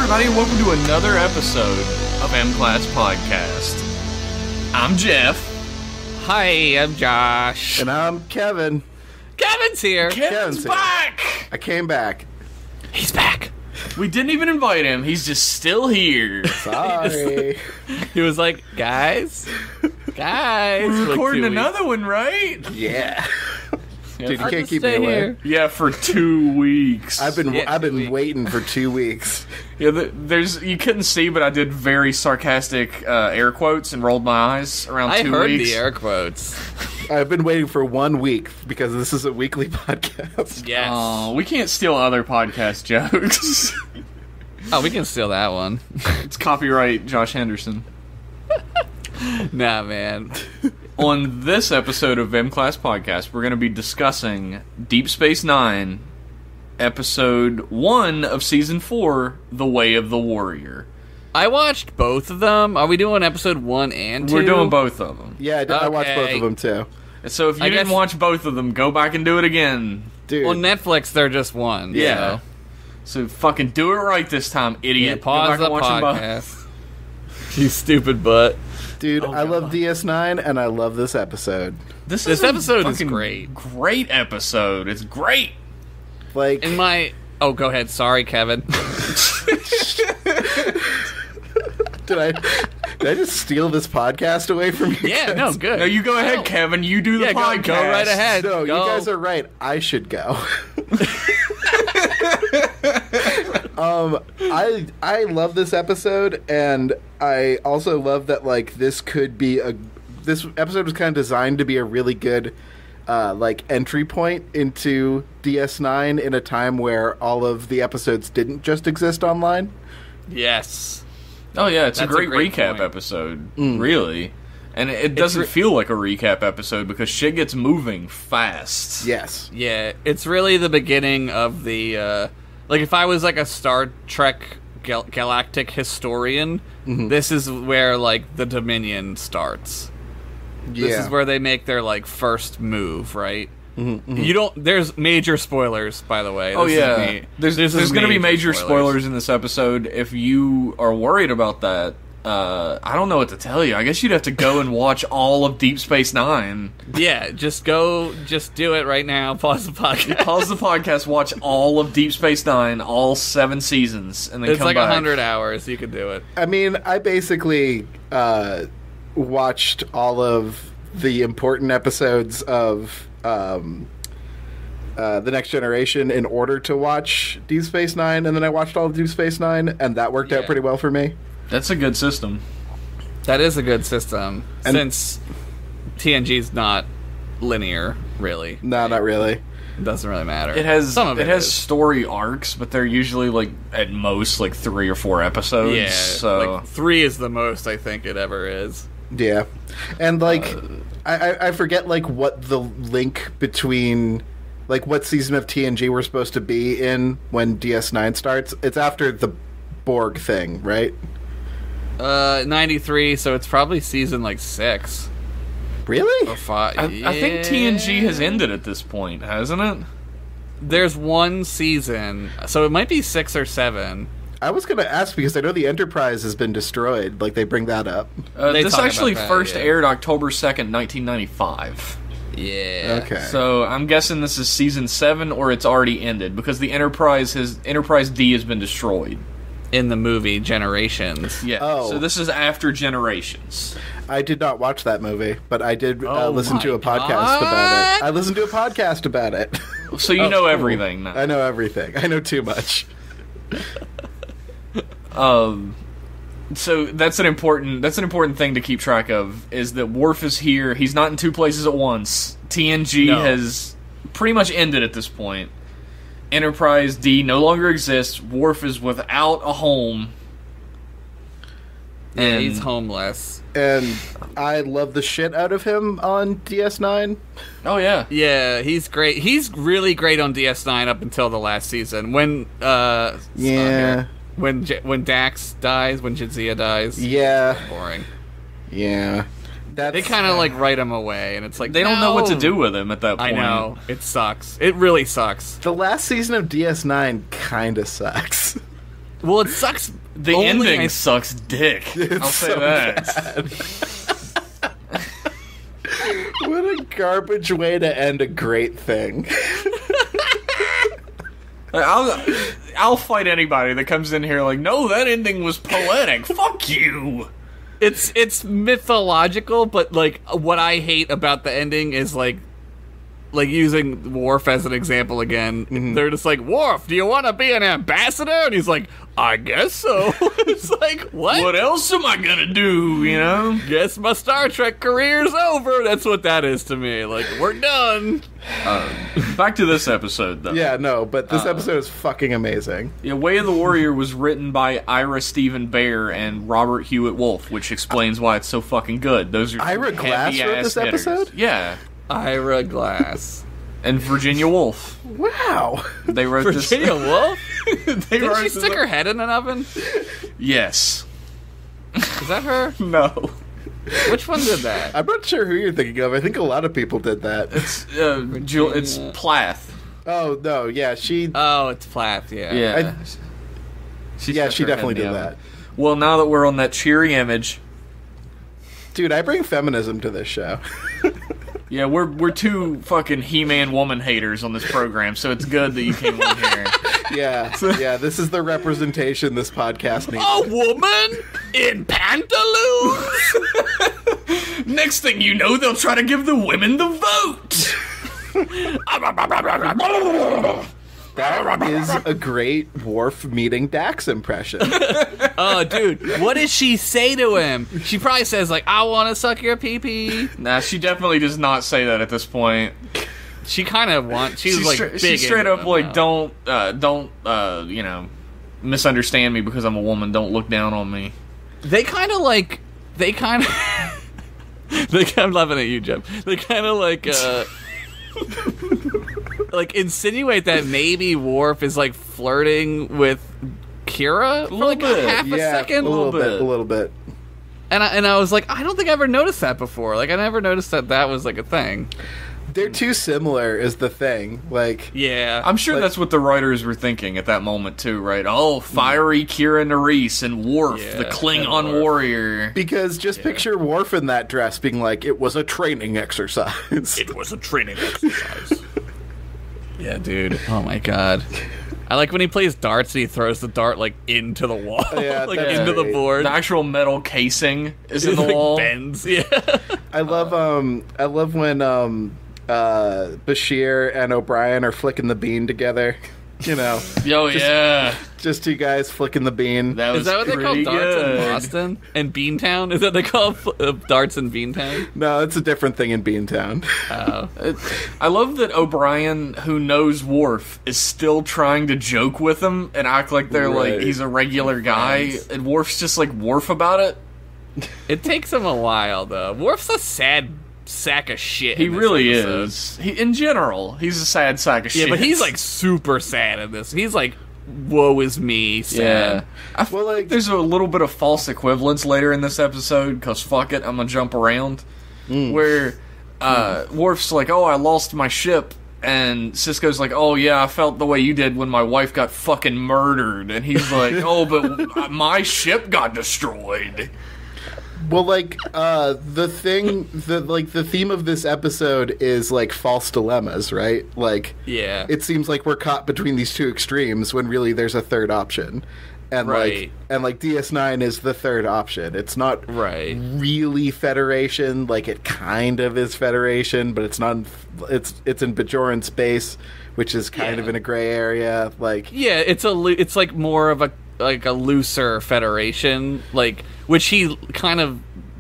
everybody, and welcome to another episode of M-Class Podcast. I'm Jeff. Hi, I'm Josh. And I'm Kevin. Kevin's here. Kevin's here. back! I came back. He's back. We didn't even invite him, he's just still here. Sorry. He was like, guys. We're recording another one, right? Yeah. Dude, you I'll can't just keep me stay away. here. Yeah, for 2 weeks. I've been Yeah, 2 weeks. waiting for 2 weeks. Yeah, there's you couldn't see, but I did very sarcastic air quotes and rolled my eyes around 2 I weeks. heard the air quotes. I've been waiting for 1 week because this is a weekly podcast. Yes. Oh, we can't steal other podcast jokes. Oh, we can steal that one. It's copyright Josh Henderson. Nah, man. On this episode of M-Class Podcast, we're going to be discussing Deep Space Nine, Episode 1 of Season 4, The Way of the Warrior. I watched both of them. Are we doing episode 1 and 2? We're doing both of them. Yeah, I watched both Okay. of them too. So if you I didn't guess- watch both of them, go back and do it again. Dude. On Netflix, they're just one. Yeah. So. So fucking do it right this time, Yeah, idiot. Go pause back the and watch them both. podcast. You stupid butt. Dude, Oh, I love God. DS9 and I love this episode. This This a episode is fucking great. Great episode. It's great. Like, In my... Oh, go ahead. Sorry, Kevin. did I just steal this podcast away from you? Yeah, guys? no, good. No, you go ahead, No. Kevin. You do the Yeah, podcast. go right ahead. No, Go. you guys are right. I should go. I love this episode, and I also love that this episode was kind of designed to be a really good entry point into DS9 in a time where all of the episodes didn't just exist online. Yes. Oh yeah, it's That's a a great great recap point. episode, really. And it doesn't feel like a recap episode because shit gets moving fast. Yes. Yeah, it's really the beginning of the, if I was like a Star Trek galactic historian, this is where, the Dominion starts. Yeah. This is where they make their, first move, right? You don't, there's major spoilers, by the way. Oh This is yeah, me- there's this is going to be major spoilers in this episode. If you are worried about that, I don't know what to tell you. I guess you'd have to go and watch all of Deep Space Nine. Yeah, just do it right now. Pause the podcast. Pause the podcast, watch all of Deep Space Nine, all 7 seasons, and then It's come like back. 100 hours. You can do it. I mean, I basically watched all of the important episodes of The Next Generation in order to watch Deep Space Nine, and then I watched all of Deep Space Nine, and that worked out Yeah. pretty well for me. That's a good system. That is a good system, And- since TNG's not linear, really. No, not really. It doesn't really matter. It has Some of it has is. story arcs, but they're usually at most 3 or 4 episodes. Yeah, so 3 is the most I think it ever is. Yeah, and I forget what the link between what season of TNG we're supposed to be in when DS9 starts. It's after the Borg thing, right? 93, so it's probably season 6 Really? or 5. I think TNG has ended at this point, hasn't it? There's one season, so it might be 6 or 7. I was going to ask because I know the Enterprise has been destroyed. They bring that up. They This talk actually about that, first yeah. aired October 2nd, 1995. Yeah. Okay. So I'm guessing this is season 7 or it's already ended because the Enterprise D has been destroyed. In the movie Generations. Yeah. Oh. So this is after Generations. I did not watch that movie, but I did Oh listen to my a podcast God. about it. I listened to a podcast about it. So you know everything now. I know everything. I know too much. So that's an important thing to keep track of is that Worf is here. He's not in 2 places at once. TNG No. has pretty much ended at this point. Enterprise D no longer exists. Worf is without a home. And he's homeless. And I love the shit out of him on DS9. Oh yeah. Yeah, he's great. He's really great on DS9 up until the last season. When Yeah. when Dax dies, when Jadzia dies. Yeah. Boring. Yeah. They kind of write him away, and it's like They don't know what to no. do with him at that I point. know, it sucks. It really sucks. The last season of DS9 kind of sucks. Well, it sucks. The only ending sucks dick. I'll say so that. What a garbage way to end a great thing. I'll fight anybody that comes in here like, no, that ending was poetic. Fuck you. It's mythological, but like what I hate about the ending is like using Worf as an example again. They're just like, Worf, do you want to be an ambassador? And he's like, I guess so. It's like, what else am I gonna do, you know? Guess my Star Trek career's over. That's what that is to me. Like, we're done. Back to this episode, though. Yeah, no, but this episode is fucking amazing. Yeah, Way of the Warrior was written by Ira Stephen Bear and Robert Hewitt Wolf, which explains why it's so fucking good. Those are Ira Glass wrote this episode? Yeah. Ira Glass. And Virginia Woolf. Wow. They wrote Virginia Woolf? They Did wrote she stick her head in an oven? Yes. Is that her? No. Which one did that? I'm not sure who you're thinking of. I think a lot of people did that. It's Plath. Oh, no, yeah, she... Oh, it's Plath, yeah. Yeah. she stuck her definitely head in did the that. oven. Well, now that we're on that cheery image... Dude, I bring feminism to this show. Yeah, we're two fucking He-Man woman haters on this program, so it's good that you came on here. Yeah, this is the representation this podcast needs. A woman in pantaloons? Next thing you know, they'll try to give the women the vote. That is a great Worf meeting Dax impression. Oh, dude, what does she say to him? She probably says, like, I want to suck your pee-pee. Nah, she definitely does not say that at this point. She kind of wants... She's like, big she's straight into up him like, now. don't, you know, misunderstand me because I'm a woman. Don't look down on me. They kind of... I'm laughing at you, Jim. They kind of like insinuate that maybe Worf is like flirting with Kira for like bit. half a second. a little bit. And I was like, I don't think I ever noticed that before. Like, I never noticed that was like a thing. They're too similar is the thing. Like, Yeah. I'm sure that's what the writers were thinking at that moment too, right? Oh, fiery Kira Nerys and Worf, Yeah, the Klingon and Worf. because warrior. just picture Worf in that dress being like, it was a training exercise. It was a training exercise. Yeah, dude. Oh my god. I like when he plays darts and he throws the dart like into the wall, Yeah, like that's into the great. board. The actual metal casing is in It the like wall. bends. Yeah. I love when Bashir and O'Brien are flicking the bean together. You know, Oh yeah, just two guys flicking the bean. that was Is that what they call pretty darts good. in Boston? And Beantown? Is that they call darts in Beantown? No, it's a different thing in Beantown. I love that O'Brien, who knows Worf, is still trying to joke with him and act like they're Right. like he's a regular guy, Friends. and Worf's just like Worf about it. It takes him a while, though. Worf's a sad sack of shit. He in this really episode. is. In general, he's a sad sack of Yeah, shit. but he's like super sad in this. He's like, woe is me sad. yeah. I feel Well, like like- there's a little bit of false equivalence later in this episode because fuck it, I'm gonna jump around. Where Worf's like, oh, I lost my ship. And Cisco's like, oh yeah, I felt the way you did when my wife got fucking murdered. And he's like, oh, but my ship got destroyed. Well, like the theme of this episode is like false dilemmas, right? Like, Yeah. it seems like we're caught between these two extremes when really there's a third option, and Right. like DS9 is the third option. It's not Right. really Federation, like it kind of is Federation, but it's not. It's in Bajoran space, which is kind of in a gray area. Like, Yeah, it's like more of a looser Federation, like, which he kind of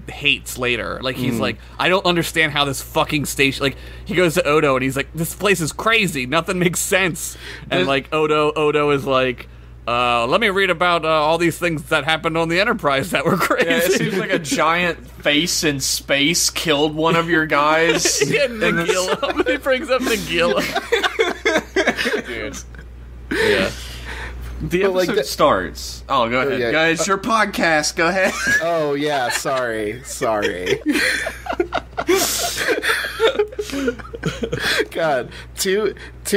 hates later. Like, he's like, I don't understand how this fucking station, like, he goes to Odo and he's like, this place is crazy, nothing makes sense. And This- like Odo is like, let me read about all these things that happened on the Enterprise that were crazy. Yeah, it seems like a giant face in space killed one of your guys. Yeah, Nagila. He brings up Nagila. Dude. Yeah. The But, like, episode starts. Oh, go ahead. yeah. Guys, your podcast. Go ahead. oh yeah, sorry. God, two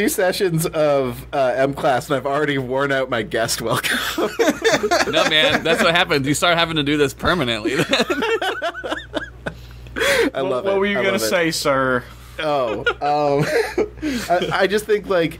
sessions of M class, and I've already worn out my guest welcome. No, man, that's what happens. You start having to do this permanently. I love it. What were you I gonna love it. say, sir? I just think like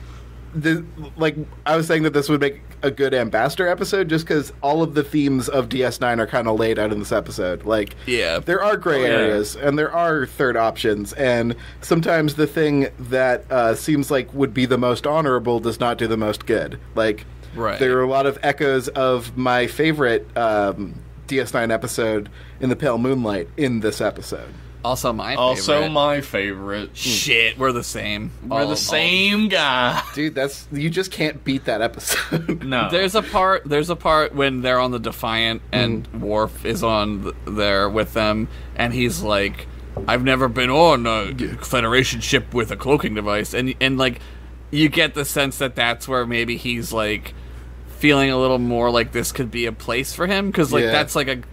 I was saying that this would make a good ambassador episode just because all of the themes of DS9 are kind of laid out in this episode. Like, Yeah. there are gray areas and there are third options, and sometimes the thing that seems like would be the most honorable does not do the most good. Like, Right. there are a lot of echoes of my favorite DS9 episode, In the Pale Moonlight, in this episode. Also my favorite. Also my favorite. Shit, we're the same. We're the same guy. Dude, you just can't beat that episode. No. There's a part when they're on the Defiant and Worf is on there with them, and he's like, I've never been on a Federation ship with a cloaking device, and like, you get the sense that that's where maybe he's like feeling a little more like this could be a place for him, because like that's like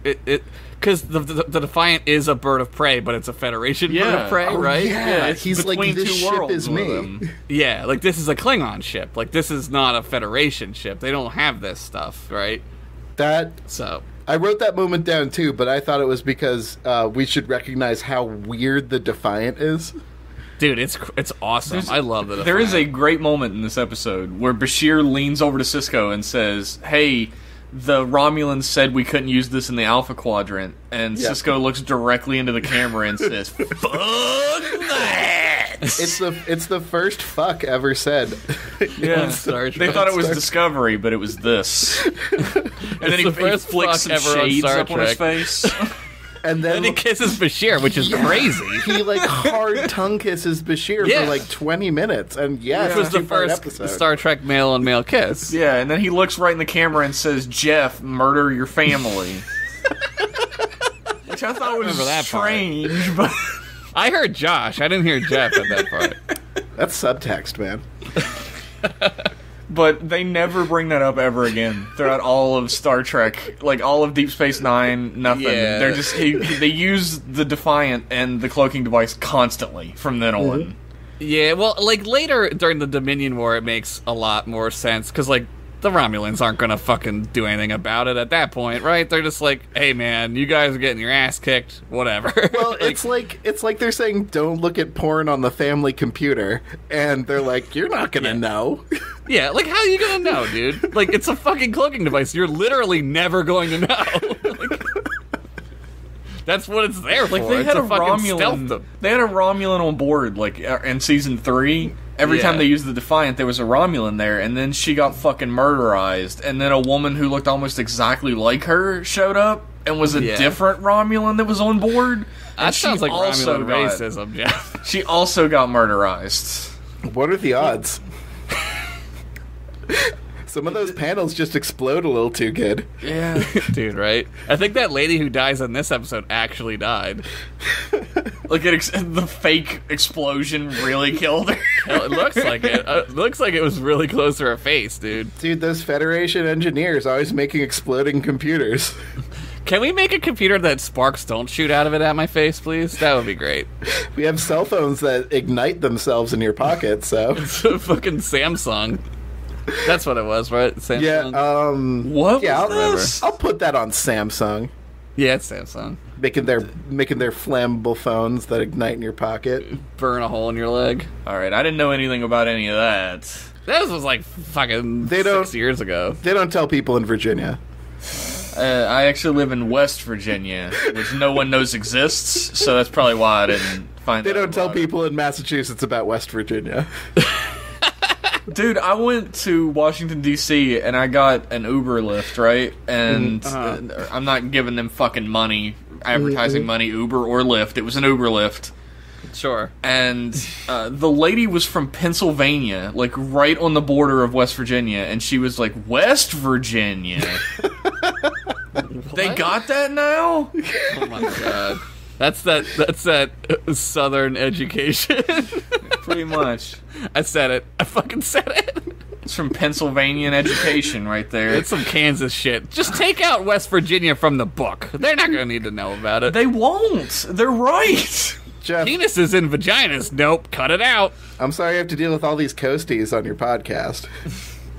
because the Defiant is a bird of prey, but it's a Federation bird of prey, right? Yeah, it's he's like, between this two ship worlds is with me. him. Yeah, like this is a Klingon ship. Like this is not a Federation ship. They don't have this stuff, right? That So I wrote that moment down too, but I thought it was because we should recognize how weird the Defiant is. dude, it's awesome. I love it. There is a great moment in this episode where Bashir leans over to Sisko and says, "Hey, the Romulans said we couldn't use this in the Alpha Quadrant," and Sisko looks directly into the camera and says, "Fuck that!" It's the first fuck ever said. Yeah, Star They Trek. thought it was Discovery, but it was this. And then he the first flicks some fuck ever on shades Star up on his Trek. face. And then And he kisses Bashir, which is crazy. he like hard tongue kisses Bashir Yeah. for like 20 minutes, and Which was the first episode. Star Trek male on male kiss. Yeah, and then he looks right in the camera and says, "Jeff, murder your family." Which I thought was remember that part. strange, but I heard Josh. I didn't hear Jeff at that part. That's subtext, man. but they never bring that up ever again throughout all of Star Trek, like all of Deep Space Nine. Nothing. Yeah. They're just they use the Defiant and the cloaking device constantly from then on. Yeah, well, like later during the Dominion War, it makes a lot more sense because like the Romulans aren't gonna fucking do anything about it at that point, right? They're just like, hey man, you guys are getting your ass kicked, whatever. Well, it's like they're saying don't look at porn on the family computer, and they're like, you're not gonna know. yeah, like how are you gonna know, dude? Like it's a fucking cloaking device. You're literally never going to know. Like, that's what it's there for. Like they It's had a fucking stealth Romulan. them. They had a Romulan on board, like in season 3. Every Yeah. time they used the Defiant, there was a Romulan there, and then she got fucking murderized, and then a woman who looked almost exactly like her showed up and was a Yeah. different Romulan that was on board. And That sounds like also Romulan got- racism, Jeff. She also got murderized. What are the odds? Some of those panels just explode a little too good. Yeah. Dude, right? I think that lady who dies in this episode actually died. Like the fake explosion really killed her. Hell, it looks like it. It looks like it was really close to her face, dude. Dude, those Federation engineers always making exploding computers. Can we make a computer that sparks don't shoot out of it at my face, please? That would be great. We have cell phones that ignite themselves in your pocket, so... It's a fucking Samsung. That's what it was, right? Samsung? Yeah, What yeah, was I'll, this? I'll put that on Samsung. Yeah, it's Samsung. Making their flammable phones that ignite in your pocket. Burn a hole in your leg. Alright, I didn't know anything about any of that. That was like fucking They don't- 6 years ago. They don't tell people in Virginia. I actually live in West Virginia, which no one knows exists, so that's probably why I didn't find They out don't tell about it. people in Massachusetts about West Virginia. Dude, I went to Washington, D.C., and I got an Uber Lyft, right? And I'm not giving them fucking money, advertising money, Uber or Lyft. It was an Uber Lyft. Sure. And the lady was from Pennsylvania, like right on the border of West Virginia, and she was like, West Virginia? They got that now? Oh my god. That's that Southern education. Pretty much. I said it. I fucking said it. It's from Pennsylvanian education right there. It's some Kansas shit. Just take out West Virginia from the book. They're not gonna need to know about it. They won't. They're right. Jeff, Penises in vaginas. Nope, cut it out. I'm sorry you have to deal with all these coasties on your podcast.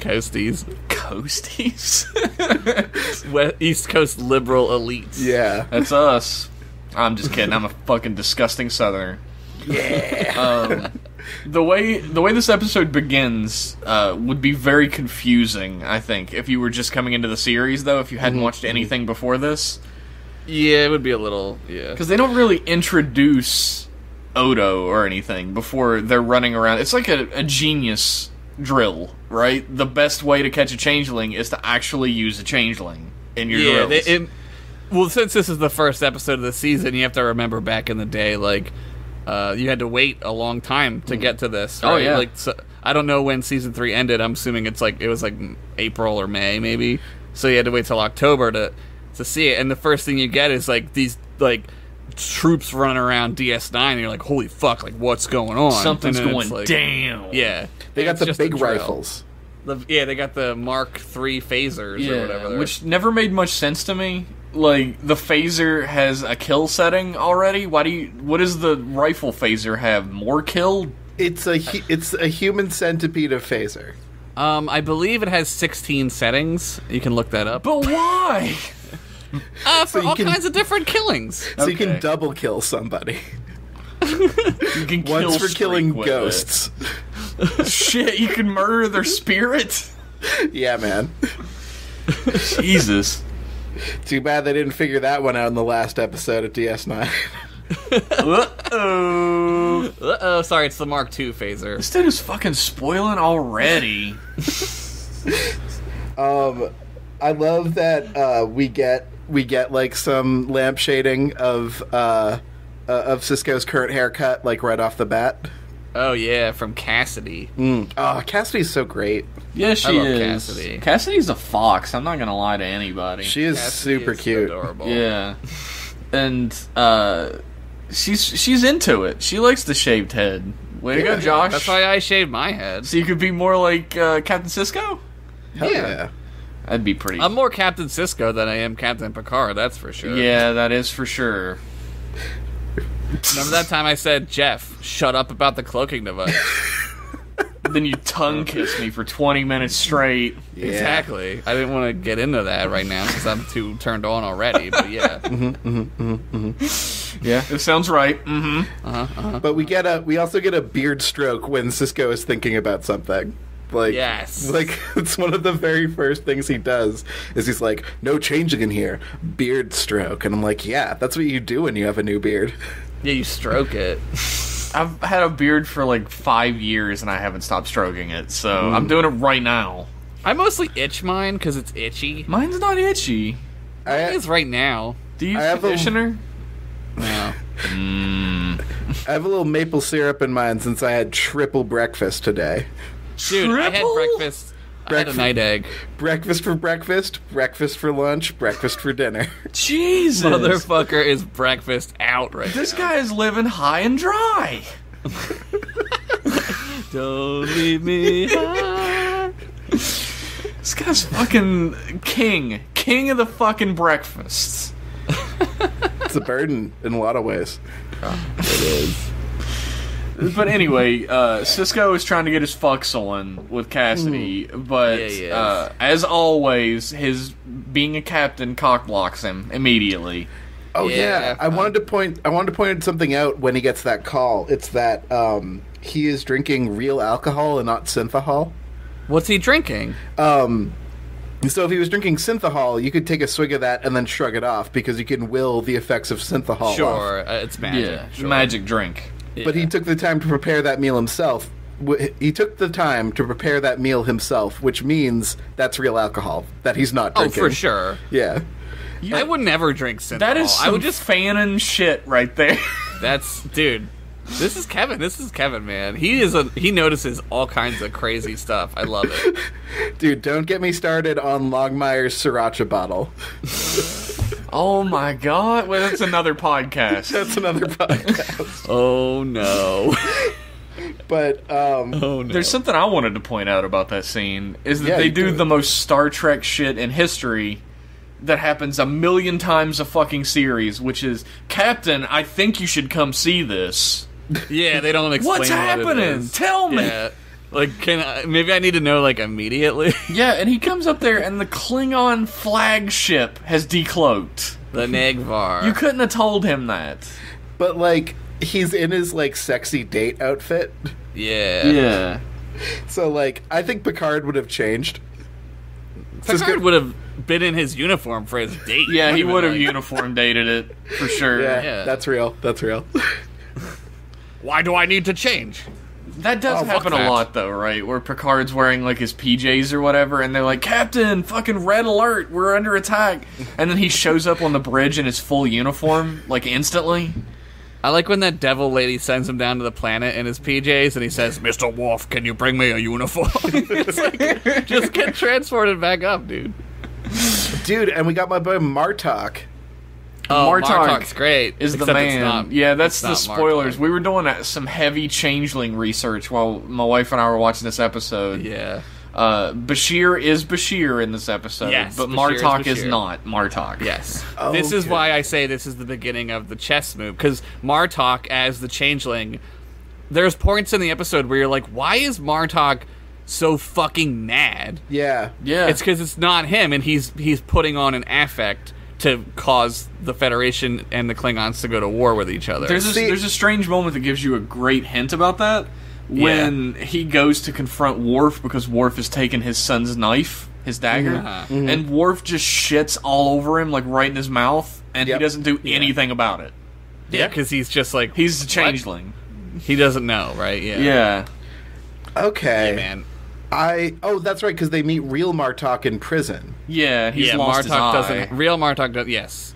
Coasties. Coasties? East Coast liberal elites. Yeah. That's us. I'm just kidding. I'm a fucking disgusting southerner. Yeah. The way this episode begins would be very confusing, I think, if you were just coming into the series, though, if you hadn't watched anything before this. Yeah, it would be a little, yeah. Because they don't really introduce Odo or anything before they're running around. It's like a genius drill, right? The best way to catch a changeling is to actually use a changeling in your drills. Well, since this is the first episode of the season, you have to remember back in the day, like, you had to wait a long time to get to this. Right? Oh, yeah. Like, so, I don't know when season 3 ended. I'm assuming it was like April or May, maybe. So you had to wait till October to see it. And the first thing you get is like these like troops running around DS9, and you're like, holy fuck, like what's going on? Something's And then going it's like, down. Yeah, They got It's the just a big drill. rifles. They got the Mark III phasers or whatever. Yeah, which never made much sense to me. Like, the phaser has a kill setting already. What does the rifle phaser have? More kill? It's a human centipede of phaser. I believe it has 16 settings. You can look that up. But why? For you all can- kinds of different killings. So you can Okay. double kill somebody. You can kill Once for killing streak with ghosts. it. Shit, you can murder their spirit? Yeah, man. Jesus. Too bad they didn't figure that one out in the last episode of DS9. Uh-oh. Uh-oh, sorry, it's the Mark II phaser. This dude is fucking spoiling already. I love that we get like some lampshading of Cisco's current haircut, like right off the bat. Oh, yeah, from Cassidy. Oh, Cassidy's so great. Yeah, she I love is. Cassidy. Cassidy's a fox. I'm not gonna lie to anybody. She is Cassidy super is cute. adorable. Yeah, and she's into it. She likes the shaved head. Way to go, Yeah. Josh. That's why I shaved my head. So you could be more like Captain Cisco. Hell Yeah. yeah. That'd be pretty. I'm more Captain Cisco than I am Captain Picard, that's for sure. Yeah, that is for sure. Remember that time I said, Jeff, shut up about the cloaking device? Then you tongue kiss me for 20 minutes straight. Yeah. Exactly. I didn't want to get into that right now because I'm too turned on already, but yeah. Yeah, it sounds right. Mm-hmm. But we also get a beard stroke when Cisco is thinking about something. Like, Yes. like it's one of the very first things he does is he's like, no changing in here, beard stroke, and I'm like, yeah, that's what you do when you have a new beard. Yeah, you stroke it. I've had a beard for like 5 years and I haven't stopped stroking it, so I'm doing it right now. I mostly itch mine because it's itchy. Mine's not itchy. It is right now. Do you use I have a- conditioner? No. I have a little maple syrup in mine since I had triple breakfast today. Dude, I had Triple? breakfast. I had a night egg. Breakfast for breakfast, breakfast for lunch, breakfast for dinner. Jesus. Motherfucker is breakfast out right This guy is living high and dry. Don't leave me high. This guy's fucking king. King of the fucking breakfasts. It's a burden in a lot of ways. It is. But anyway, Cisco is trying to get his fucks on with Cassidy, but Yeah, he is. as always, his being a captain cockblocks him immediately. Oh Yeah, yeah, I wanted to point something out when he gets that call. It's that he is drinking real alcohol and not synthahol. What's he drinking? So if he was drinking synthahol, you could take a swig of that and then shrug it off because you can will the effects of synthahol off. Sure, it's magic. Yeah, Sure. magic drink. But he took the time to prepare that meal himself. He took the time to prepare that meal himself, which means that's real alcohol that he's not Oh, drinking. for sure. Yeah. I would never drink synthahol. That is some I would just. fanning shit right there. That's dude. This is Kevin. This is Kevin, man. He notices all kinds of crazy stuff. I love it. Dude, don't get me started on Longmire's Sriracha bottle. Oh my god. Well, that's another podcast. That's another podcast. Oh no. But Oh no. There's something I wanted to point out about that scene is that Yeah, they you do do. the most Star Trek shit in history that happens a million times a fucking series, which is, Captain, I think you should come see this. Yeah, they don't explain What's what happening? it is. Tell me. Yeah. Like, maybe I need to know, like, immediately. Yeah, and he comes up there, and the Klingon flagship has decloaked. The Negvar. You couldn't have told him that. But, like, he's in his, like, sexy date outfit. Yeah. Yeah. So, like, I think Picard would have changed. Picard would have been in his uniform for his date. Yeah, he would have like, uniform dated it, for sure. Yeah, that's real. That's real. Why do I need to change? That does happen a lot, though, right? Where Picard's wearing, like, his PJs or whatever, and they're like, Captain, fucking red alert, we're under attack. And then he shows up on the bridge in his full uniform, like, instantly. I like when that devil lady sends him down to the planet in his PJs, and he says, Mr. Worf, can you bring me a uniform? It's like, just get transported back up, dude. Dude, and we got my boy Martok. Oh, Martok Martok's great. Is the except it's man. not- Yeah, that's it's the not spoilers. Martok. We were doing some heavy changeling research while my wife and I were watching this episode. Yeah. Bashir is Bashir in this episode, Yes, but Bashir is Martok is Bashir. not Martok. Yes. Oh, This is okay. why I say this is the beginning of the chess move, because Martok, as the changeling, there's points in the episode where you're like, why is Martok so fucking mad? Yeah. Yeah. It's because it's not him, and he's putting on an affect to cause the Federation and the Klingons to go to war with each other. There's See- a strange moment that gives you a great hint about that when he goes to confront Worf because Worf has taken his son's knife, his dagger, and Worf just shits all over him, like right in his mouth, and Yep. he doesn't do anything about it. Yeah, because he's just like... He's a what? changeling. He doesn't know, right? Yeah. Yeah. Okay. Hey, man. Oh, that's right, because they meet real Martok in prison. Yeah, he's Yeah, lost his Martok eye. doesn't... Real Martok does... Yes.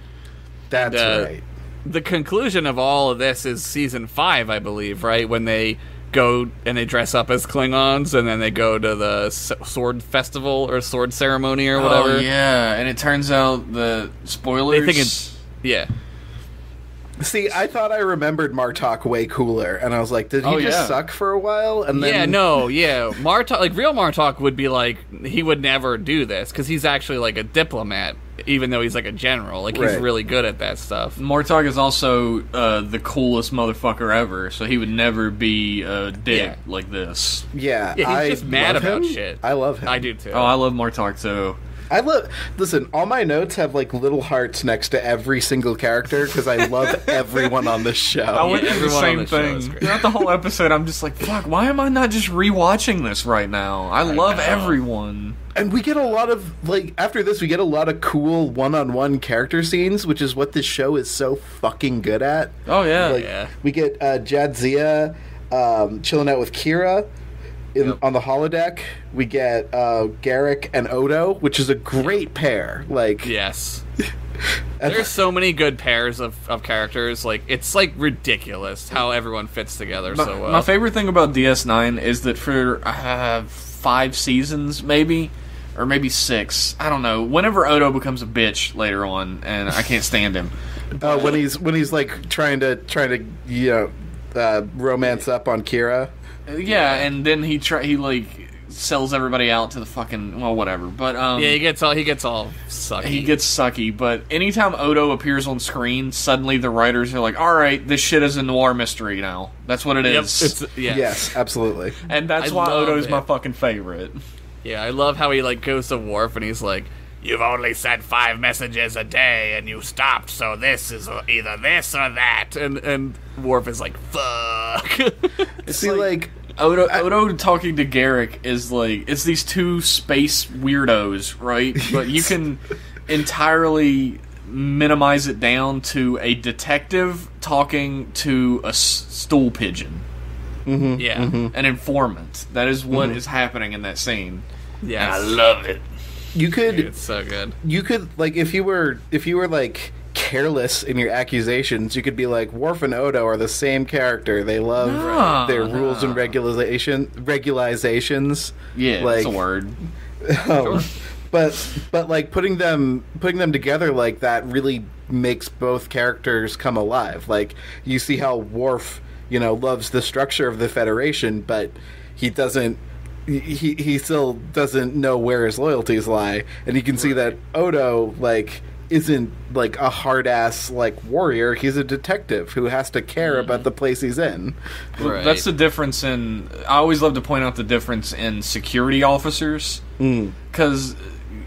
That's right. The conclusion of all of this is season 5, I believe, right? When they go and they dress up as Klingons, and then they go to the sword festival or sword ceremony or whatever. Oh, yeah, and it turns out the spoilers... They think it's... Yeah. See, I thought I remembered Martok way cooler, and I was like, did he Oh, just yeah. suck for a while? And then Yeah, no, yeah. Martok, like, real Martok would be like, he would never do this, because he's actually, like, a diplomat, even though he's, like, a general. Like, he's Right. really good at that stuff. Martok is also the coolest motherfucker ever, so he would never be a dick Yeah. like this. Yeah, Yeah, he's I just mad love about him. shit. I love him. I do, too. Oh, I love Martok too. Listen, all my notes have like little hearts next to every single character because I love everyone on this show. I went through the everyone on same the show is thing. great. Throughout the whole episode, I'm just like, fuck, why am I not just rewatching this right now? I love know. everyone. And we get a lot of, like, after this, we get a lot of cool one-on-one character scenes, which is what this show is so fucking good at. Oh, yeah. Like, Yeah. we get Jadzia chilling out with Kira on the holodeck. We get Garrick and Odo, which is a great pair. Like, Yes. There's so many good pairs of characters. Like, it's, like, ridiculous how everyone fits together so well. My favorite thing about DS9 is that for 5 seasons, maybe, or maybe 6, I don't know, whenever Odo becomes a bitch later on, and I can't stand him. when he's like trying to romance up on Kira. Yeah, and then he like sells everybody out to the fucking, well, whatever. But yeah, he gets all sucky. he gets sucky. But anytime Odo appears on screen, suddenly the writers are like, "All right, this shit is a noir mystery now. That's what it Yep, is." Yes, absolutely. And that's I why love Odo's it. my fucking favorite. Yeah, I love how he, like, goes to Worf and he's like, "You've only sent 5 messages a day and you stopped, so this is either this or that." And Worf is like, "Fuck." See, like Odo talking to Garrick is like, it's these two space weirdos, right? But you can entirely minimize it down to a detective talking to a stool pigeon, Yeah. an informant. That is what is happening in that scene. Yes. I love it. you could It's so good. like if you were like careless in your accusations, you could be like, Worf and Odo are the same character. They love No, their rules and regularizations. Yeah, like, that's a word. But like putting them together like that really makes both characters come alive. Like, you see how Worf, loves the structure of the Federation, but he doesn't he still doesn't know where his loyalties lie, and you can see that Odo like isn't like a hard ass like warrior. He's a detective who has to care about the place he's in. Right. That's the difference in. I always love to point out the difference in security officers, because,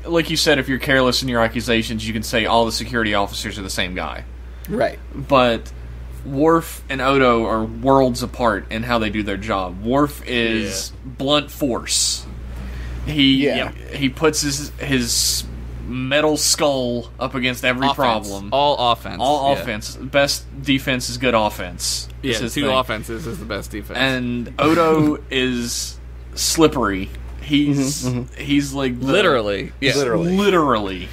like you said, if you're careless in your accusations, you can say all the security officers are the same guy. Right. But Worf and Odo are worlds apart in how they do their job. Worf is blunt force. He puts his metal skull up against every Offense. problem. All offense. All offense. Best defense is good offense. Yeah, his two thing. offenses is the best defense. And Odo is slippery. He's like Literally. Yeah. literally.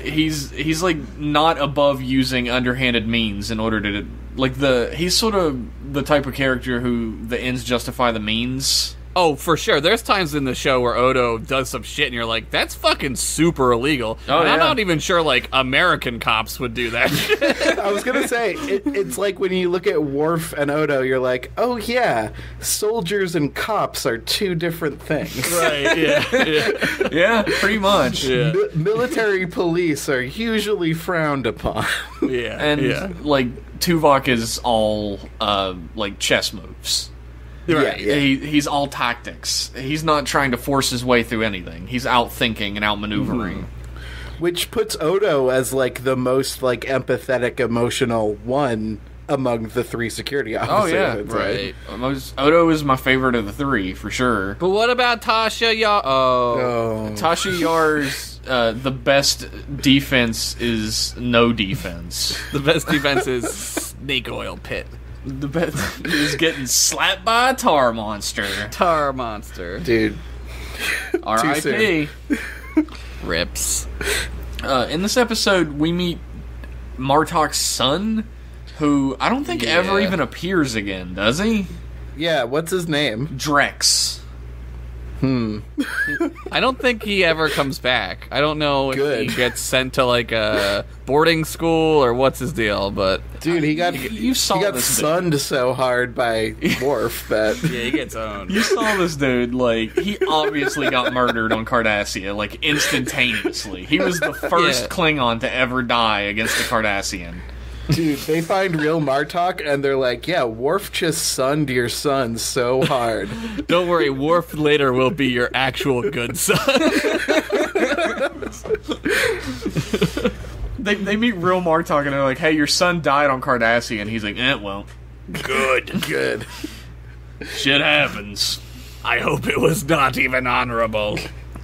He's like not above using underhanded means in order to he's sort of the type of character who the ends justify the means. Oh, for sure. There's times in the show where Odo does some shit and you're like, that's fucking super illegal. Oh, and I'm yeah. not even sure, like, American cops would do that. I was gonna say it's like when you look at Worf and Odo, you're like, oh yeah, soldiers and cops are two different things. Right, yeah. Yeah, pretty much. Yeah. Military police are usually frowned upon. Yeah. And like Tuvok is all like chess moves. Right. Yeah. He's all tactics. He's not trying to force his way through anything. He's out thinking and out maneuvering. Which puts Odo as like the most like empathetic, emotional one among the three security officers. yeah, I would say. Right. Odo is my favorite of the three for sure. But what about Tasha Yar? Oh. Tasha Yar's the best defense is no defense. The best defense is snake oil pit. The best is getting slapped by a tar monster. Tar monster. Dude. R.I.P. Rips. In this episode, we meet Martok's son, who I don't think ever even appears again, does he? Yeah, what's his name? Drex. I don't think he ever comes back. I don't know if Good. he gets sent to like a boarding school or what's his deal, but Dude, he got You saw he got this dude. sunned so hard by Worf that yeah, he gets owned. You saw this dude, like, he obviously got murdered on Cardassia, like, instantaneously. He was the first Yeah. Klingon to ever die against the Cardassian. dude, they find real Martok and they're like, yeah, Worf just sunned your son so hard. Don't worry, Worf later will be your actual good son. They meet real Martok and they're like, hey, your son died on Cardassia, and he's like, well, Good. shit happens. I hope it was not even honorable.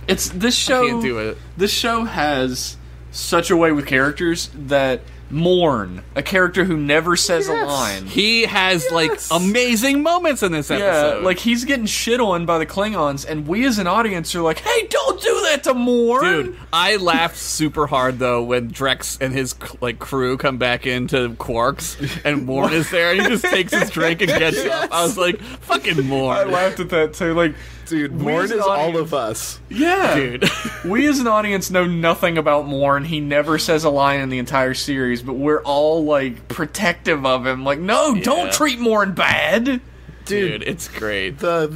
It's this show. Can't do it. This show has such a way with characters that Morn, a character who never says a line. He has like amazing moments in this Yeah, episode. like he's getting shit on by the Klingons, and we as an audience are like, "Hey, don't do that to Morn!" dude, I laughed super hard though when Drex and his like crew come back into Quarks, and Morn is there, and he just takes his drink and gets up. I was like, "Fucking I Morn, laughed at that too. Like, Dude, we Morn as an is all audience- of us. yeah, dude." we as an audience know nothing about Morn. He never says a line in the entire series, but we're all like protective of him. Like, no, don't treat Morn bad. Dude, it's great. The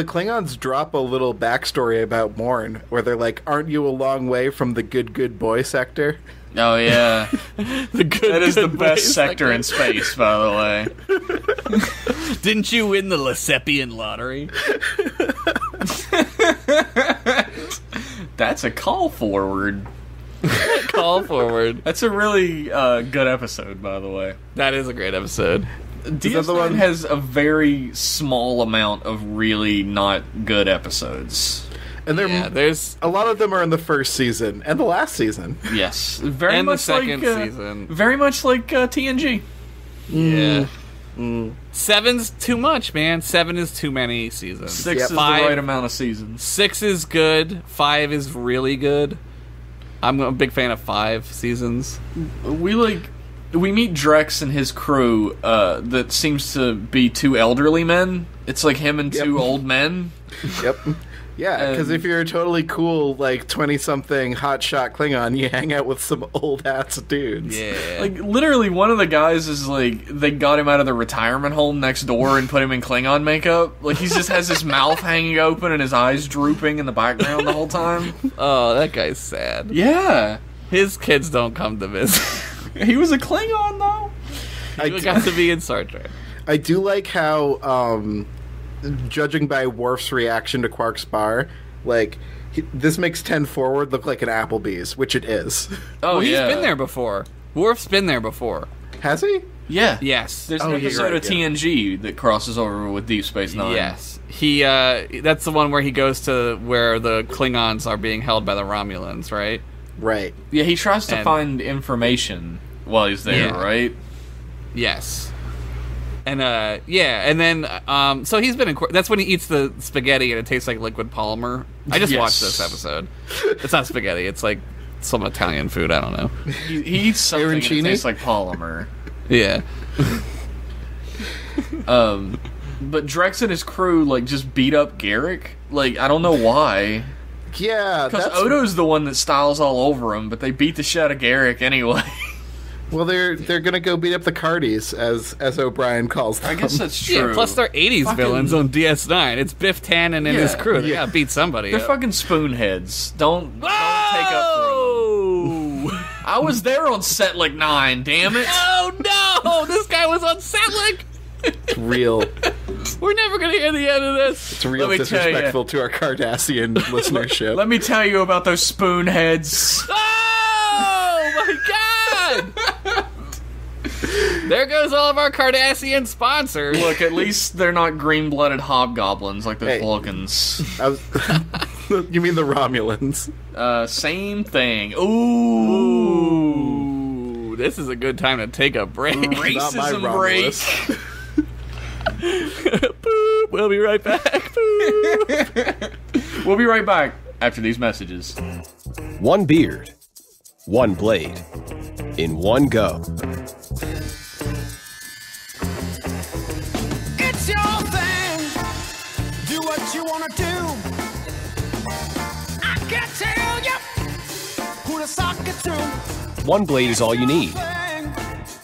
Klingons drop a little backstory about Morn, where they're like, "Aren't you a long way from the good boy sector?" Oh yeah, The good, that is the good best boys sector in space, by the way. Didn't you win the Lesepian lottery? That's a call forward. Call forward. That's a really good episode, by the way. That is a great episode. DS9 has a very small amount of really not good episodes. And they're Yeah, there's a lot of them are in the first season and the last season. Yes, very And the much second like season. very much like TNG. yeah. 7's too much, man. 7 is too many seasons. 6 Yep. is the 5 right amount of seasons. 6 is good. 5 is really good. I'm a big fan of 5 seasons. We meet Drex and his crew that seems to be two elderly men. It's like him and two old men. Yep. Yeah, because if you're a totally cool, like, 20-something hotshot Klingon, you hang out with some old-ass dudes. Yeah. Like, literally, one of the guys is, like, they got him out of the retirement home next door and put him in Klingon makeup. Like, he just has his mouth hanging open and his eyes drooping in the background the whole time. Oh, that guy's sad. Yeah. His kids don't come to visit. He was a Klingon, though. He got to be in Star Trek. I do like how, judging by Worf's reaction to Quark's bar, like, this makes 10 Forward look like an Applebee's, which it is. Oh, Well, he's yeah. been there before. Worf's been there before. Has he? Yeah. Yes. There's an Oh, yeah, episode you're of right, yeah. TNG that crosses over with Deep Space Nine. Yes. He, that's the one where he goes to where the Klingons are being held by the Romulans, right? Right. Yeah, he tries to And- find information while he's there, Yeah. right? Yes. And, and then, so he's been in, that's when he eats the spaghetti and it tastes like liquid polymer. I just Yes. watched this episode. It's not spaghetti, it's like some Italian food, I don't know. He eats something that Arancini? tastes like polymer. Yeah. But Drex and his crew, like, just beat up Garrick. Like, I don't know why. Yeah, Because that's... Odo's the one that styles all over him, but they beat the shit out of Garrick anyway. Well, they're gonna go beat up the Cardis, as as true. I guess that's true. Yeah, plus they're 80s Fucking- villains on DS9. It's Biff Tannen and his Yeah, crew. They yeah. gotta beat somebody They're up. fucking spoonheads. Don't take up for them. Oh! I was there on Setlick 9, damn it. Oh no! This guy was on Setlick! It's real. We're never gonna hear the end of this. It's real Let me tell ya. disrespectful to our Cardassian listenership. Let me tell you about those spoonheads. Oh my god! There goes all of our Cardassian sponsors. Look, at least they're not green-blooded hobgoblins like those Hey. Vulcans. I was, you mean the Romulans? Same thing. Ooh. Ooh, this is a good time to take a break. Not my Racism break. Romulus. Boop. We'll be right back. Boop. We'll be right back after these messages. One beard, one blade, in one go. It's your thing. Do what you wanna do. I can't tell you who to sock it to. One blade is all you need. Thing.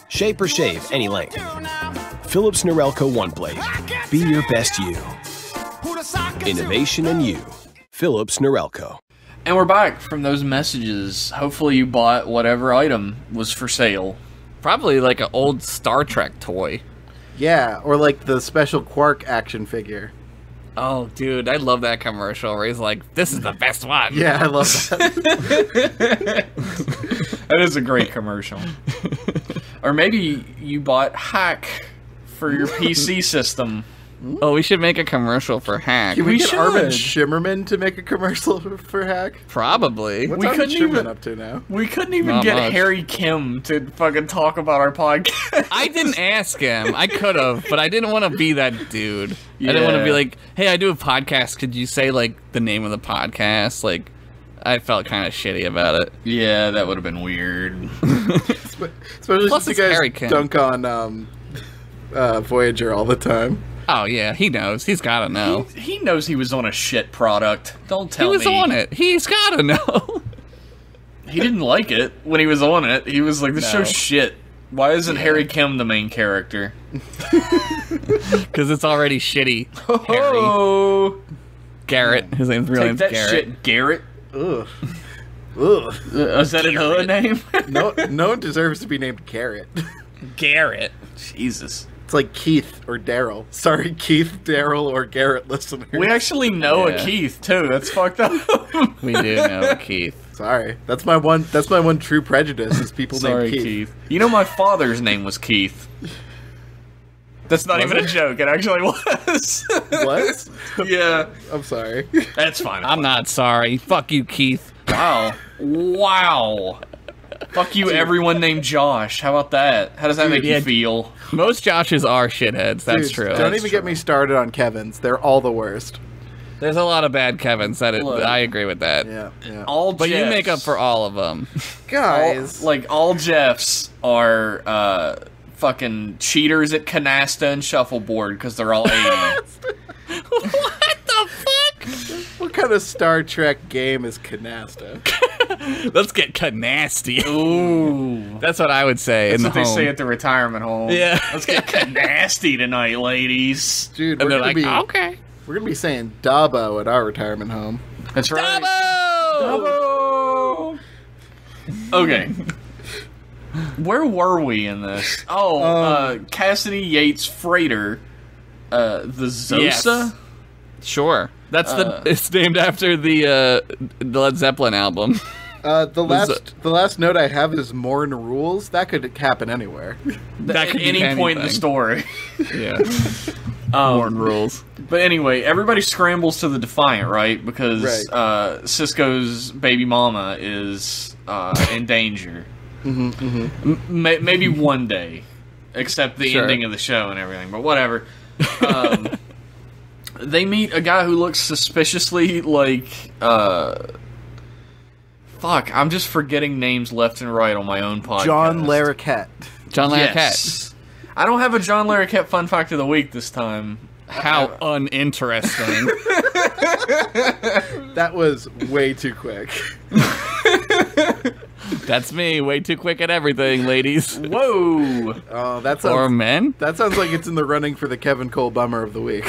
Shape or shave any length. Do now. Philips Norelco One Blade. Be your best you. Who to sock it Innovation in you. Philips Norelco. And we're back from those messages. Hopefully you bought whatever item was for sale. Probably like an old Star Trek toy. Yeah, or like the special Quark action figure. Oh, dude, I love that commercial where he's like, "This is the best one." Yeah, I love that. That is a great commercial. Or maybe you bought Hack for your PC system. Oh, we should make a commercial for Hack. Can we get should. Armin Shimmerman to make a commercial for Hack? Probably. What's We Armin couldn't Shimmerman even- up to now? We couldn't even Not get much. Harry Kim to fucking talk about our podcast. I didn't ask him. I could have, but I didn't want to be that dude. I didn't want to Yeah. be like, "Hey, I do a podcast. Could you say like the name of the podcast?" Like, I felt kind of shitty about it. Yeah, that would have been weird. Especially Plus since it's you Harry guys Kim. dunk on Voyager all the time. Oh yeah, he knows. He's got to know. He knows he was on a shit product. Don't He tell me. was on it. He's got to know. He didn't like it when he was on it. He was like, "This No. show's shit. Why isn't Harry Kim the main character?" Because it's already shitty. Harry. Oh, Garrett. His name's real take name's that Garrett. shit, Garrett. Ugh. Ugh. Is that a name? No one deserves to be named Garrett. Garrett. Jesus. It's like Keith or Daryl. Sorry, Keith, Daryl, or Garrett listeners. We actually know Yeah. a Keith too. That's fucked up. We do know Keith. Sorry, that's my one. That's my one true prejudice is people Sorry, named Keith. You know, my father's name was Keith. That's not even a joke. It actually was. What? Yeah, I'm sorry. that's fine. I'm not sorry. Fuck you, Keith. Wow. Wow. Fuck you, everyone named Josh. How about that? How does that make yeah. you feel? Most Joshes are shitheads. That's Dude, true. Don't That's even get true. me started on Kevin's. They're all the worst. There's a lot of bad Kevins. Look. I agree with that. Yeah. All But you Jeffs- make up for all of them. Guys, all Jeffs are fucking cheaters at canasta and shuffleboard because they're all 80. What the fuck? what kind of Star Trek game is canasta? Let's get canasty. Ooh. That's what I would say That's in the what they home. say at the retirement home. Yeah. Let's get nasty tonight, ladies. Dude, And we're they're gonna like, be okay. we're gonna be saying Dabo at our retirement home. That's right. Dabo! Okay. Where were we in this? Oh, Cassidy Yates Freighter, the Zosa. Yes. Sure. That's it's named after the Led Zeppelin album. The last note I have is Morn rules. That could happen anywhere. That At could be any point in the anything. story. Yeah. Born rules. But anyway, everybody scrambles to the Defiant, right? Because Cisco's baby mama is in danger. Maybe one day, except the ending of the show and everything. But whatever. They meet a guy who looks suspiciously like. Fuck, I'm just forgetting names left and right on my own podcast. John Larroquette. John Larroquette. Yes. I don't have a John Larroquette fun fact of the week this time. How uninteresting. That was way too quick. That's me. Way too quick at everything, ladies. Whoa! Oh, that Or sounds men. that sounds like it's in the running for the Kevin Cole Bummer of the Week.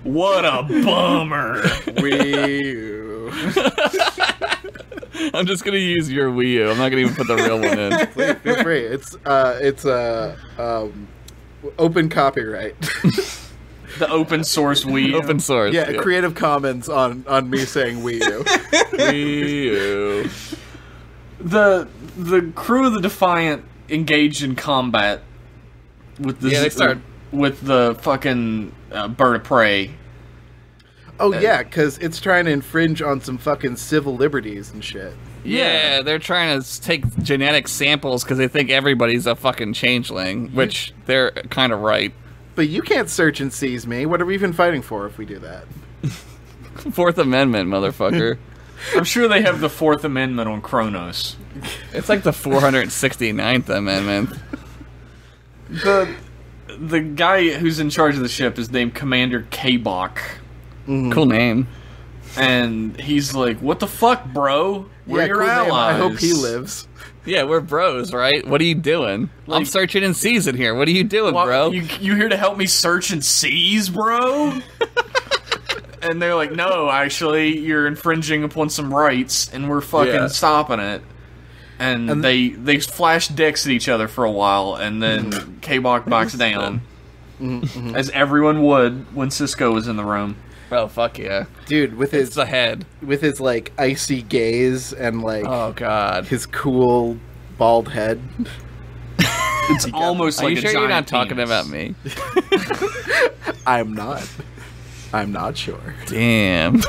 What a bummer! Wee. I'm just gonna use your Wii U. I'm not gonna even put the real one in. Please, feel free. It's open copyright. The open source Wii. Open source. Yeah, Creative Commons on me saying Wii U. Wii U. The crew of the Defiant engaged in combat with the they start with the fucking bird of prey. Oh yeah, because it's trying to infringe on some fucking civil liberties and shit. Yeah, they're trying to take genetic samples because they think everybody's a fucking changeling, which they're kind of right. But you can't search and seize me. What are we even fighting for if we do that? Fourth Amendment, motherfucker. I'm sure they have the Fourth Amendment on Kronos. It's like the 469th Amendment. The guy who's in charge of the ship is named Commander Kabok. Cool name. And he's like, "What the fuck, bro? We're your cool name. allies." I hope he lives. Yeah, we're bros, right? What are you doing? I'm searching and seizing here. What are you doing, What, bro? You here to help me search and seize, bro? And they're like, "No, actually, you're infringing upon some rights, and we're fucking stopping it." And they flash dicks at each other for a while, and then K-Bach backs down, as everyone would when Cisco was in the room. Oh, fuck yeah. Dude, with It's his the head. like icy gaze and like Oh, God. his cool bald head. It's almost Are like you a sure you're not giant talking penis. about me? I'm not sure. Damn.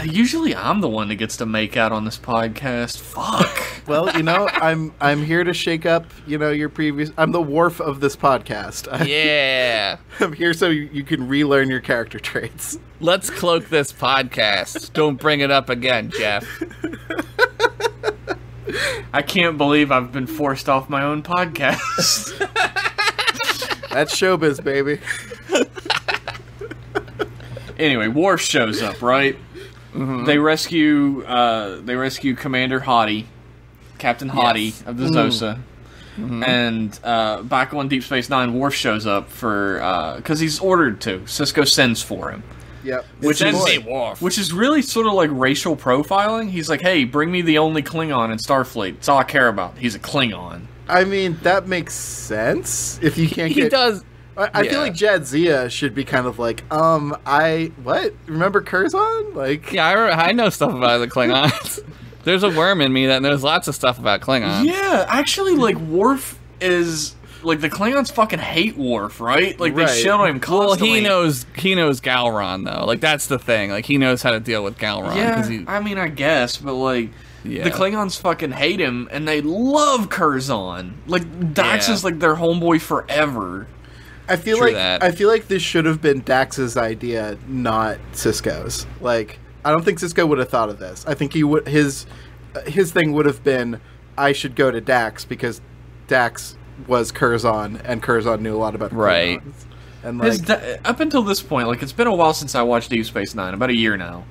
Usually I'm the one that gets to make out on this podcast. Fuck. Well, I'm here to shake up, your previous. I'm the Worf of this podcast. Yeah. I'm here so you can relearn your character traits. Let's cloak this podcast. Don't bring it up again, Jeff. I can't believe I've been forced off my own podcast. That's showbiz, baby. Anyway, Worf shows up, right? Mm-hmm. They rescue Commander Hottie, Captain Hottie of the Zosa. Mm-hmm. And back on Deep Space Nine, Worf shows up for because he's ordered to. Cisco sends for him. Yep. Which is really sort of like racial profiling. He's like, "Hey, bring me the only Klingon in Starfleet. That's all I care about. He's a Klingon." I mean, that makes sense if you can't get. He does. I feel like Jadzia should be kind of like, remember Curzon? Like, Yeah, I know stuff about the Klingons. There's a worm in me that knows lots of stuff about Klingons. Yeah, actually, like Worf is like the Klingons fucking hate Worf, right? Like they shit on him constantly. Well, he knows Galron though. Like that's the thing. Like he knows how to deal with Galron. Yeah, I mean, I guess, but like. Yeah. The Klingons fucking hate him, and they love Curzon. Like Dax is like their homeboy forever. I feel like this should have been Dax's idea, not Cisco's. Like, I don't think Cisco would have thought of this. I think his thing would have been, I should go to Dax because Dax was Curzon, and Curzon knew a lot about Klingons. Right. And Up until this point, like, it's been a while since I watched Deep Space Nine, about a year now.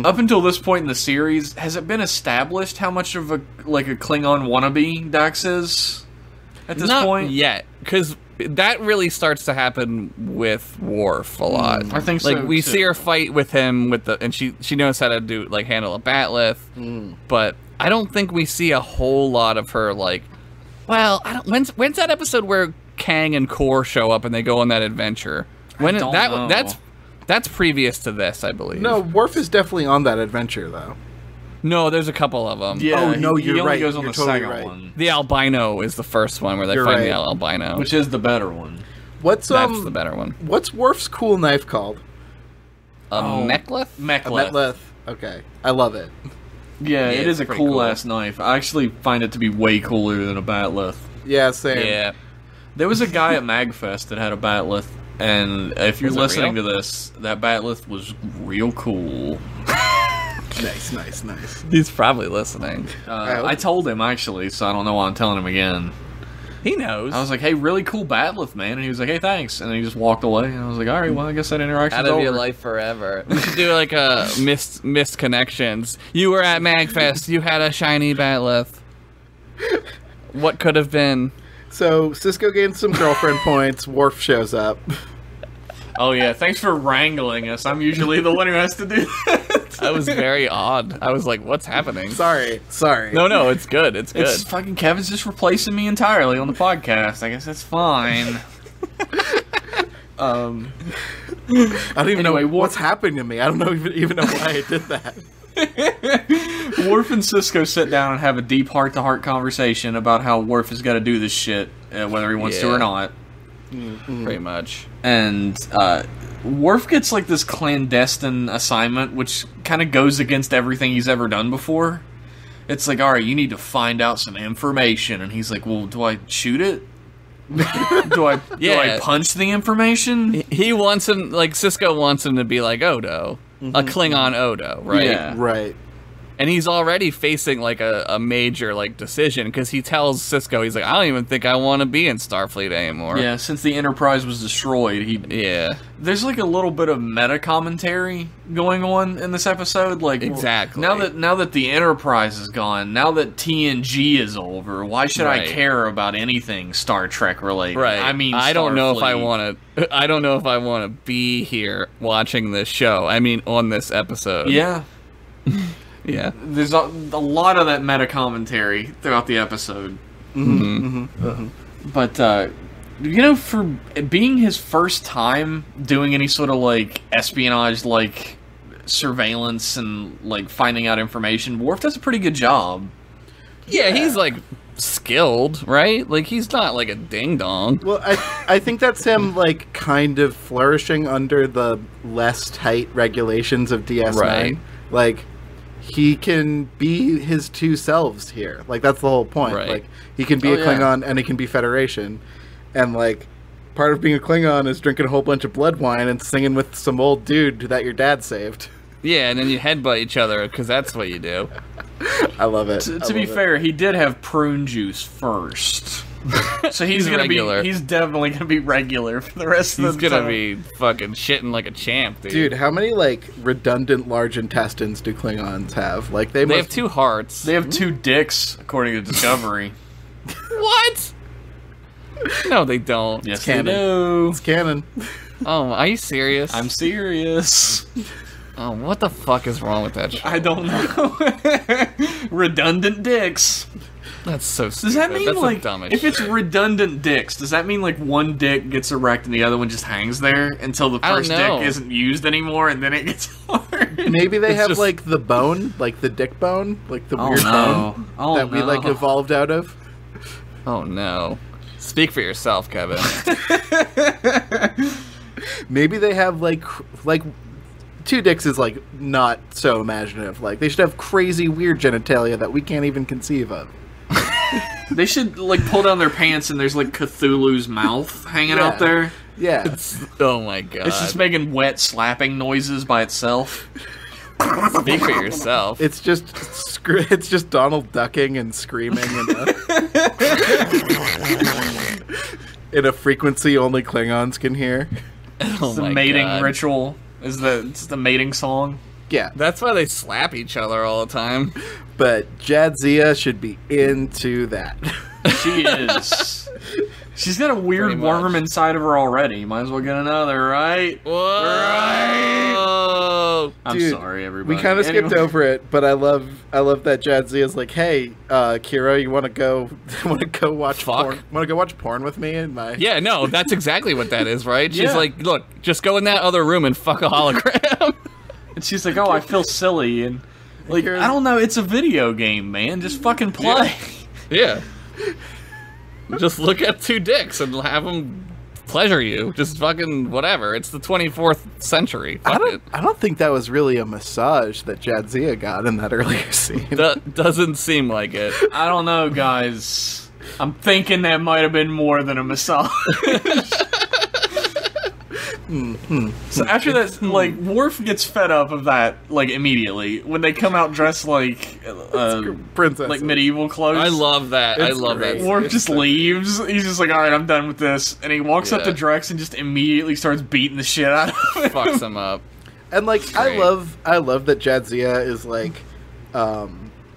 Up until this point in the series, has it been established how much of a Klingon wannabe Dax is at this Not point? yet, because that really starts to happen with Worf a lot. I think so, Like, we too. see her fight with him and she knows how to handle a batleth, but I don't think we see a whole lot of her, like, well, when's that episode where Kang and Kor show up and they go on that adventure? don't know. That's previous to this, I believe. no, Worf is definitely on that adventure though. No, there's a couple of them. Yeah, Oh, no, he you're only right. goes on You're the totally second right. one, The albino is the first one where they You're find right. the albino. which is the better one. What's That's the better one. What's Worf's cool knife called? A necklace? A Mek'leth. Metleth. Okay, I love it. Yeah, it it's is a pretty cool cool. ass knife. I actually find it to be way cooler than a batleth. Yeah, same. Yeah. There was a guy at Magfest that had a batleth, and if you're Was it listening real? to this, that batleth was real cool. Nice. He's probably listening. I told him actually, so I don't know why I'm telling him again. He knows. I was like, "Hey, really cool batleth, man," and he was like, "Hey, thanks," and then he just walked away. And I was like, "All right, well, I guess that interaction's out of over." your life forever. We should do like a missed connections. You were at Magfest. You had a shiny batleth. What could have been? So Cisco gains some girlfriend points. Worf shows up. Oh yeah, thanks for wrangling us. I'm usually the one who has to do that. That was very odd. I was like, "What's happening?" Sorry. No, it's good. It's good. It's fucking Kevin's just replacing me entirely on the podcast. I guess that's fine. I don't even Anyway, know what's happening to me. I don't know even know why I did that. Worf and Cisco sit down and have a deep heart-to-heart conversation about how Worf has got to do this shit, whether he wants to Yeah. or not. Pretty much. And Worf gets like this clandestine assignment, which kind of goes against everything he's ever done before. It's like, all right, you need to find out some information, and he's like, well, do I shoot it? do I punch the information? He wants him, like, Cisco wants him to be like Odo. A Klingon Odo, right? Yeah. Right. And he's already facing, like, a major, like, decision, because he tells Cisco, he's like, I don't even think I want to be in Starfleet anymore. Yeah, since the Enterprise was destroyed, Yeah. there's like a little bit of meta commentary going on in this episode. Like, Exactly. now that the Enterprise is gone, now that TNG is over, why should I Right. care about anything Star Trek related? Right. I mean, I don't know if I Starfleet. want to. I don't know if I want to be here watching this show. I mean, on this episode. Yeah, Yeah. there's a lot of that meta commentary throughout the episode. But you know, for being his first time doing any sort of like espionage, like surveillance and like finding out information, Worf does a pretty good job. Yeah, he's like skilled, right? Like he's not like a ding dong. Well, I think that's him, like, kind of flourishing under the less tight regulations of DS9. Right. Like, he can be his two selves here. Like, that's the whole point. Right. Like, he can be Oh, a yeah. Klingon and he can be Federation. And, like, part of being a Klingon is drinking a whole bunch of blood wine and singing with some old dude that your dad saved. Yeah, and then you headbutt each other because that's what you do. I love it. To be fair, he did have prune juice first. So he's gonna regular. be. He's definitely gonna be regular for the rest He's of the gonna time. be fucking shitting like a champ, dude. Dude, how many, like, redundant large intestines do Klingons have? Like, they They must... have two hearts. They have two dicks, according to Discovery. What? No, they don't. Yes, canon. they do. It's canon. Oh, are you serious? I'm serious. Oh, what the fuck is wrong with that show? I don't know. Redundant dicks. That's so stupid. Does that mean That's the like dumbest if it's shit. redundant dicks? Does that mean like one dick gets erect and the other one just hangs there until the I don't first know. dick isn't used anymore and then it gets hard? Maybe they It's have, just- like, the bone, like the dick bone, like the Oh, weird no. bone Oh, that we, like, no. evolved out of. Oh no. Speak for yourself, Kevin. Maybe they have, like two dicks is, like, not so imaginative. Like, they should have crazy weird genitalia that we can't even conceive of. They should like pull down their pants and there's like Cthulhu's mouth hanging Yeah. out there. Yeah. Oh my god. It's just making wet slapping noises by itself. Speak for yourself. It's just Donald ducking and screaming and in a frequency only Klingons can hear. Oh The my mating God. ritual it's the mating song. Yeah, That's why they slap each other all the time. but Jadzia should be into that. She is. She's got a weird Pretty much. worm inside of her already. Might as well get another, right? Whoa! I'm Dude, sorry, everybody. We kind of skipped Anyway. over it, but I love that Jadzia's like, "Hey, Kira, you want to go watch Fuck. porn? Want to go watch porn with me?" And my Yeah, no, that's exactly what that is, right? She's Yeah. like, look, just go in that other room and fuck a hologram. And she's like, "Oh, I feel silly," and like, Kira's- I don't know. It's a video game, man. Just fucking play. Yeah. Just look at two dicks and have them pleasure you. Just fucking whatever. It's the 24th century. Fuck it. I don't think that was really a massage that Jadzia got in that earlier scene. That doesn't seem like it. I don't know, guys. I'm thinking that might have been more than a massage. So after that, like, Worf gets fed up of that, like, immediately when they come out dressed like Princess, like medieval clothes. I love that. I It's love great. that. Worf just leaves. He's just like, all right, I'm done with this, and he walks up to Yeah. Drex and just immediately starts beating the shit out of him. Fucks him up. and like I Great. love that Jadzia is like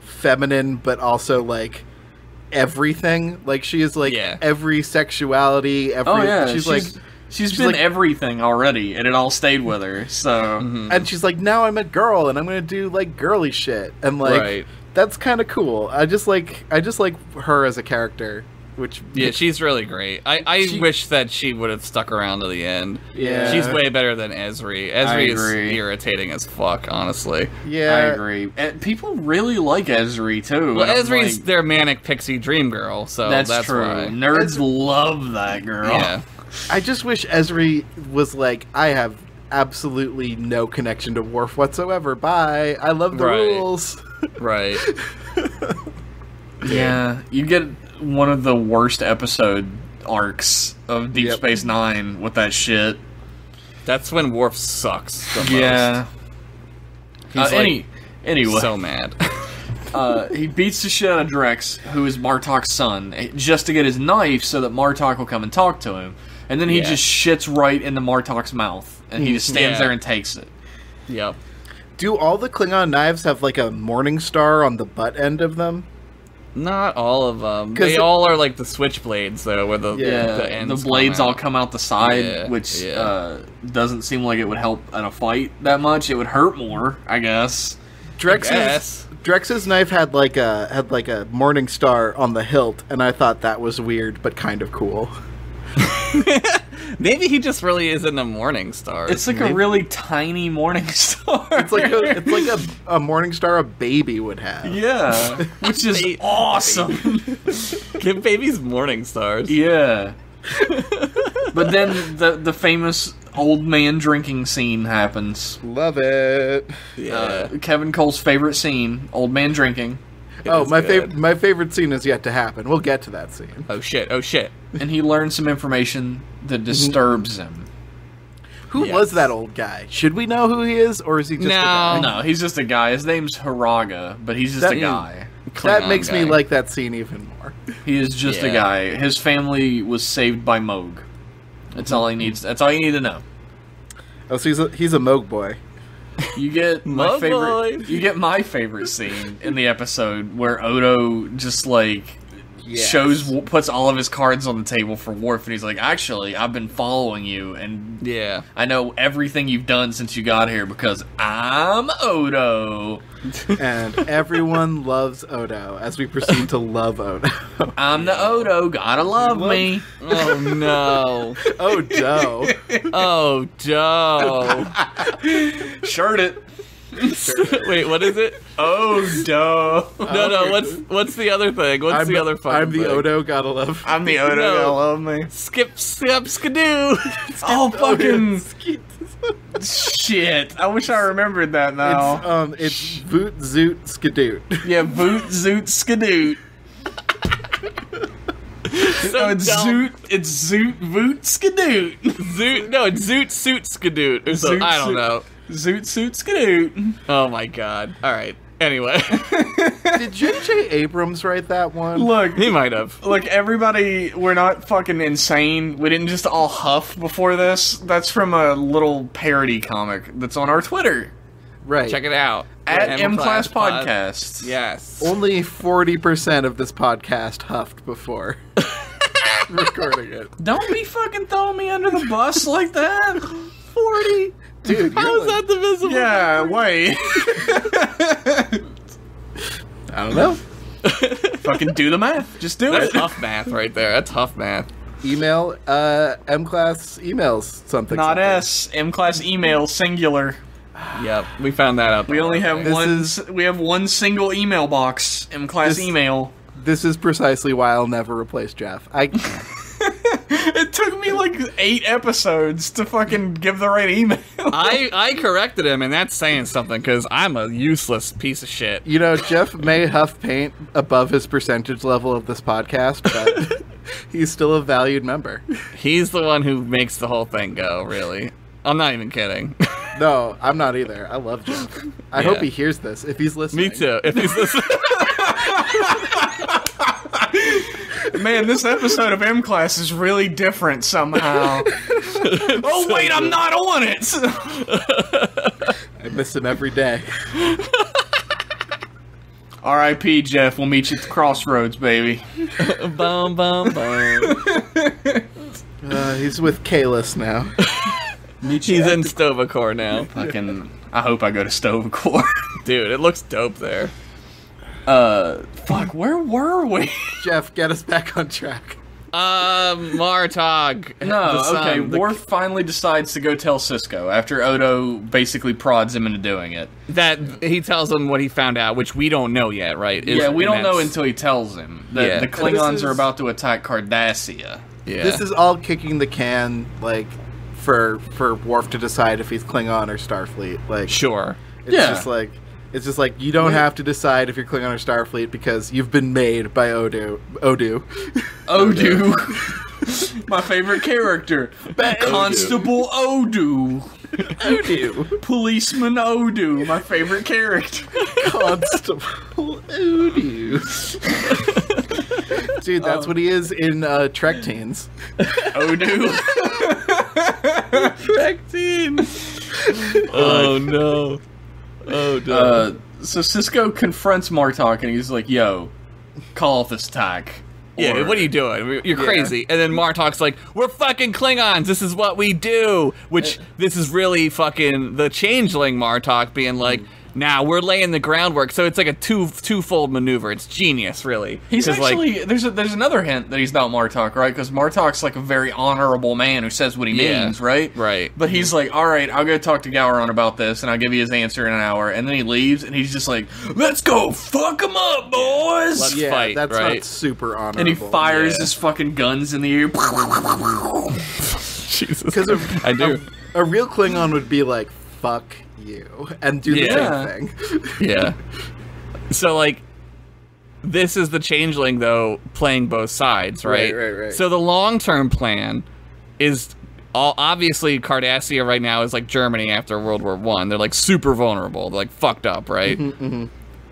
feminine, but also like everything. Like she is like Yeah. every sexuality. Every, Oh yeah, she's like. she's been like- everything already, and it all stayed with her. So And she's like, now I'm a girl, and I'm gonna do like girly shit, and like Right. that's kind of cool. I just like her as a character, which Yeah, she's really great. I wish that she would have stuck around to the end. Yeah. She's way better than Esri. I Esri is agree. irritating as fuck, honestly. yeah, I agree. And people really like Ezri too. Well, and I'm Esri's like, their manic pixie dream girl, so that's, that's true. why. Nerds love that girl. Yeah. I just wish Esri was like, I have absolutely no connection to Worf whatsoever. Bye. I love the Right. rules. Right. Yeah, you get one of the worst episode arcs of Deep Yep. Space Nine with that shit. That's when Worf sucks the most. Yeah. He's Anyway, so mad. he beats the shit out of Drex, who is Martok's son, just to get his knife so that Martok will come and talk to him. And then he Yeah. just shits right into Martok's mouth, and he just stands Yeah. there and takes it. Yep. Do all the Klingon knives have like a morning star on the butt end of them? Not all of them. 'Cause They it- all are like the switchblades, though, where the Yeah, the the ends blades come all out. come out the side, Yeah, which yeah. doesn't seem like it would help in a fight that much. It would hurt more, I guess. guess. Drex's knife had like a morning star on the hilt, and I thought that was weird but kind of cool. Maybe he just really is into morning stars. It's like a really tiny morning star. It's like a morning star a baby would have. yeah, which is Ba- awesome. Give babies morning stars. Yeah. But then the famous old man drinking scene happens. Love it. Yeah. Kevin Cole's favorite scene, old man drinking. Oh, is my good. my favorite scene is yet to happen. We'll get to that scene. Oh shit. Oh shit. And he learns some information that disturbs him. Who Yes. was that old guy? Should we know who he is, or is he just a guy? No, he's just a guy. His name's Haraga, but he's just That- a guy. That Klingon makes me guy. like that scene even more. He is just a Yeah. guy. His family was saved by Moog. That's all he needs. That's all you need to know. Oh, so he's a Moog boy. You get my Moog favorite. boy. You get my favorite scene in the episode where Odo just like puts all of his cards on the table for Worf, and he's like, "Actually, I've been following you, and Yeah. I know everything you've done since you got here because I'm Odo. And everyone loves Odo as we proceed to love Odo. I'm the Odo. Gotta love me." Oh no. Odo. Oh Joe. Shirt it. Wait, what is it? Odo. No. What's the other thing? What's the other fucking I'm the thing? Odo, gotta love. I'm the Odo. No. Gotta love me. Skip, skidoo. Oh, fucking shit. I wish I remembered that now. It's Voot Zoot Skadoot. Yeah, Voot Zoot Skadoot. So No, it's dumb. Zoot. It's Zoot Voot Skadoot. Zoot. No, it's Zoot Suit Skadoot. Or so, Zoot I don't Suit- know. Zoot Suit Skadoot. Oh my god. All right. Anyway, Did J.J. Abrams write that one? Look, he might have. Look, everybody, we're not fucking insane. We didn't just all huff before this. That's from a little parody comic that's on our Twitter. Right. Check it out. At M Class Pod. Podcast. Yes. Only 40% of this podcast huffed before recording it. Don't be fucking throwing me under the bus like that. 40. Dude, How is that divisible? Yeah, wait. I don't know. Fucking do the math. Just do That's it. tough math right there. That's tough math. Email, M-Class emails something. Not something. S. M Class email singular. Yep, we found that out. We only have This we have one single email box. M Class This- email. This is precisely why I'll never replace Jeff. It took me like 8 episodes to fucking give the right email. I corrected him, and that's saying something because I'm a useless piece of shit. You know, Jeff may huff paint above his percentage level of this podcast, but he's still a valued member. He's the one who makes the whole thing go. Really, I'm not even kidding. No, I'm not either. I love Jeff. I hope he hears this if he's listening. Me too. If he's listening. Man, this episode of M Class is really different somehow. Oh wait, I'm not on it. I miss him every day. R.I.P. Jeff. We'll meet you at the crossroads, baby. Bum bum bum. He's with Kalis now. He's in Stovacor now, Fucking. I hope I go to Stovacor. dude. It looks dope there. Fuck. Where were we? Jeff, get us back on track. Martog. No. the son, Okay. the- Worf finally decides to go tell Cisco after Odo basically prods him into doing it. that he tells him what he found out, which we don't know yet, right? Yeah, we And don't know that's- until he tells him that Yeah. the Klingons This are is- about to attack Cardassia. Yeah. This is all kicking the can, like, for Worf to decide if he's Klingon or Starfleet. Like, sure. it's Yeah. just like you don't have to decide if you're Klingon or Starfleet because you've been made by Odo. Odo. My favorite character. Constable Odo. Odo. Policeman Odo. My favorite character. Constable Odo. Dude, that's what he is in Trek Teens. Odo. Oh no. Oh no. So Cisco confronts Martok and he's like, yo, call off this attack. Yeah, Or- what are you doing? You're crazy. And then Martok's like, we're fucking Klingons. This is what we do. Which, this is really fucking the changeling Martok being like, nah, we're laying the groundwork. So it's like a twofold maneuver. It's genius, really. He's 'Cause, like, actually there's another hint that he's not Martok, right? Because Martok's like a very honorable man who says what he Yeah, means, right? right. But he's like, all right, I'll go talk to Gowron about this, and I'll give you his answer in an hour. And then he leaves, and he's just like, let's go fuck him up, boys. Let's Yeah, fight, that's right? not super honorable. And he fires Yeah. his fucking guns in the air. Jesus. Because I do. a real Klingon would be like, fuck you, and do the Yeah. same thing. Yeah. So, like, this is the changeling, though, playing both sides, right? Right. So the long-term plan is obviously Cardassia right now is like Germany after World War I. They're like super vulnerable. They're like fucked up, right?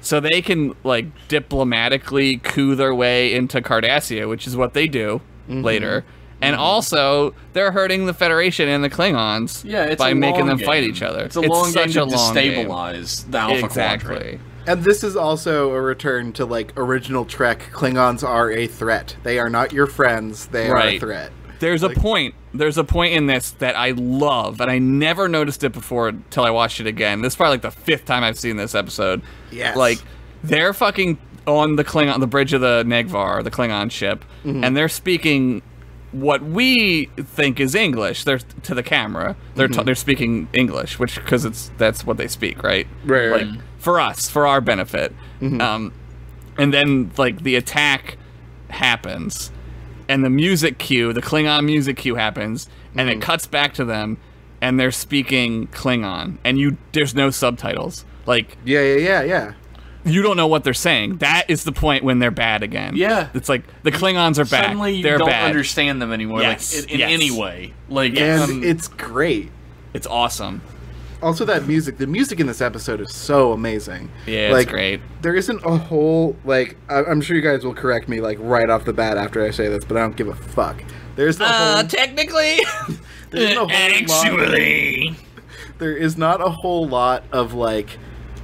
So they can like diplomatically coup their way into Cardassia, which is what they do later. And also, they're hurting the Federation and the Klingons Yeah, it's by a making long them fight game. each other. It's a long game such to a long game. destabilize the Alpha Exactly. Quadrant. And this is also a return to like original Trek. Klingons are a threat. They are not your friends. They are a Right. threat. There's a point. There's a point in this that I love, and I never noticed it before until I watched it again. This is probably like the 5th time I've seen this episode. Yes. Like, they're fucking on the bridge of the Negvar, the Klingon ship, and they're speaking what we think is English. They're to the camera. They're speaking English, which because that's what they speak, right? Right. Like for us, for our benefit. And then like the attack happens, and the music cue, the Klingon music cue happens, and it cuts back to them, and they're speaking Klingon, and there's no subtitles. Like Yeah. you don't know what they're saying. That is the point when they're bad again. Yeah. It's like the Klingons are back. Suddenly you they're don't bad. understand them anymore, Yes, like in yes. any way. Like And it's great. It's awesome. Also, that music. The music in this episode is so amazing. Yeah, like, it's great. There isn't a whole like. I'm sure you guys will correct me like right off the bat after I say this, but I don't give a fuck. There's no whole. Technically, There's no whole actually. there is not a whole lot of like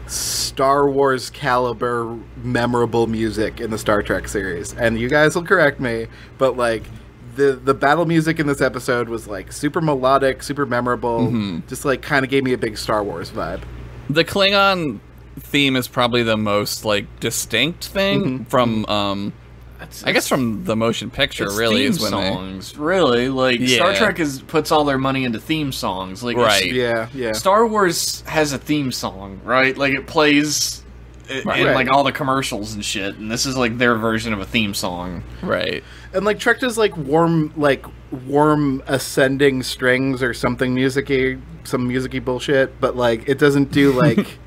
Star Wars caliber memorable music in the Star Trek series, and you guys will correct me, but like the battle music in this episode was like super melodic, super memorable, just like kind of gave me a big Star Wars vibe. The Klingon theme is probably the most like distinct thing from I guess from the motion picture. It's really theme is when songs. Really, like Star Yeah. Trek puts all their money into theme songs. Like Right. Yeah. Star Wars has a theme song, right? Like it plays in Right. like all the commercials and shit, and this is like their version of a theme song. right. And like Trek does like warm ascending strings or something some musicy bullshit, but like it doesn't do like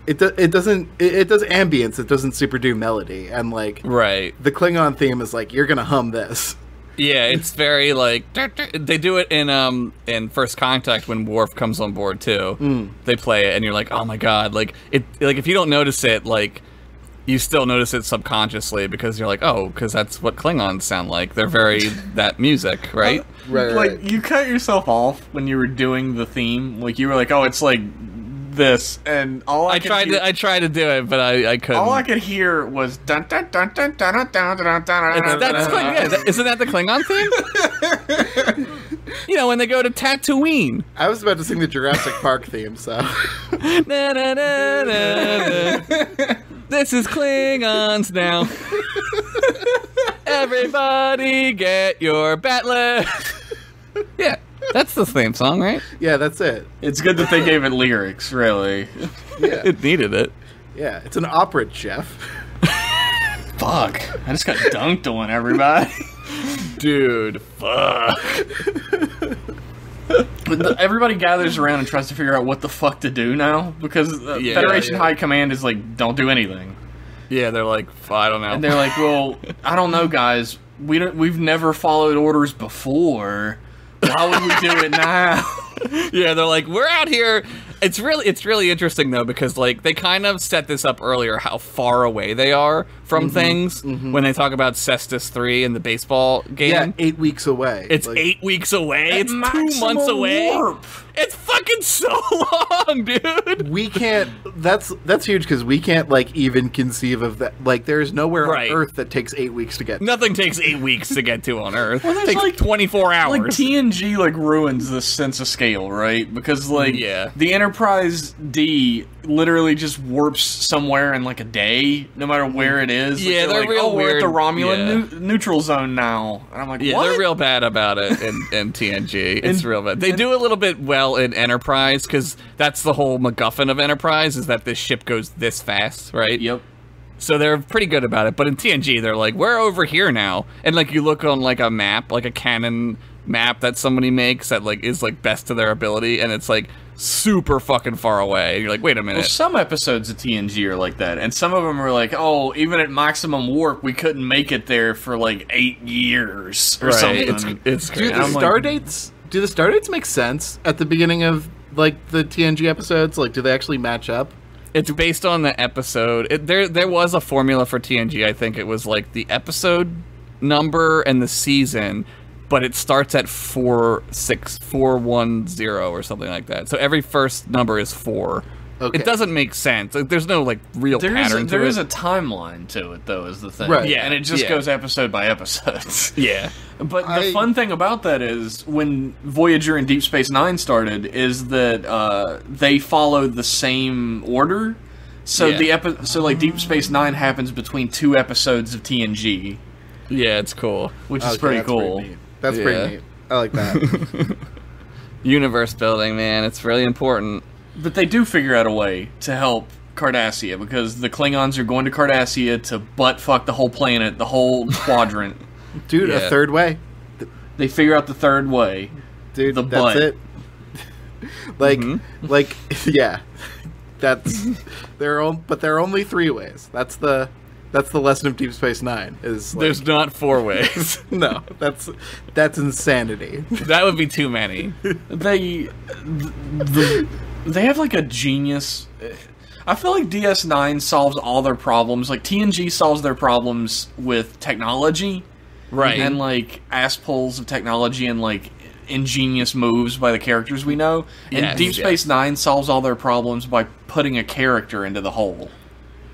it does ambience. It doesn't super do melody, and like Right. the Klingon theme is like you're gonna hum this. Yeah, it's very like they do it in First Contact when Worf comes on board too. They play it, and you're like, oh my god, like if you don't notice it, like you still notice it subconsciously because you're like, oh, because that's what Klingons sound like. They're very that music, right? Right. Like you cut yourself off when you were doing the theme. Like you were like, oh, it's like this, and all I tried to do it, but I couldn't. all I could hear was dun dun dun dun dun dun dun dun dun. Isn't that the Klingon theme? You know, when they go to Tatooine. I was about to sing the Jurassic Park theme, so Na, na, na, na, na. This is Klingons now. Everybody get your batlet. Yeah, that's the theme song, right? yeah, that's it. It's good that they gave it lyrics. Really, Yeah, It needed it. yeah, it's an opera, Jeff. fuck! I just got dunked on, everybody. Dude, fuck. But everybody gathers around and tries to figure out what the fuck to do now because Federation High Command is like, don't do anything, Yeah, they're like, I don't know. and they're like, well, I don't know, guys. We've never followed orders before. Why would we do it now? Yeah, they're like, we're out here. It's really interesting though because like they kind of set this up earlier how far away they are from things when they talk about Cestus 3 and the baseball game. Yeah, 8 weeks away. It's Like, 8 weeks away. At It's 2 maximum months away. warp. It's fucking so long, dude. we can't. That's huge because we can't like even conceive of that. Like, there's nowhere Right. on Earth that takes 8 weeks to get. Nothing takes 8 weeks to get to on Earth. there's, It takes like- 24 hours. Like TNG like ruins this sense of scale, right? Because like Yeah. the Enterprise D literally just warps somewhere in like a day, no matter where it is. Like, Yeah, they're like, real oh, we're at the weird. Romulan neutral zone now, and I'm like, Yeah, what? they're real bad about it in TNG. It's real bad. They do a little bit well in Enterprise because that's the whole MacGuffin of Enterprise is that this ship goes this fast, right? Yep. So they're pretty good about it. But in TNG, they're like, we're over here now, and like you look on like a map, like a canon map that somebody makes that like is like best to their ability, and it's like super fucking far away. And you're like, wait a minute. Well, some episodes of TNG are like that, and some of them are like, oh, even at maximum warp, we couldn't make it there for like 8 years or something. It's Do crazy. the I'm like- star dates? Do the star dates make sense at the beginning of like the TNG episodes? Like, do they actually match up? It's based on the episode. There was a formula for TNG. I think it was like the episode number and the season, but it starts at 410 or something like that. So every first number is 4. Okay. It doesn't make sense. Like, there's no like real pattern to There it. is a timeline to it, though, is the thing. Right. Yeah, And it just yeah. goes episode by episode. Yeah. But the fun thing about that is when Voyager and Deep Space Nine started, is that they followed the same order. So Yeah. so like Deep Space Nine happens between 2 episodes of TNG, Yeah, it's cool. which is Okay, pretty that's cool. neat. That's Yeah. pretty neat. I like that. Universe building, man. It's really important. But they do figure out a way to help Cardassia because the Klingons are going to Cardassia to butt fuck the whole planet, the whole quadrant. Dude, Yeah. a third way. They figure out the third way. Dude, The that's butt. it. like, yeah. That's there are only 3 ways. That's the lesson of Deep Space Nine. Is like, There's not 4 ways. no, that's insanity. That would be too many. The they have like a genius. I feel like DS9 solves all their problems. Like TNG solves their problems with technology, Right. and like ass pulls of technology and like ingenious moves by the characters we know. And Yes, Deep Space yes. Nine solves all their problems by putting a character into the hole.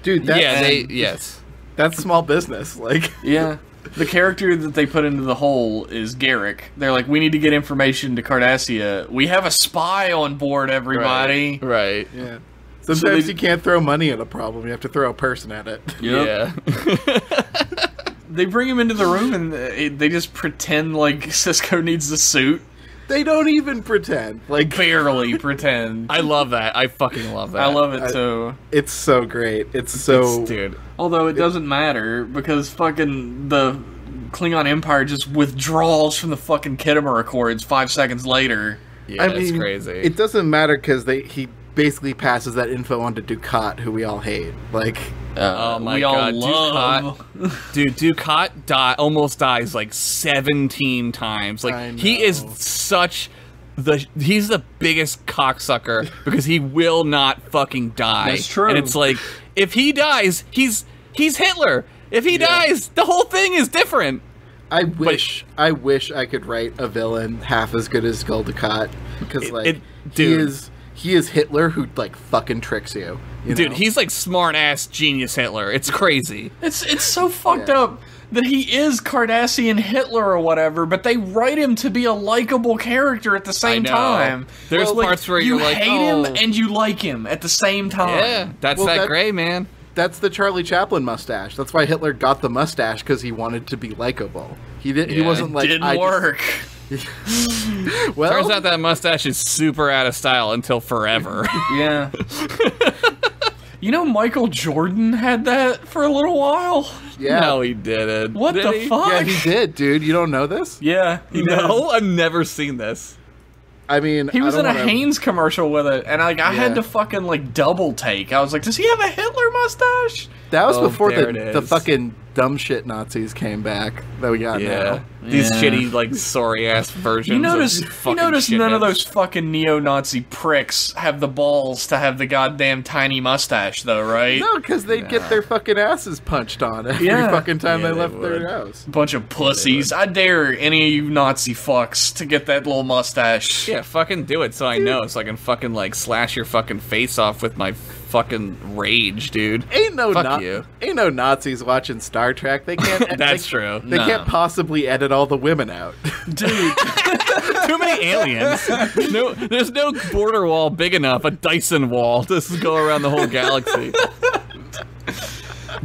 Dude, that's, Yes. that's small business. Like, Yeah. The character that they put into the hole is Garrick. They're like, we need to get information to Cardassia. We have a spy on board, everybody. Right. yeah. Sometimes they- you can't throw money at a problem. You have to throw a person at it. Yep. Yeah. They bring him into the room and they just pretend like Cisco needs the suit. They don't even pretend. Like, Barely pretend. I love that. I fucking love that. I love it too. it's so great. It's so... Dude. Although it doesn't matter because fucking the Klingon Empire just withdraws from the fucking Khitomer Accords 5 seconds later. Yeah, I it's mean, crazy. It doesn't matter because he basically passes that info on to Ducat, who we all hate. Like, Oh my we god, all love. Dude, Ducat almost dies like 17 times. Like, I he is know. he's the biggest cocksucker because he will not fucking die. That's true. And it's like, if he dies, he's Hitler. If he dies, the whole thing is different. I wish I could write a villain half as good as Gul Dukat, because he is Hitler who like fucking tricks you. Dude, know? he's like smart ass genius Hitler. It's crazy. It's so fucked Yeah. up that he is Cardassian Hitler or whatever, but they write him to be a likable character at the same know. time. There's Well, like, parts where you you're like, hate oh. him and you like him at the same time. Yeah, that's Well, that that- gray, man. That's the Charlie Chaplin mustache. That's why Hitler got the mustache, because he wanted to be likable. He didn't. He Yeah, wasn't like Didn't I work. Well, Turns out that mustache is super out of style until forever. Yeah. You know, Michael Jordan had that for a little while. yeah, No, he didn't. What Did the he? fuck? yeah, he did, dude. You don't know this? Yeah, he did. No, I've never seen this. I mean, He was I in don't a wanna- Hanes commercial with it, and like I had Yeah. to fucking like double take. I was like, does he have a Hitler mustache? That was Oh, before there it the is. fucking dumb shit Nazis came back that we got Yeah. now. These Yeah. shitty, like, sorry ass versions. You notice of none of shitheads. those fucking neo-Nazi pricks have the balls to have the goddamn tiny mustache, though, right? No, because they'd get their fucking asses punched on every Yeah. fucking time Yeah, they they left would. their house. Bunch of pussies. I dare any of you Nazi fucks to get that little mustache. Yeah, fucking do it so I know, so I can fucking, like, slash your fucking face off with my fucking rage, dude. Ain't no Fuck you. Ain't no Nazis watching Star Trek. They can't. That's they, true. They No. can't possibly edit all the women out. Dude, Too many aliens. No, there's no border wall big enough, a Dyson wall to go around the whole galaxy.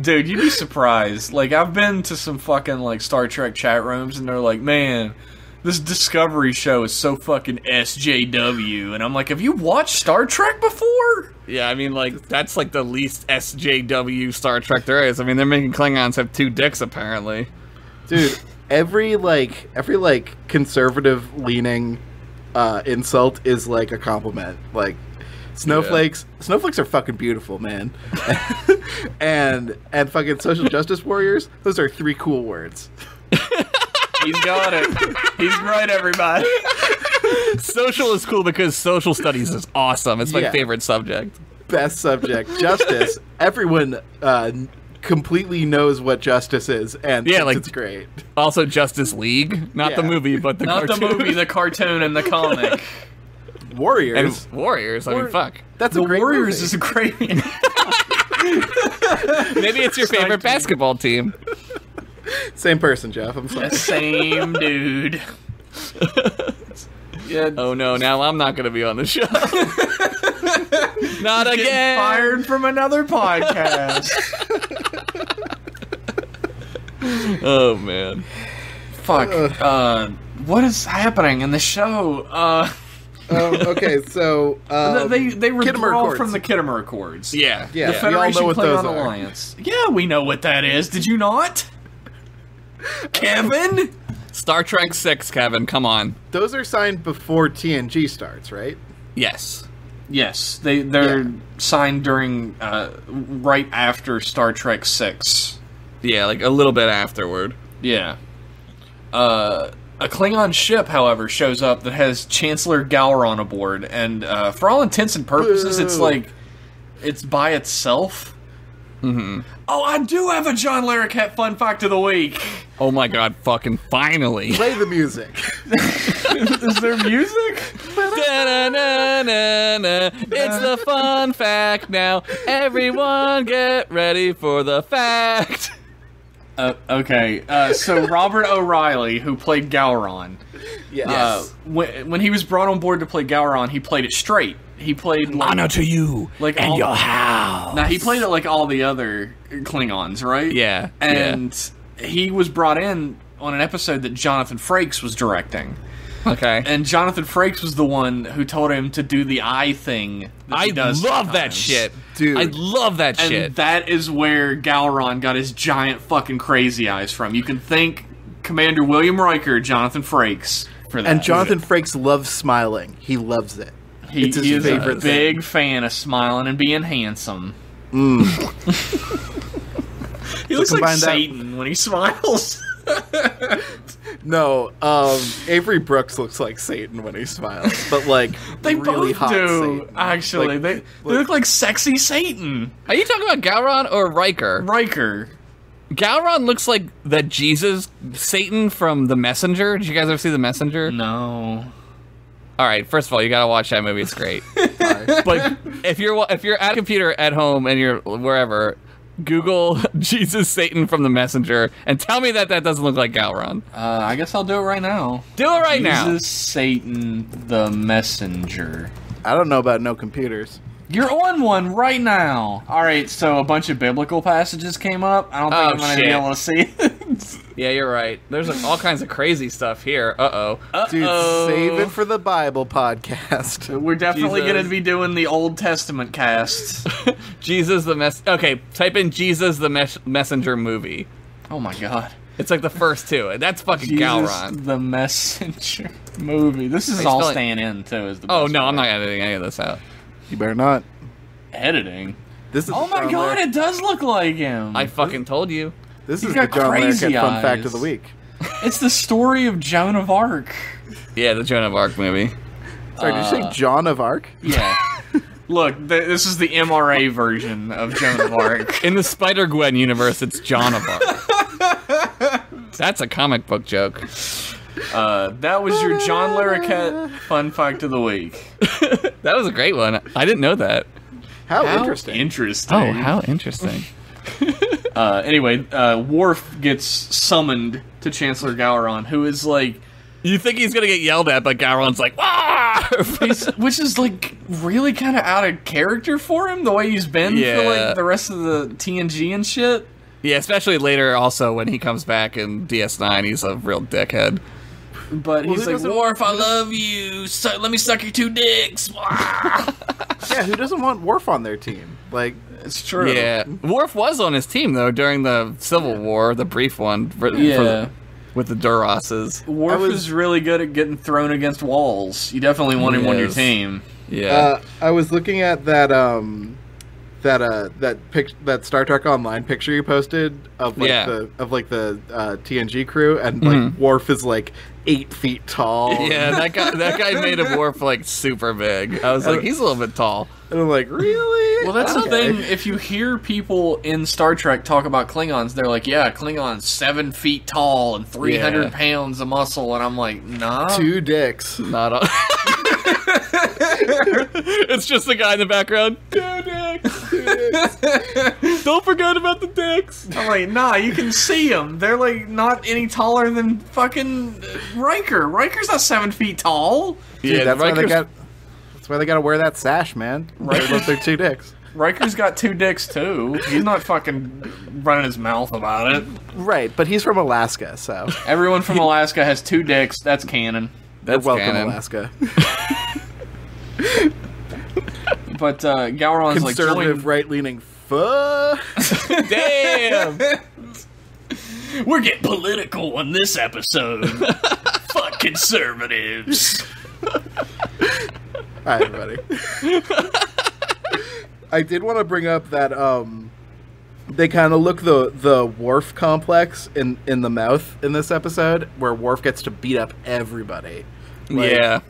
dude, you'd be surprised. Like, I've been to some fucking, like, Star Trek chat rooms, and they're like, man, this Discovery show is so fucking SJW. And I'm like, have you watched Star Trek before? Yeah, I mean, like, that's like the least SJW Star Trek there is. I mean, they're making Klingons have 2 dicks, apparently. Dude, every conservative leaning insult is like a compliment. Like snowflakes are fucking beautiful, man. and fucking social justice warriors, those are 3 cool words. He's got it. He's right, everybody. Social is cool because social studies is awesome. It's my Yeah. favorite subject. Best subject, justice. Everyone completely knows what justice is, and Yeah, thinks like- it's great. Also, Justice League, not the Yeah. movie, but the Not the cartoon. movie, the cartoon, and the comic. Warriors. And Warriors. I mean, fuck. That's The a great Warriors movie. is a great. Maybe it's your favorite team. basketball team. Same person, Jeff. I'm sorry. Same dude. Yeah, Oh no, now I'm not going to be on the show. Not getting again. fired from another podcast. Oh man. Fuck. What is happening in the show? Okay, so They Khitomer withdraw Accords. from the Khitomer Accords. Yeah. Yeah. The we all know Federation what those Klingon are. Alliance. Yeah, we know what that is. Did you not? Kevin? Star Trek 6, Kevin. Come on. Those are signed before TNG starts, right? Yes. Yes, they're Yeah. signed during right after Star Trek 6. Yeah, like a little bit afterward. Yeah. A Klingon ship, however, shows up that has Chancellor Gowron aboard, and for all intents and purposes, it's like it's by itself. Mm-hmm. Oh, I do have a John Larroquette fun fact of the week. Oh my god, fucking finally. Play the music. Is there music? Da-na-na-na-na. It's the fun fact now. Everyone get ready for the fact. Okay, so Robert O'Reilly, who played Gowron, Yes. when he was brought on board to play Gowron, he played it straight. He played like, Honor to you like and all- your house. Now he played it like all the other Klingons, right? Yeah, and he was brought in on an episode that Jonathan Frakes was directing. Okay. And Jonathan Frakes was the one who told him to do the eye thing. That he I does love that sometimes. shit. Dude. I love that And shit. that is where Gowron got his giant fucking crazy eyes from. You can thank Commander William Riker, Jonathan Frakes, for that. And Jonathan Frakes loves smiling. He loves it. he, it's his he is favorite a thing. big fan of smiling and being handsome. He looks like combine that- Satan when he smiles. No, Avery Brooks looks like Satan when he smiles, but like They really both hot do, Satan. actually. Like- they look like sexy Satan. Are you talking about Gowron or Riker? Riker. Gowron looks like the Jesus Satan from The Messenger. Did you guys ever see The Messenger? No. All right, first of all, you gotta watch that movie. It's great. But if you're at a computer at home and you're wherever, Google Jesus Satan from The Messenger and tell me that doesn't look like Gowron. I guess I'll do it right now. Do it right now. Jesus Satan the Messenger. I don't know about no computers. You're on one right now. Alright, so a bunch of biblical passages came up. I don't think I'm going to be shit. able to see it. Yeah, you're right. There's like, all kinds of crazy stuff here. Uh-oh. Dude, Uh-oh. save it for the Bible podcast. We're definitely Jesus. going to be doing the Old Testament cast. Jesus the Okay, type in Jesus the Messenger movie. Oh my god. It's like the first two. And that's fucking Jesus Gowron. the Messenger movie. This is Are you all spelling- staying in, too. Is the Oh, best no, part. I'm not editing any of this out. You better not. Editing. This is Oh my John god, Larroquette- it does look like him. I fucking told you. This He's is the got John crazy Larroquette fun fact eyes. of the week. It's the story of Joan of Arc. Yeah, the Joan of Arc movie. Sorry, did you say John of Arc? Yeah. Look, this is the MRA version of Joan of Arc. In the Spider-Gwen universe, it's John of Arc. That's a comic book joke. That was your John Larroquette fun fact of the week. That was a great one. I didn't know that. How interesting. Interesting. Oh, how interesting. Anyway, Worf gets summoned to Chancellor Gowron, who is like, You think he's gonna get yelled at, but Gowron's like, "Ah!" which is like really kind of out of character for him, the way he's been for Yeah. like the rest of the TNG and shit. Yeah, especially later. Also, when he comes back in DS9, he's a real dickhead. But he's who like, doesn't- Worf, I love you. Let me suck your two dicks. Yeah, who doesn't want Worf on their team? Like, It's true. Yeah, Worf was on his team though during the Civil War, the brief one. Yeah. With the Duroses. Worf was- is really good at getting thrown against walls. You definitely want him on your Yes. team. Yeah. I was looking at that that Star Trek Online picture you posted of like Yeah. the TNG crew, and like Worf is like 8 feet tall. Yeah, that guy made a Worf like super big. I was like, he's a little bit tall. And I'm like, really? Well, that's the Okay. thing. If you hear people in Star Trek talk about Klingons, they're like, yeah, Klingons 7 feet tall and 300 Yeah. pounds of muscle. And I'm like, nah. 2 dicks. Not a- It's just the guy in the background. Two dicks. Don't forget about the dicks. I'm like, nah, you can see them. They're like not any taller than fucking Riker. Riker's not 7 feet tall. Dude, Yeah, that's why they Riker's- got. That's why they gotta wear that sash, man. Right with their 2 dicks. Riker's got 2 dicks too. He's not fucking running his mouth about it. Right, but he's from Alaska, so Everyone from Alaska has 2 dicks. That's canon. That's welcome, canon. Alaska. But Gowron's like, Conservative, join- right-leaning. Fuck. Damn. we're getting political on this episode. Fuck conservatives. Hi, everybody. I did want to bring up that they kind of look the Worf complex in the mouth in this episode, where Worf gets to beat up everybody. Yeah.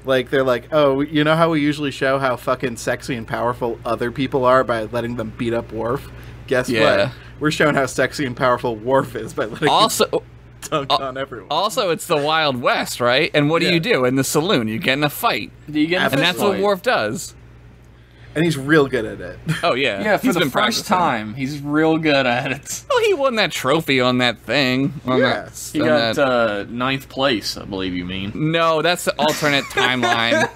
Like, they're like, oh, you know how we usually show how fucking sexy and powerful other people are by letting them beat up Worf? Guess what? We're showing how sexy and powerful Worf is by letting him dunk on everyone. Also, it's the Wild West, right? And what do you do in the saloon? You get in a fight. You get in a and that's what fight. Worf does. And he's real good at it. Oh, yeah. Yeah, for He's the been first practicing. time, he's real good at it. Well, he won that trophy on that thing. Yeah. He got ninth place, I believe you mean. No, that's the alternate timeline.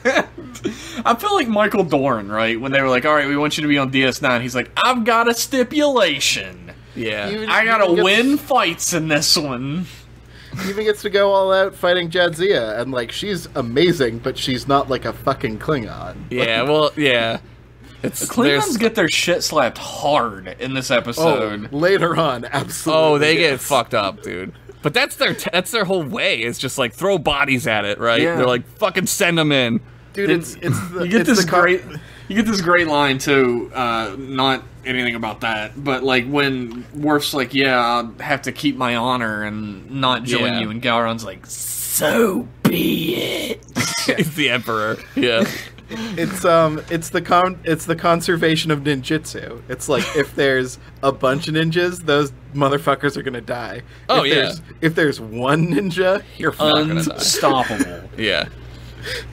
I feel like Michael Dorn, right? When they were like, all right, we want you to be on DS9, he's like, I've got a stipulation. Yeah. I gotta win fights in this one. He even gets to go all out fighting Jadzia, and, like, she's amazing, but she's not, like, a fucking Klingon. Yeah, well, yeah. It's Klingons get their shit slapped hard in this episode. Oh, later on, absolutely. Oh, they get yes. fucked up, dude. But that's their whole way. Is just like throw bodies at it, right? Yeah. They're like fucking send them in. Dude, it's the, You get it's this the great line too. Not anything about that, but like when Worf's like, "Yeah, I'll have to keep my honor and not join Yeah. you," and Gowron's like, "So be it." It's the Emperor. Yeah. It's the conservation of ninjutsu. It's like, if there's a bunch of ninjas, those motherfuckers are gonna die. Oh, If there's one ninja, you're fucking gonna die. Unstoppable. Yeah.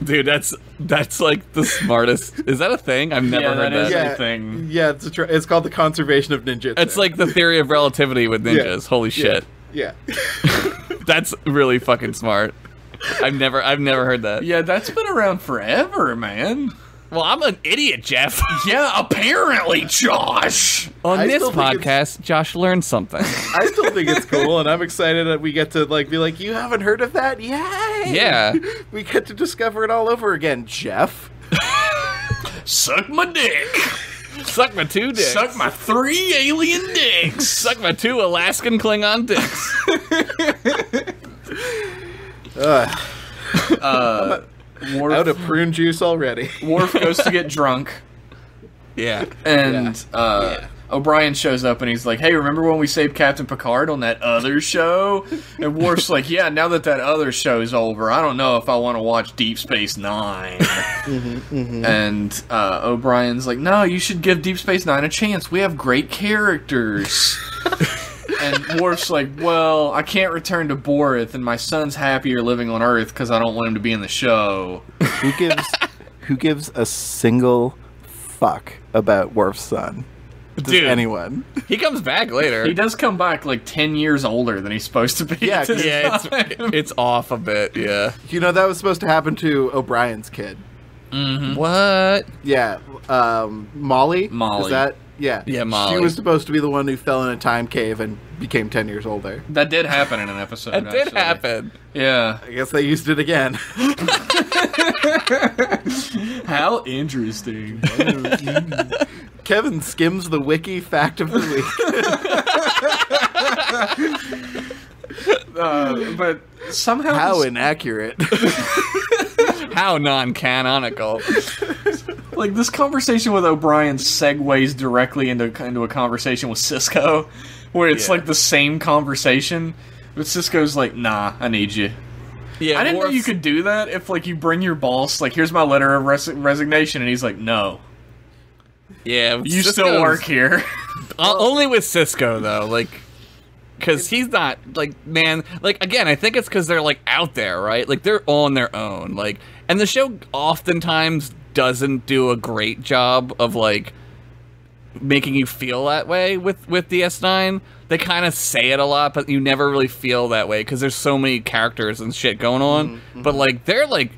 Dude, that's like the smartest. Is that a thing? I've never heard that is that. a thing. Yeah, it's called the conservation of ninjutsu. It's like the theory of relativity with ninjas. Holy shit. Yeah. That's really fucking smart. I've never heard that. Yeah, that's been around forever, man. Well, I'm an idiot, Jeff. Yeah, apparently, Josh. On I this still think podcast, Josh learned something. I still think it's cool, and I'm excited that we get to like be like, you haven't heard of that? Yay! Yeah. We get to discover it all over again, Jeff. Suck my dick. Suck my 2 dicks. Suck my 3 alien dicks. Suck my 2 Alaskan Klingon dicks. Worf, Out of prune juice already. Worf goes to get drunk, Yeah. and O'Brien shows up, and he's like, "Hey, remember when we saved Captain Picard on that other show?" And Worf's like, "Yeah, now that other show's over, I don't know if I want to watch Deep Space Nine." And O'Brien's like, "No, you should give Deep Space Nine a chance. We have great characters." And Worf's like, "Well, I can't return to Borith, and my son's happier living on Earth because I don't want him to be in the show." Who gives a single fuck about Worf's son? Does Dude. anyone? He comes back later. He does come back like 10 years older than he's supposed to be. Yeah, at this Yeah, time. it's off a bit, yeah. You know, that was supposed to happen to O'Brien's kid. What? Yeah, Molly? Molly. Is that? Yeah. Yeah, Molly. She was supposed to be the one who fell in a time cave and became 10 years older. That did happen in an episode. That did actually. happen. Yeah. I guess they used it again. How interesting. Kevin skims the wiki fact of the week. But somehow How this, inaccurate. How non-canonical. like this conversation with O'Brien segues directly into a conversation with Cisco, where it's Yeah. like the same conversation, but Cisco's like, "Nah, I need you." Yeah, I didn't know Worf's- you could do that if like you bring your boss, like, "Here's my letter of resignation," and he's like, "No, Yeah, you Cisco's- still work here." Only with Cisco though, like, because he's not like, man, like again, I think it's because they're like out there, right? Like they're on their own, like, and the show oftentimes doesn't do a great job of like making you feel that way with DS9. They kind of say it a lot, but you never really feel that way because there's so many characters and shit going on. But like they're like,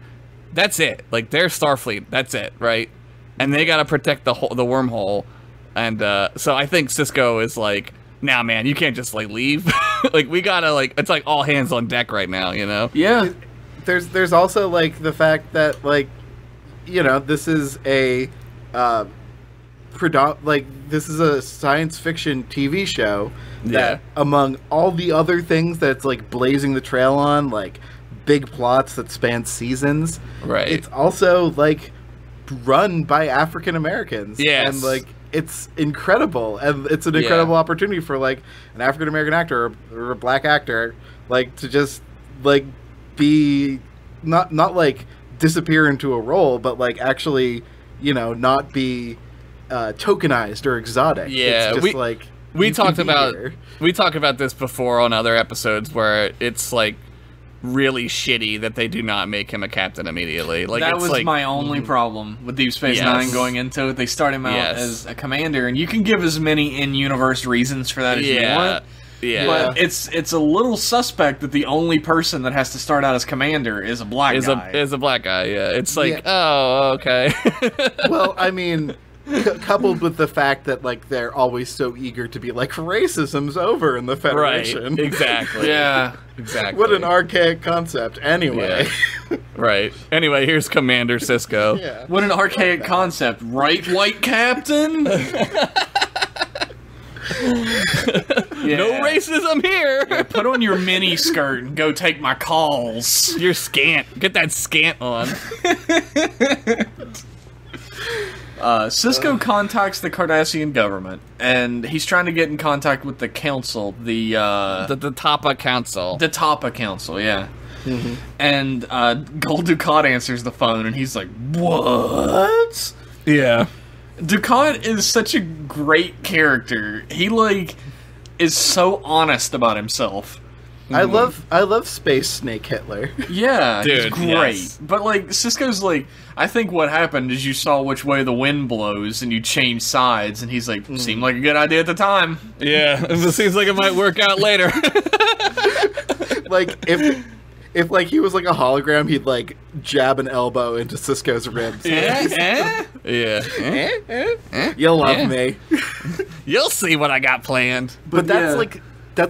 that's it. Like they're Starfleet. That's it, right? And they gotta protect the wormhole. And so I think Cisco is like, nah, man, you can't just like leave. Like we gotta like, it's like all hands on deck right now, you know? Yeah. There's also like the fact that like, you know, this is a this is a science fiction TV show that among all the other things that's like blazing the trail on, like big plots that span seasons, Right. it's also like run by African Americans. Yes. And like it's incredible, and it's an incredible opportunity for like an African American actor or a black actor, like to just like be not like disappear into a role, but like actually, you know, not be tokenized or exotic. Yeah, it's just we talked about here. we talked about this before on other episodes where it's like really shitty that they do not make him a captain immediately. Like that it's was like, my only problem with Deep Space Nine going into it. They start him out as a commander, and you can give as many in-universe reasons for that as you want. Yeah, but it's a little suspect that the only person that has to start out as commander is a black guy. Is a black guy. Yeah, it's like oh okay. Well, I mean, coupled with the fact that like they're always so eager to be like racism's over in the Federation. Right. Exactly. Yeah. Exactly. What an archaic concept. Anyway. Yeah. Right. Anyway, here's Commander Sisko. Yeah. What an archaic concept, right, white captain? No racism here. Yeah, put on your mini skirt and go take my calls. You're scant. Get that scant on. Sisko contacts the Cardassian government, and he's trying to get in contact with the council, the Tapa Council. The Tapa Council, yeah. Mm-hmm. And Gul Dukat answers the phone, and he's like, "What?" Yeah. Dukat is such a great character. He like is so honest about himself. I love Space Snake Hitler. Yeah, dude, he's great. yes. But like Sisko's like, I think what happened is you saw which way the wind blows and you changed sides, and he's like, seemed like a good idea at the time. Yeah, it seems like it might work out later. Like if like he was like a hologram, he'd like jab an elbow into Sisko's ribs. Yeah. You'll love me. You'll see what I got planned. But that's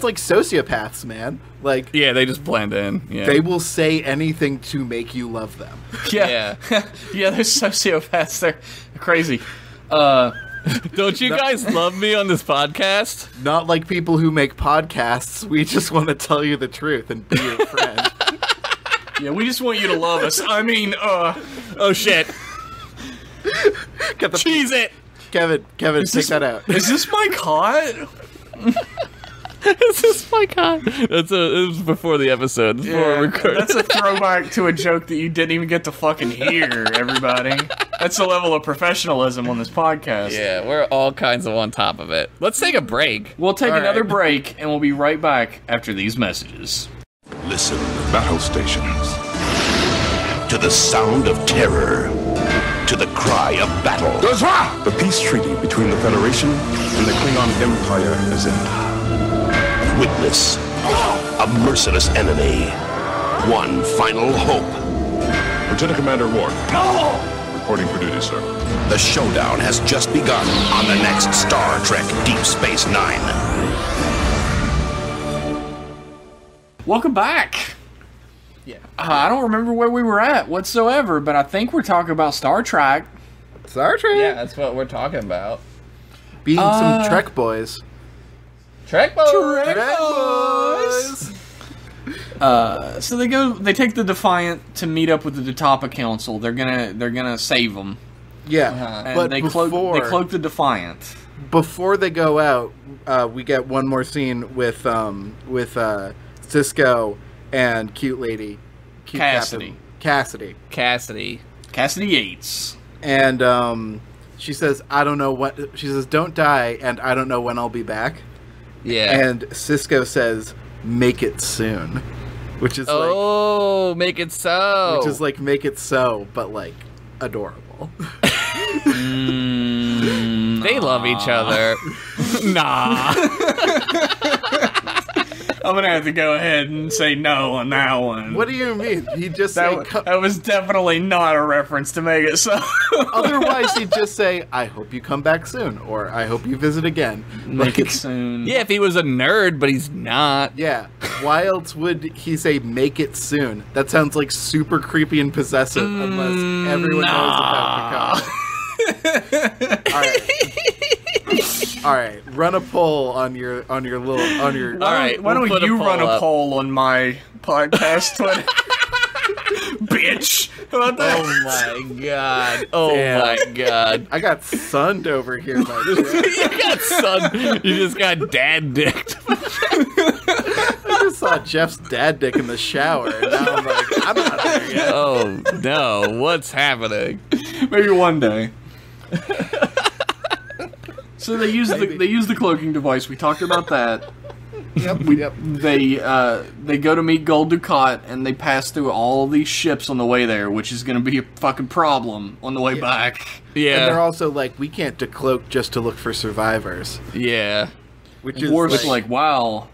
like sociopaths, man. Like Yeah, they just blend in. Yeah. they will say anything to make you love them. Yeah, yeah, they're sociopaths. They're crazy. Don't you guys love me on this podcast? Not like people who make podcasts. We just want to tell you the truth and be your friend. Yeah, we just want you to love us. I mean, Oh shit. Cheese it. Kevin, take that out. is this my cot? This is my god. It was before the episode. Before we recorded. That's a throwback to a joke that you didn't even get to fucking hear, everybody. That's the level of professionalism on this podcast. Yeah, we're all kinds of on top of it. Let's take a break. We'll take All another right. break, and we'll be right back after these messages. Listen, battle stations. To the sound of terror. To the cry of battle. The peace treaty between the Federation and the Klingon Empire has ended. Witness a merciless enemy. One final hope. Lieutenant Commander Worf. Reporting for duty, sir. The showdown has just begun on the next Star Trek Deep Space Nine. Welcome back. Yeah, I don't remember where we were at whatsoever, but I think we're talking about Star Trek. Star Trek? Yeah, that's what we're talking about. Being some Trek boys. Trek boys. Trek boys! So they take the Defiant to meet up with the Tapa Council. They're gonna save them. Yeah, And but they before cloak the Defiant. before they go out, we get one more scene with Sisko and cute lady, cute Cassidy. Captain Cassidy, Cassidy Yates. and she says, "I don't know what." She says, "Don't die," and I don't know when I'll be back. Yeah. And Sisko says, "Make it soon," which is make it so. which is like make it so, but like adorable. They love each other. Nah. I'm gonna have to go ahead and say no on that one. What do you mean? He just say, That was definitely not a reference to make it so. otherwise he'd just say, "I hope you come back soon," or "I hope you visit again." Make it soon. Yeah, if he was a nerd, but he's not. Yeah. Why else would he say "make it soon"? That sounds like super creepy and possessive, unless everyone knows about Picard. All right. Run a poll on your little. All right, Why don't we'll put you a run poll a up. poll on my podcast Twitter? Bitch. Oh my god. Oh Damn. my god. I got sunned over here by Jeff. You got son. You just got dad dicked. I just saw Jeff's dad dick in the shower, and now I'm like, I'm not there yet. Oh no, what's happening? Maybe one day. So they use the cloaking device. We talked about that. Yep. They go to meet Gul Dukat, and they pass through all these ships on the way there, which is going to be a fucking problem on the way back. And they're Yeah. also like, we can't decloak just to look for survivors. Yeah. Which is Worf's like, wow,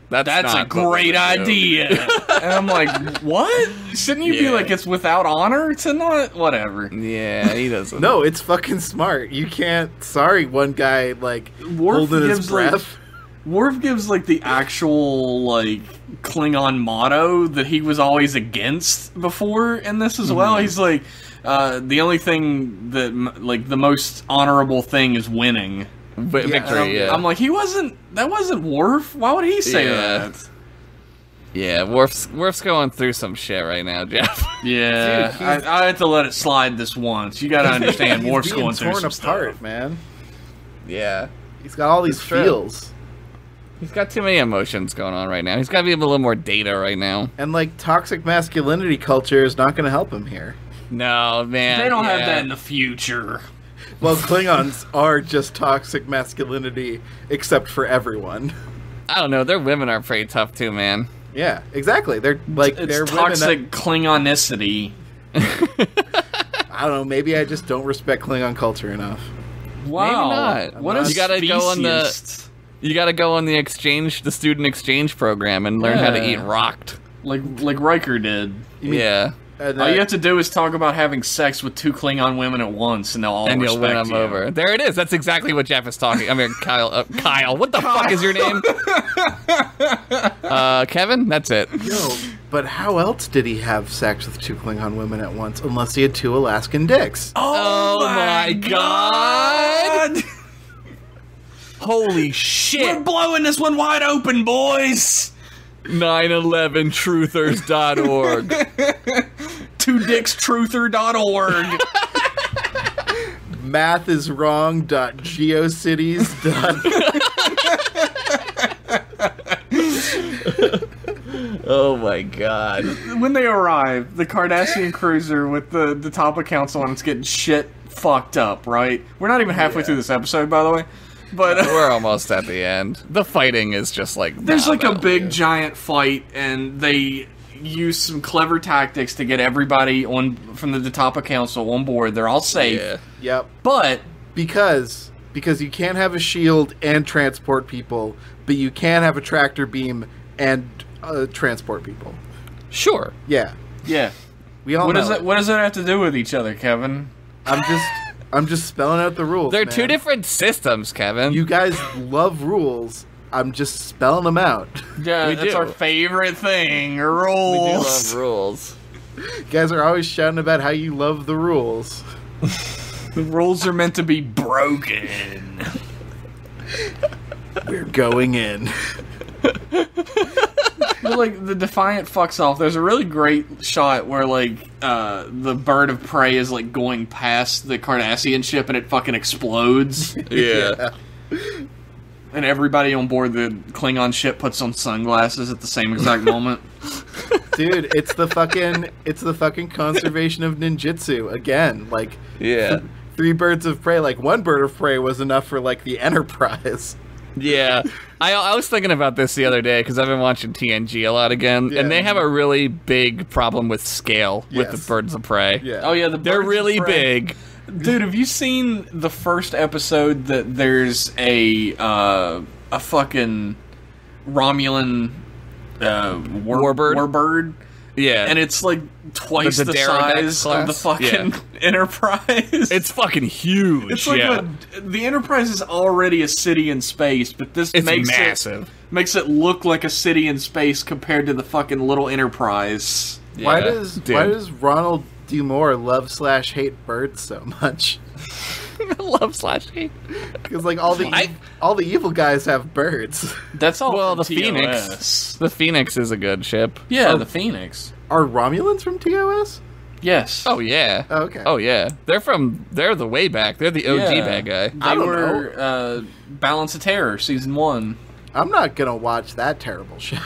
that's a not what great we would do. idea. And I'm like, what? Shouldn't you be Yeah. like, it's without honor to not? Whatever. Yeah, he doesn't. no, it's fucking smart. You can't. Sorry, one guy like Worf holding his gives, like, breath. Worf gives like the actual like Klingon motto that he was always against before in this as well. He's like, the only thing that like the most honorable thing is winning. Victory, yeah. I'm like, that wasn't Worf. Why would he say Yeah. that? Yeah, Worf's going through some shit right now, Jeff. Yeah, Dude, he's- I had to let it slide this once. You got to understand, He's Worf's being going through torn some apart, stuff. man. Yeah. He's got all these true. feels. He's got too many emotions going on right now. He's got to be a little more data right now. And like toxic masculinity culture is not going to help him here. No, man. They don't have yeah. that in the future. Well, Klingons are just toxic masculinity, except for everyone. I don't know. Their women are pretty tough too, man. Yeah, exactly. They're like It's they're toxic Klingonicity. women that, I don't know. Maybe I just don't respect Klingon culture enough. Wow, not. what a You gotta go on the- speciesist. You got to go on the student exchange program, and learn how to Yeah. eat rocked. like Riker did. Yeah, And All that- you have to do is talk about having sex with 2 Klingon women at once, and they'll all and you'll win respect them you. over. There it is. That's exactly what Jeff is talking. I mean, Kyle. Kyle, what the fuck is your name? Kevin. That's it. Yo, but how else did he have sex with 2 Klingon women at once, unless he had 2 Alaskan dicks? Oh my god! Holy We're shit! blowing this one wide open, boys. 911truthers.org. 2dickstruther.org. Math is wrong. Geocities. Oh my god. When they arrive, the Cardassian cruiser with the top accounts on it's getting shit fucked up, right? We're not even halfway through this episode, by the way. But We're almost at the end. The fighting is just like there's nah, like a no. big giant fight, and they use some clever tactics to get everybody on from the Detapa Council on board. They're all safe. Yeah. Yep. But Because you can't have a shield and transport people, but you can have a tractor beam and transport people. Sure. Yeah, yeah, we all what know. does it? What does that have to do with each other, Kevin? I'm just spelling out the rules. They're man. two different systems, Kevin. You guys love rules. I'm just spelling them out. Yeah, We that's do. our favorite thing. We do Rules. love rules. You guys are always shouting about how you love the rules. The rules are meant to be broken. We're going in. But, like, the Defiant fucks off. There's a really great shot where, like, the bird of prey is, like, going past the Cardassian ship and it fucking explodes. Yeah. And everybody on board the Klingon ship puts on sunglasses at the same exact moment. Dude, it's the fucking conservation of ninjutsu again. Like, Yeah. 3 birds of prey. Like, 1 bird of prey was enough for like the Enterprise. Yeah. I was thinking about this the other day because I've been watching TNG a lot again, Yeah. and they have a really big problem with scale with Yes. the birds of prey. Yeah. Oh, yeah, the They're birds of really prey. big. Dude, have you seen the first episode that there's a fucking Romulan Warbird? Warbird? Yeah. And it's like twice The the Deredex size of the class? fucking Enterprise. It's fucking huge. It's like yeah. the Enterprise is already a city in space, but this It's makes massive. makes it look like a city in space compared to the fucking little Enterprise. Why Yeah. does Ronald D. Moore love/hate birds so much? love/hate? Because like all the evil guys have birds. That's all. Well, from the TOS. Phoenix. The Phoenix is a good ship. Yeah, the Phoenix. Are Romulans from TOS? Yes. Oh yeah. Oh, okay. Oh yeah. They're the way back. They're the OG bad guy. They were Balance of Terror season 1. I'm not gonna watch that terrible show.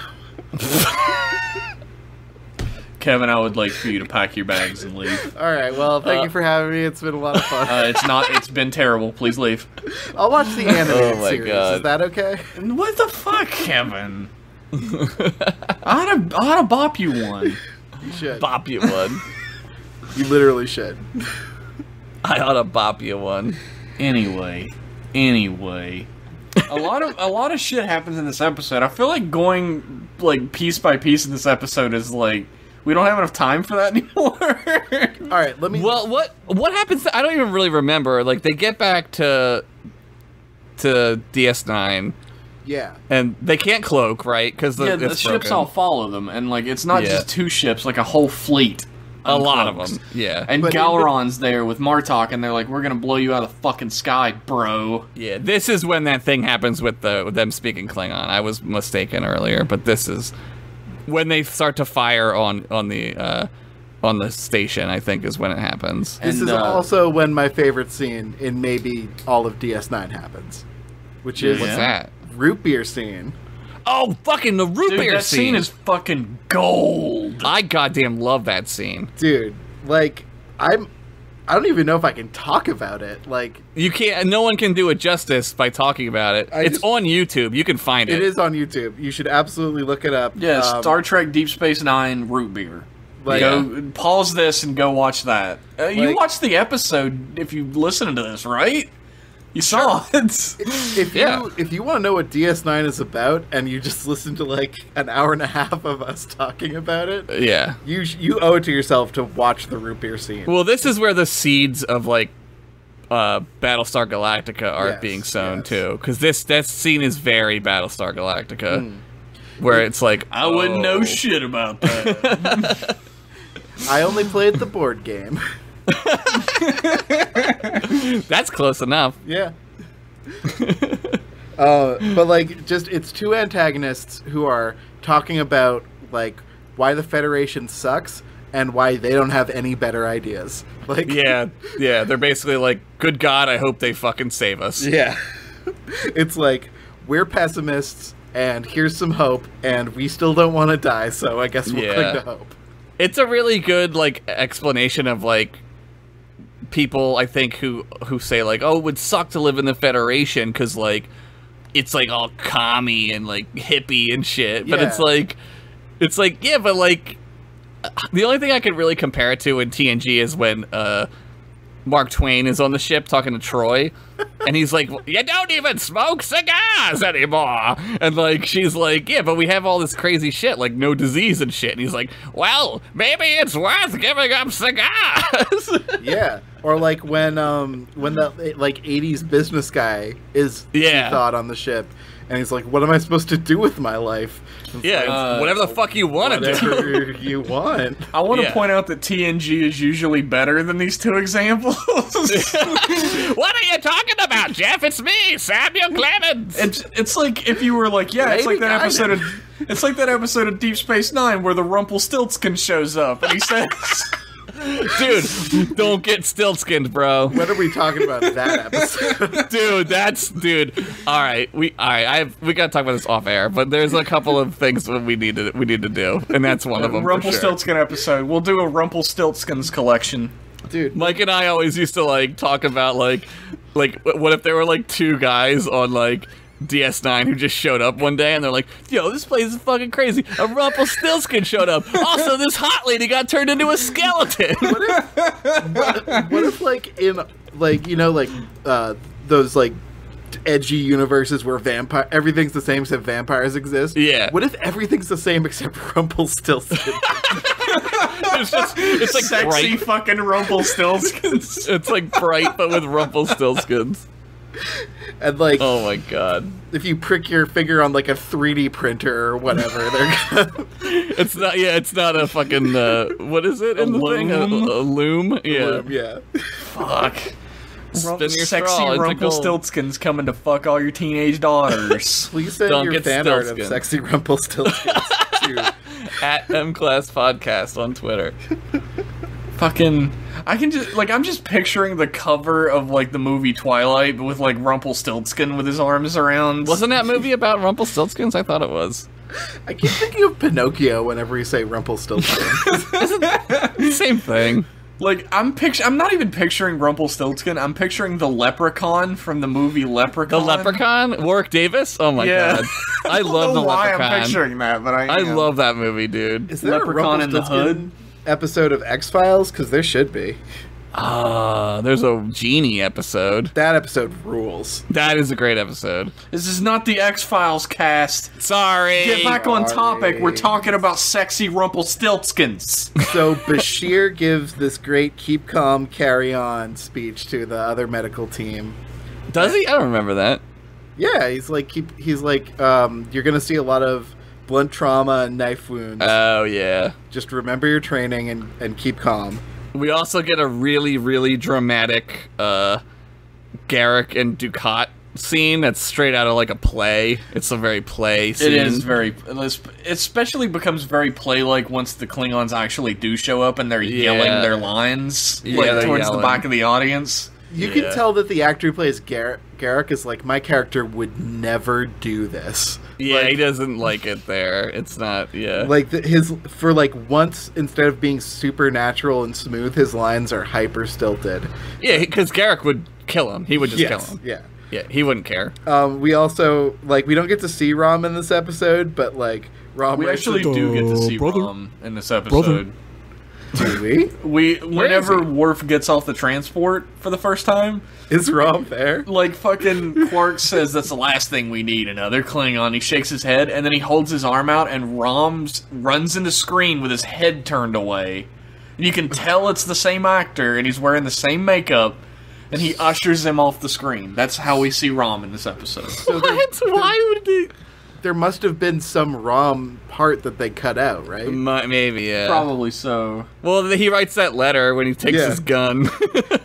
Kevin, I would like for you to pack your bags and leave. All right. Well, thank you for having me. It's been a lot of fun. It's been terrible. Please leave. I'll watch the animated Oh my series. God. Is that okay? What the fuck, Kevin? I ought to bop you one. You should. Bop you one. You literally should. I ought to bop you one. Anyway, a lot of shit happens in this episode. I feel like going like piece by piece in this episode is like we don't have enough time for that anymore. All right. Let me. Well, what happens? I don't even really remember. Like they get back to DS9. Yeah. And they can't cloak, right? Because the ships all follow them, and like it's not just 2 ships, like a whole fleet. A lot of uncloaks. them, yeah. And But- Galaron's there with Martok, and they're like, "We're gonna blow you out of the fucking sky, bro." Yeah, this is when that thing happens with them speaking Klingon. I was mistaken earlier, but this is when they start to fire on the station. I think is when it happens. This And, is also when my favorite scene in maybe all of DS9 happens, which is What's that? root beer scene. Oh, fucking the root Dude, beer that scene is fucking gold. I goddamn love that scene. Dude, like I don't even know if I can talk about it. Like You can't. No one can do it justice by talking about it. It's on YouTube. You can find it. it is on YouTube. You should absolutely look it up. Yeah, Star Trek Deep Space Nine root beer. Like, Go pause this and go watch that. You Like- watched the episode if you listened to this, right? You saw it. if you want to know what DS9 is about, and you just listen to like an hour and a half of us talking about it, Yeah. you owe it to yourself to watch the root beer scene. Well, this is where the seeds of like Battlestar Galactica are Yes, being sown yes. too, because that scene is very Battlestar Galactica, where it's like I wouldn't know oh. shit about that. I only played the board game. That's close enough. Yeah. But like, just it's 2 antagonists who are talking about like why the Federation sucks and why they don't have any better ideas. Like, Yeah, they're basically like, good God, I hope they fucking save us. yeah. It's like we're pessimists, and here's some hope, and we still don't want to die, so I guess we'll Yeah. cling to hope. It's a really good like explanation of like people I think who say like, oh, it would suck to live in the Federation because like it's like all commie and like hippie and shit, but Yeah. it's like yeah, but like the only thing I could really compare it to in TNG is when Mark Twain is on the ship talking to Troy, and he's like, you don't even smoke cigars anymore. And, like, she's like, yeah, but we have all this crazy shit, like no disease and shit. And he's like, well, maybe it's worth giving up cigars. Yeah. Or like when the like 80s business guy is thought on the ship, and he's like, what am I supposed to do with my life? It's Yeah, like, whatever the fuck you want to do. whatever you want. I want to Yeah. point out that TNG is usually better than these 2 examples. What are you talking about, Jeff? It's me, Samuel Clemens. It's like if you were like, yeah, it's like Maybe that kinda. episode of it's like that episode of Deep Space Nine where the Rumpelstiltskin shows up and he says, Dude, don't get stilt-skinned, bro. When are we talking about that episode? Dude. All right, we gotta talk about this off air, but there's a couple of things that we need to do, and that's one of them. for sure. Rumpelstiltskin episode. We'll do a Rumpelstiltskins collection. Dude, Mike and I always used to like talk about like what if there were like 2 guys on like DS9 who just showed up one day and they're like, yo, this place is fucking crazy. A Rumpelstiltskin showed up. Also, this hot lady got turned into a skeleton. what if like in like like those like edgy universes where everything's the same except vampires exist? Yeah. What if everything's the same except Rumpelstiltskin? it's like Sexy bright. fucking Rumpelstiltskins. It's like bright, but with Rumpelstiltskins. And like, Oh my god. if you prick your finger on like a 3D printer or whatever, they're gonna It's not a fucking what is it in the thing? A loom? Yeah. yeah. Fuck. Spin your Sexy straw into gold. Rumpelstiltskins coming to fuck all your teenage daughters. Please send Don't your get fan art of Stiltskin. sexy Rumpelstiltskins to At MClass Podcast on Twitter. Fucking, I can just, like, I'm just picturing the cover of, like, the movie Twilight with, like, Rumpelstiltskin with his arms around. Wasn't that movie about Rumpelstiltskins? I thought it was. I keep thinking of Pinocchio whenever you say Rumpelstiltskin. Same thing. Like, I'm not even picturing Rumpelstiltskin, I'm picturing the leprechaun from the movie Leprechaun. The Leprechaun? Warwick Davis? Oh my god. I love the why Leprechaun. I'm picturing that, but I love that movie, dude. Is there Leprechaun a in the Rumpelstiltskin episode of X-Files? Because there should be. There's a Genie episode. That episode rules. That is a great episode. This is not the X-Files cast. Sorry. Get back on topic. Sorry. We're talking about sexy Rumpelstiltskins. So Bashir gives this great keep calm, carry on speech to the other medical team. Does he? I don't remember that. Yeah, he's like, you're gonna see a lot of blunt trauma and knife wounds. Oh, yeah. Just remember your training and keep calm. We also get a really, really dramatic Garrick and Ducat scene that's straight out of, like, a play. It's a very play scene. It is very... It especially becomes very play-like once the Klingons actually do show up and they're yelling their lines, Yeah, like, they're towards yelling. the back of the audience. You can tell that the actor who plays Garrick is like, my character would never do this. Yeah, he doesn't like it there. It's not, Like, once, instead of being supernatural and smooth, his lines are hyper stilted. Yeah, because Garrick would kill him. He would just kill him. Yeah. Yeah, he wouldn't care. We also, like, we don't get to see Rom in this episode, but, like, Rom... We actually do get to see Rom in this episode. Do we? Whenever Worf gets off the transport for the first time, Is Rom there? like, fucking Quark says that's the last thing we need, another Klingon. He shakes his head, and then he holds his arm out, and Rom's runs into screen with his head turned away. And you can tell it's the same actor, and he's wearing the same makeup, and he ushers him off the screen. That's how we see Rom in this episode. What? Why would they... There must have been some Rom part that they cut out, right? Maybe, yeah. Probably so. Well, he writes that letter when he takes Yeah. his gun.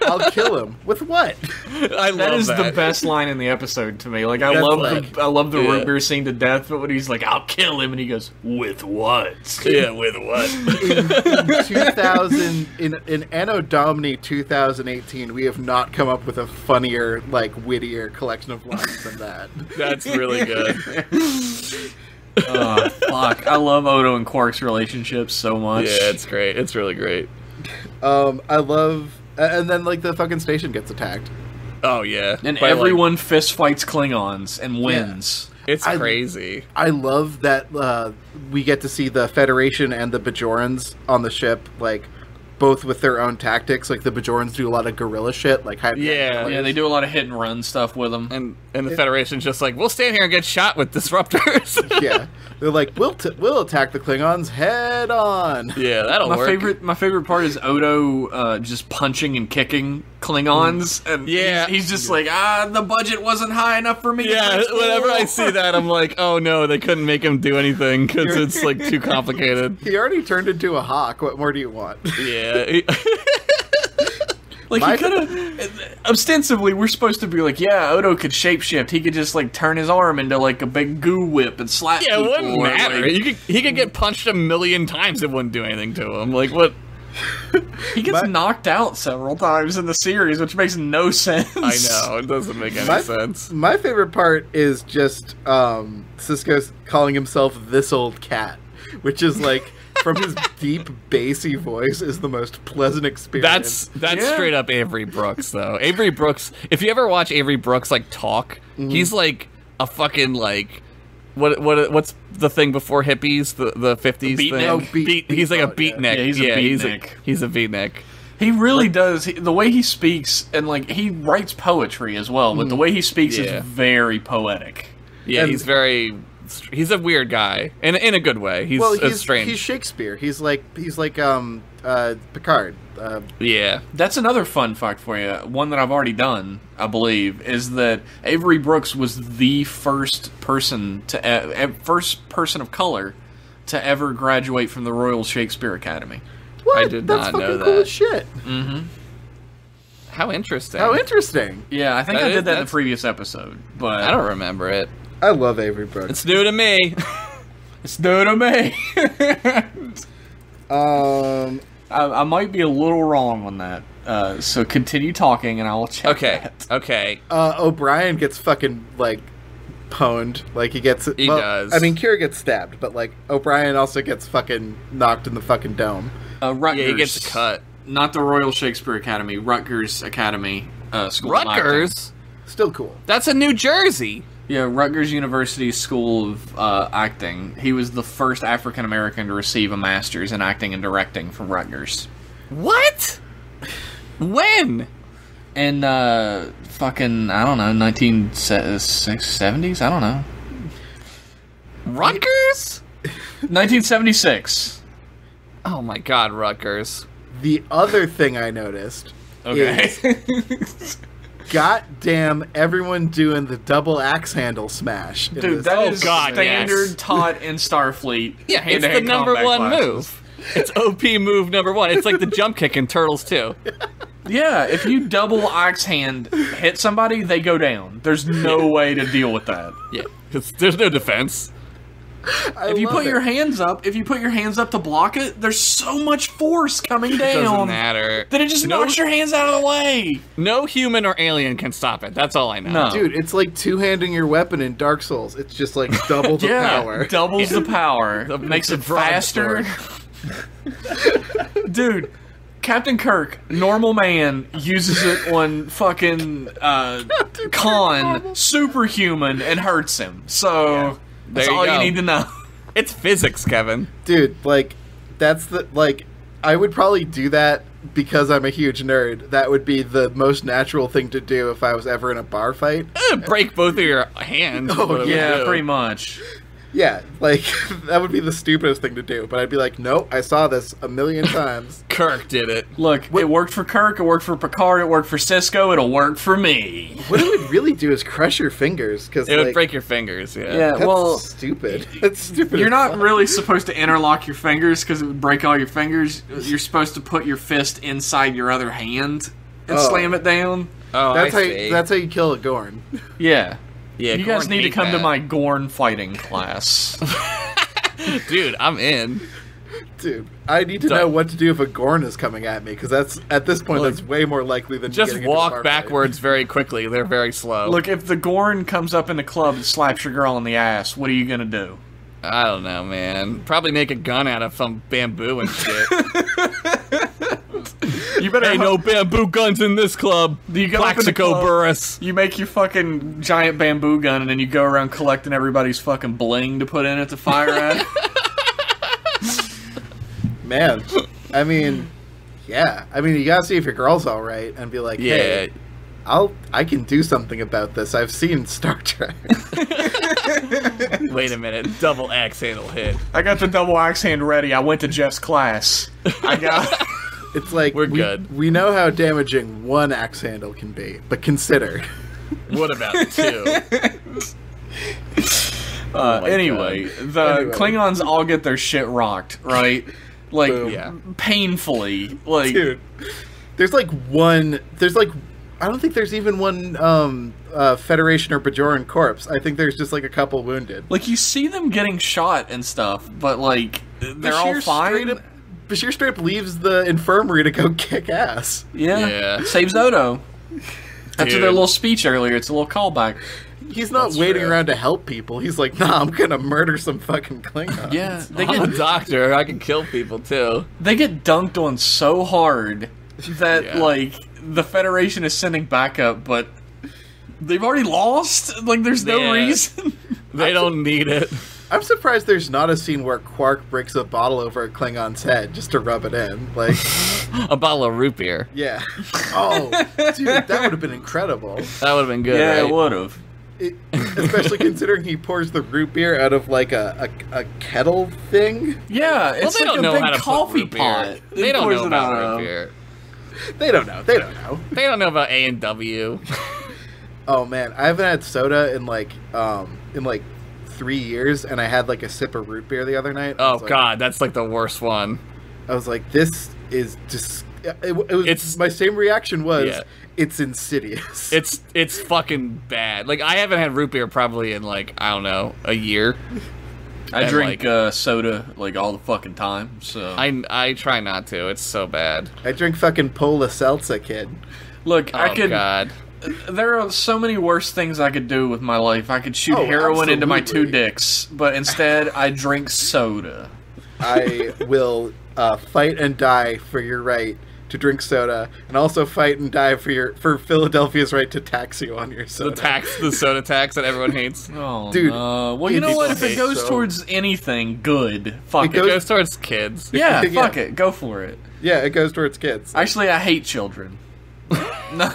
I'll kill him. With what? I love That is that. the best line in the episode to me. Like, I That's love like- I love the Yeah. root beer scene to death, but when he's like, I'll kill him, and he goes, with what? Yeah, with what? In 2000, in Anno Domini 2018, we have not come up with a funnier, like, wittier collection of lines than that. That's really good. Oh, fuck. I love Odo and Quark's relationship so much. Yeah, it's great. It's really great. I love... And then, like, the fucking station gets attacked. Oh, yeah. And By, like, everyone fist fights Klingons and wins. it's I- crazy. I love that we get to see the Federation and the Bajorans on the ship, like, both with their own tactics. Like, the Bajorans do a lot of guerrilla shit, like... Yeah. Yeah, they do a lot of hit and run stuff with them. And the Federation's just like, we'll stand here and get shot with disruptors. Yeah. They're like, we'll attack the Klingons head on. Yeah, that'll My work. favorite part is Odo just punching and kicking Klingons, and Yeah. he's just like, the budget wasn't high enough for me. Yeah, whenever I see that, I'm like, oh no, they couldn't make him do anything because it's like too complicated. He already turned into a hawk. What more do you want? Yeah. Like, My- he could have... Ostensibly, we're supposed to be like, yeah, Odo could shapeshift. He could just, like, turn his arm into, like, a big goo whip and slap Yeah, it people. wouldn't or, matter. like, He could get punched 1,000,000 times. It wouldn't do anything to him. Like, what? he gets My- knocked out several times in the series, which makes no sense. I know. It doesn't make any sense. My favorite part is just Cisco calling himself this old cat, which is like from his deep bassy voice is the most pleasant experience. That's Yeah. straight up Avery Brooks, though. Avery Brooks, if you ever watch Avery Brooks, like, talk, he's like a fucking, like... What's the thing before hippies? The 50s Beatnik. thing? Oh, he's like a beat- beatnik. yeah, he's a beatnik. He's a beatnik. He really does. The way he speaks, and, like, he writes poetry as well, but the way he speaks Yeah. is very poetic. Yeah, And- he's a weird guy in a good way. He's, strange. He's Shakespeare. He's like Picard. Yeah. That's another fun fact for you. One that I've already done, I believe, is that Avery Brooks was the first person of color to ever graduate from the Royal Shakespeare Academy. What? I did That's not know fucking cool that. as shit. How interesting. How interesting. Yeah, I think That I is- did that in the that's- previous episode, but I don't remember it. I love Avery Brooks. It's new to me. it's new to me. I might be a little wrong on that. So continue talking, and I will check. Okay. O'Brien gets fucking like pwned. Like he gets. He does. I mean, Kira gets stabbed, but like O'Brien also gets fucking knocked in the fucking dome. Rutgers. Yeah, he gets a cut. Not the Royal Shakespeare Academy. Rutgers Academy. School of Acting. Rutgers? Still cool. That's in New Jersey. Yeah, Rutgers University School of Acting. He was the first African American to receive a master's in acting and directing from Rutgers. What? When? In fucking, I don't know, 1970s? I don't know. Rutgers? 1976. Oh my god, Rutgers. The other thing I noticed is goddamn everyone doing the double axe handle smash. in Dude, this. that is God, standard yes. taught in Starfleet. Yeah, it's the hand-to-hand number combat one classes. move. It's OP move number one. It's like the jump kick in Turtles 2. Yeah, if you double axe hand hit somebody, they go down. There's no way to deal with that. Yeah, because there's no defense. If you put your hands up, to block it, there's so much force coming It doesn't down matter. that it just knocks your hands out of the way. No human or alien can stop it. That's all I know. No. Dude, it's like two-handing your weapon in Dark Souls. It's just like double the power. doubles the power. Makes it faster. Dude, Captain Kirk, normal man, uses it on fucking Khan, superhuman, and hurts him. So that's There you all go. you need to know. It's physics, Kevin. Dude, like, that's the, like, I would probably do that because I'm a huge nerd. That would be the most natural thing to do if I was ever in a bar fight. Break both of your hands. is what it would Yeah, do. pretty much. Yeah, like, that would be the stupidest thing to do. But I'd be like, nope, I saw this a million times. Kirk did it. Look, it worked for Kirk, it worked for Picard, it worked for Cisco, it'll work for me. What it would really do is crush your fingers. Cause, It would like, break your fingers, yeah. Yeah, That's well, stupid. That's stupid. you're as not fuck. really supposed to interlock your fingers because it would break all your fingers. You're supposed to put your fist inside your other hand and Oh. slam it down. Oh, That's I how. see. That's how you kill a Gorn. Yeah. Yeah, You guys Gorn need to hate come to that. my Gorn fighting class. Dude, I'm in. Dude, I need to know what to do if a Gorn is coming at me, because that's, at this point, that's way more likely than Just getting into a bar walk fight. backwards very quickly. They're very slow. Look, if the Gorn comes up in the club and slaps your girl in the ass, what are you gonna do? I don't know, man. Probably make a gun out of some bamboo and shit. You better Ain't no bamboo guns in this club. You go up in the Plaxico club, Burris. You make your fucking giant bamboo gun, and then you go around collecting everybody's fucking bling to put in it to fire at. Man, I mean, yeah. I mean, you gotta see if your girl's all right and be like, Yeah. hey, I can do something about this. I've seen Star Trek. Wait a minute. Double axe handle hit. I got the double axe hand ready. I went to Jeff's class. I got. It's like We're we, good. We know how damaging one axe handle can be, but consider. What about two? Anyway, the Klingons all get their shit rocked, right? Like, Yeah. painfully. Like, Dude, there's like I don't think there's even one Federation or Bajoran corpse. I think there's just like a couple wounded. like you see them getting shot and stuff, but like they're all fine. Bashir straight up leaves the infirmary to go kick ass. Yeah. Yeah. Saves Odo. After Dude. their little speech earlier, it's a little callback. He's not That's waiting true. around to help people. He's like, nah, I'm gonna murder some fucking Klingons. Yeah, they I'm a get doctor. I can kill people too. dunked on so hard that Yeah. like the Federation is sending backup, but they've already lost. Like, there's no Yeah. reason. They don't need it. I'm surprised there's not a scene where Quark breaks a bottle over a Klingon's head just to rub it in. Like, A bottle of root beer. yeah. Oh, dude, that would have been incredible. That would have been good, Yeah, right? it would have. Especially considering he pours the root beer out of like a kettle thing. Yeah, Well, it's they like don't a know big how to coffee put root beer. pot. They He don't pours know it about out of. root beer. They don't know. They don't know. They don't know about A&W. Oh man, I haven't had soda in like 3 years, and I had like a sip of root beer the other night. I Oh was like- god, that's like the worst one. I was like, this is just. It was. It's- my same reaction was, Yeah. it's insidious. It's fucking bad. Like, I haven't had root beer probably in like, I don't know, a year. I And, drink like, soda like all the fucking time. So I try not to. It's so bad. I drink fucking Pola Seltzer, kid. look, Oh I could. God. There are so many worse things I could do with my life. I could shoot Oh, heroin into my 2 absolutely. dicks, but instead I drink soda. I will fight and die for your right to drink soda, and also fight and die for Philadelphia's right to tax you on your soda. The soda tax that everyone hates. Oh, Dude, no. Well, you know people what? If it hate goes so- towards anything good, fuck It it. It goes towards kids. Yeah, Yeah. fuck it. Go for it. Yeah, it goes towards kids. Actually, I hate children. No.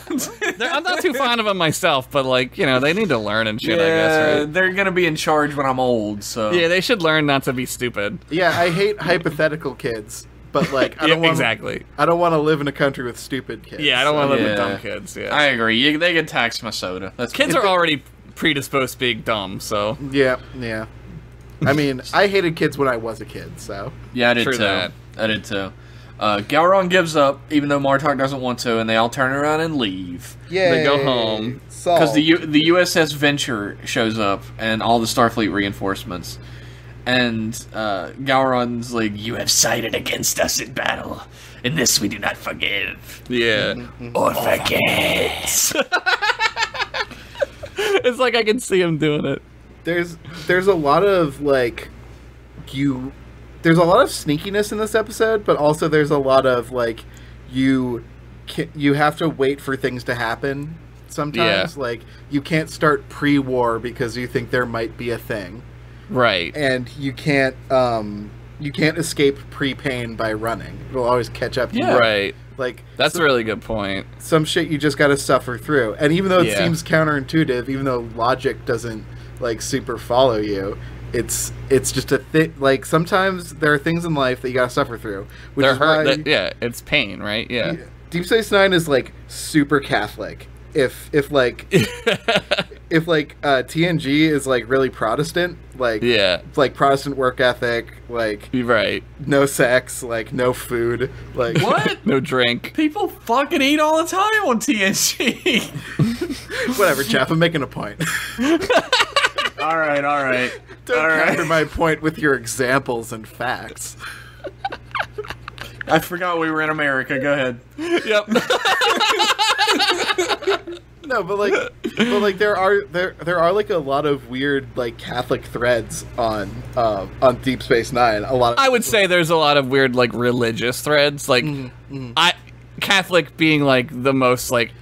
I'm not too fond of them myself, but like, you know, they need to learn and shit, I guess, right? they're gonna be in charge when I'm old, so... Yeah, they should learn not to be stupid. Yeah, I hate hypothetical kids, but like I Yeah, don't want exactly. I don't want to live in a country with stupid kids. Yeah, I don't want to live with Yeah. dumb kids. Yeah, I agree. They can tax my soda. That's kids fine. are already predisposed to being dumb, so Yeah, yeah. I mean, I hated kids when I was a kid, so Yeah, I did True too. that. I did too. Gowron gives up, even though Martok doesn't want to, and they all turn around and leave. yeah. They go home. Because the USS Venture shows up, and all the Starfleet reinforcements. And Gowron's like, "You have sided against us in battle. In this we do not forgive yeah. or forget." It's like I can see him doing it. there's a lot of like there's a lot of sneakiness in this episode, but also there's a lot of like you have to wait for things to happen sometimes. Yeah. Like you can't start pre-war because you think there might be a thing, Right. and you can't escape pre-pain by running. It'll always catch up to you. Right. Like That's a really good point. some shit you just got to suffer through. And even though it Yeah. seems counterintuitive, even though logic doesn't like super follow you, it's just a thing. Like sometimes there are things in life that you got to suffer through. Which They're is hurt. why Yeah, it's pain, right? Yeah. Deep Space Nine is like super Catholic. If TNG is like really Protestant, like Yeah. like Protestant work ethic, like You're right. no sex, like no food, like What? No drink. People fucking eat all the time on TNG. whatever, Jeff. I'm making a point. all right. Don't All right. counter my point with your examples and facts. I forgot we were in America. Go ahead. Yep. No, but there are like a lot of weird like Catholic threads on Deep Space Nine. A lot of I would say there's a lot of weird like religious threads, like Catholic being like the most like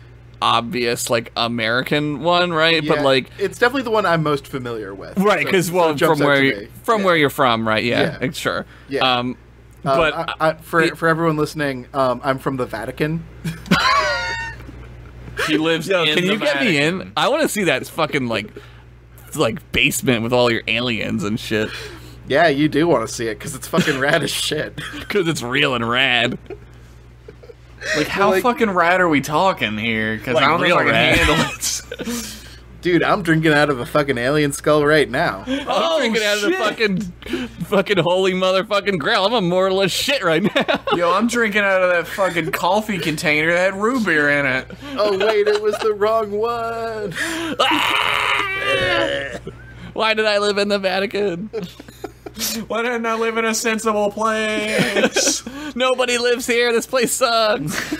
obvious like American one, right? yeah, But like it's definitely the one I'm most familiar with. right, So- because so well it jumps from out to where me. from Yeah. where you're from, right? Yeah, Yeah. sure. Yeah. But for everyone listening, I'm from the Vatican. He lives yo, in can the you get me Vatican. in? I want to see that fucking like basement with all your aliens and shit Yeah, you do want to see it because it's fucking rad as shit. because it's real and rad. Like, how like- fucking rad are we talking here? Because Like I don't know if real I can rad. handle it. Dude, I'm drinking out of a fucking alien skull right now. I'm drinking out of the fucking holy motherfucking grail. I'm immortal as shit right now. Yo, I'm drinking out of that fucking coffee container that had root beer in it. Oh wait, it was the wrong one. Why did I live in the Vatican? Why didn't I live in a sensible place? Nobody lives here. This place sucks.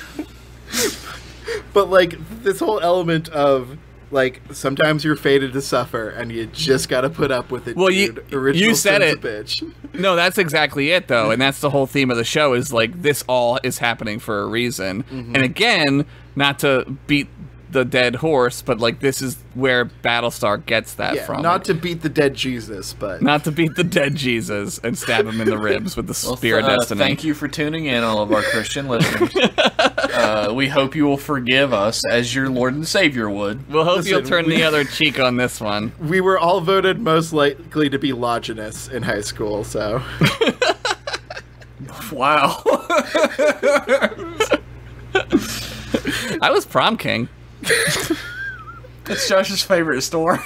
But like this whole element of like sometimes you're fated to suffer and you just got to put up with it. Well, dude. Original you said Sins it. of bitch. No, that's exactly it, though, and that's the whole theme of the show. Is like this all is happening for a reason, and again, not to beat the dead horse, but like this is where Battlestar gets that Yeah, from. not to beat the dead Jesus, but Not to beat the dead Jesus and stab him in the ribs with the spear of destiny. Thank you for tuning in, all of our Christian listeners. We hope you will forgive us as your Lord and Savior would. We'll hope you'll Listen, turn the other cheek on this one. we were all voted most likely to be Longinus in high school, so Wow. I was prom king. It's Josh's favorite story.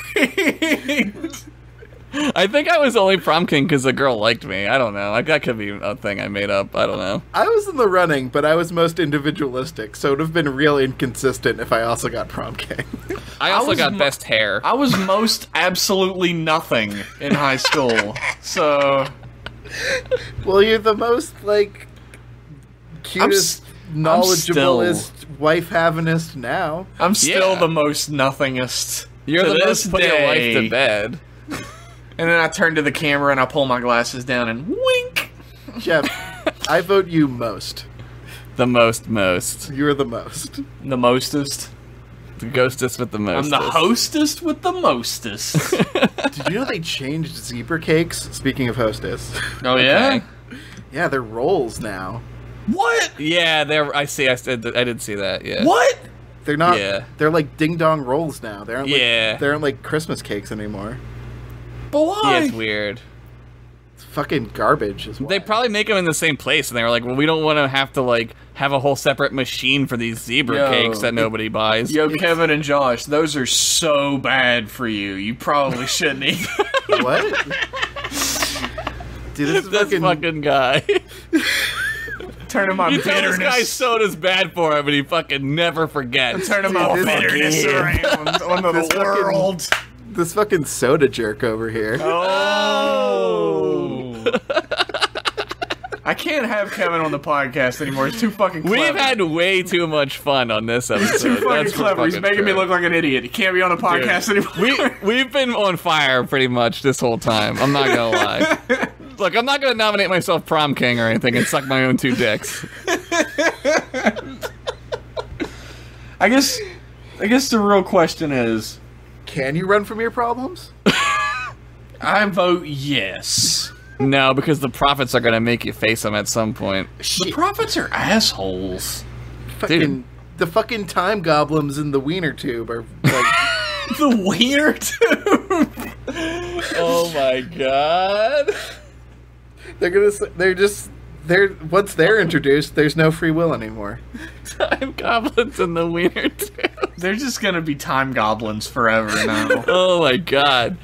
I think I was only prom king because the girl liked me. I don't know. Like, that could be a thing I made up. I don't know. I was in the running, but I was most individualistic, so it would have been real inconsistent if I also got prom king. I also was got best hair. I was most absolutely nothing in high school, so Well, you're the most, like, cutest, knowledgeablest, wife-havinist now. I'm still Yeah. the most nothingest. You're to the this most put your wife day. to bed. And then I turn to the camera and I pull my glasses down and wink. Jeff, I vote you most. The most. You're the most. The mostest. The ghostest with the most. I'm the hostess with the mostest. Did you know they changed zebra cakes? Speaking of hostess. Oh yeah? Yeah, they're rolls now. What? Yeah, there. I see. I did see that. Yeah. What? They're not. Yeah. They're like ding dong rolls now. They aren't. Yeah. Like, they aren't like Christmas cakes anymore. But why? Yeah, it's weird. It's fucking garbage. Is why. They probably make them in the same place, and they were like, "Well, we don't want to have to like have a whole separate machine for these zebra Yo, cakes that nobody buys." Yo, Kevin and Josh, those are so bad for you. You probably shouldn't eat. What? Dude, this is This fucking guy. Turning my You tell this guy bitterness. soda's bad for him, and he fucking never forgets. Turning my Dude, this bitterness around on This the fucking- world. This fucking soda jerk over here. Oh. I can't have Kevin on the podcast anymore. It's too fucking clever. We've had way too much fun on this He's episode. too fucking That's for clever. He's fucking making me sure. look like an idiot. He can't be on the podcast anymore. We've been on fire pretty much this whole time. I'm not gonna lie. Look, I'm not gonna nominate myself prom king or anything and suck my own 2 dicks. I guess the real question is, Can you run from your problems? I vote yes. No, because the prophets are gonna make you face them at some point. The prophets are assholes. Fucking the fucking time goblins in the wiener tube are like The wiener tube. Oh my god. they're once they're introduced, there's no free will anymore. Time goblins in the wiener too. They're just gonna be time goblins forever now. Oh my god.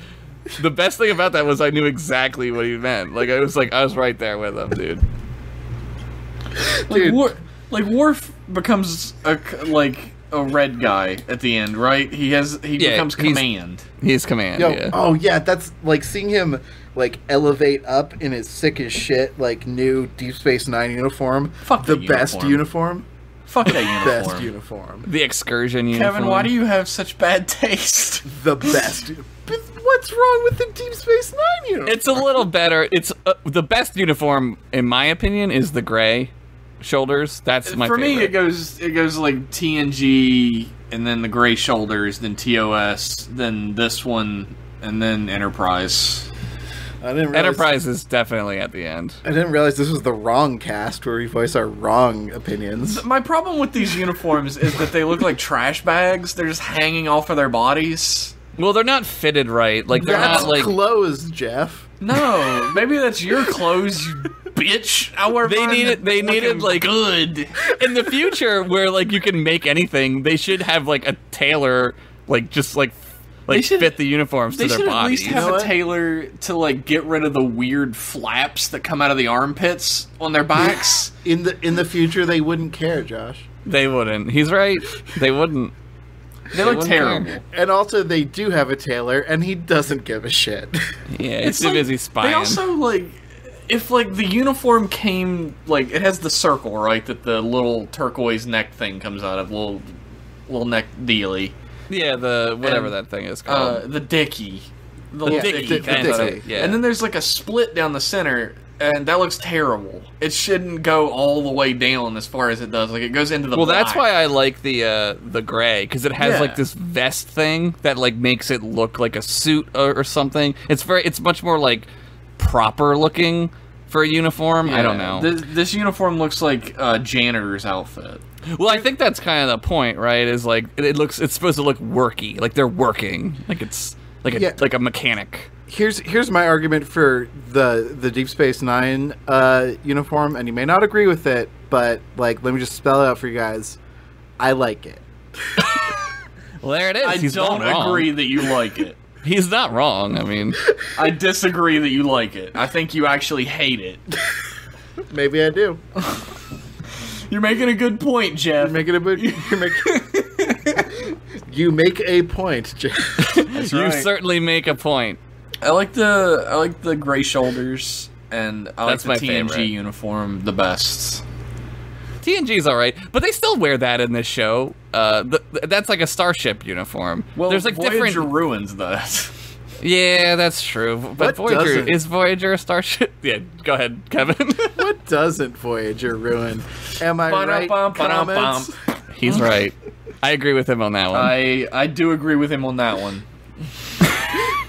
The best thing about that was I knew exactly what he meant. I was right there with him, dude. Dude. Worf becomes a red guy at the end, right? He becomes command. He's command, Yo, yeah. oh yeah, that's like seeing him like elevate up in his sick as shit like new Deep Space Nine uniform. Fuck the the best uniform. uniform. Fuck that uniform. Best uniform. The excursion uniform. Kevin, why do you have such bad taste? The best. But what's wrong with the Deep Space Nine uniform? It's a little better. It's the best uniform, in my opinion, is the gray shoulders. That's my For favorite. me, it goes like TNG, and then the gray shoulders, then TOS, then this one, and then Enterprise. I didn't realize, Enterprise is definitely at the end. I didn't realize this was the wrong cast where we voice our wrong opinions. My problem with these uniforms is that they look like trash bags. They're just hanging off of their bodies. Well, they're not fitted right. Like they're That's not like clothes, Jeff. No, maybe that's your clothes, you bitch. I wear They mine needed- they looking needed, like- good. in the future where like you can make anything. They should have like a tailor, like just like They should- fit the uniforms They to their should at bodies. least have know a what? tailor to like get rid of the weird flaps that come out of the armpits on their backs. In the future, they wouldn't care, Josh. They wouldn't. He's right. They wouldn't. They look wouldn't terrible. care. And also, they do have a tailor, and he doesn't give a shit. Yeah, it's too like- busy spying. They also like if like the uniform came like it has the circle, right, that the little turquoise neck thing comes out of, little neck dealy. yeah, the whatever And, that thing is called. The dicky. The Yeah, dicky the comes out of dicky, it. yeah. And then there's like a split down the center, and that looks terrible. It shouldn't go all the way down as far as it does. Like it goes into the Well, that's black. why I like the gray, because it has Yeah. like this vest thing that like makes it look like a suit or something. It's much more like proper looking for a uniform. I don't know. This uniform looks like a janitor's outfit. Well, I think that's kind of the point, right? Is like it's supposed to look worky, like they're working, like it's like a Yeah. like a mechanic. Here's my argument for the Deep Space Nine uniform, and you may not agree with it, but like, let me just spell it out for you guys. I like it. Well, there it is. I He's don't not wrong. agree that you like it. He's not wrong. I mean, I disagree that you like it. I think you actually hate it. Maybe I do. You're making a good point, Jeff. You make a point, Jeff. That's you right. certainly make a point. I like the gray shoulders, and I like That's the my TNG favorite. uniform the best. TNG's all right, but they still wear that in this show. That's like a starship uniform. Well, there's like Voyager different. ruins that. Yeah, that's true. But What doesn't? Is Voyager a starship? Yeah, go ahead, Kevin. What doesn't Voyager ruin? Am I right? Comments? He's right. I agree with him on that one. I do agree with him on that one.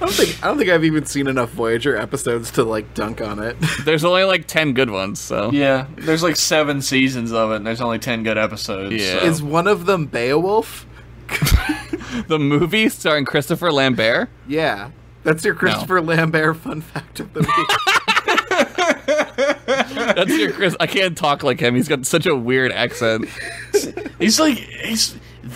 I don't think I've even seen enough Voyager episodes to like dunk on it. There's only like 10 good ones, so Yeah, there's like 7 seasons of it, and there's only 10 good episodes. Yeah. so. Is one of them Beowulf? the movie starring Christopher Lambert. Yeah. That's your Christopher Lambert fun fact of the week. That's your Chris. I can't talk like him. He's got such a weird accent.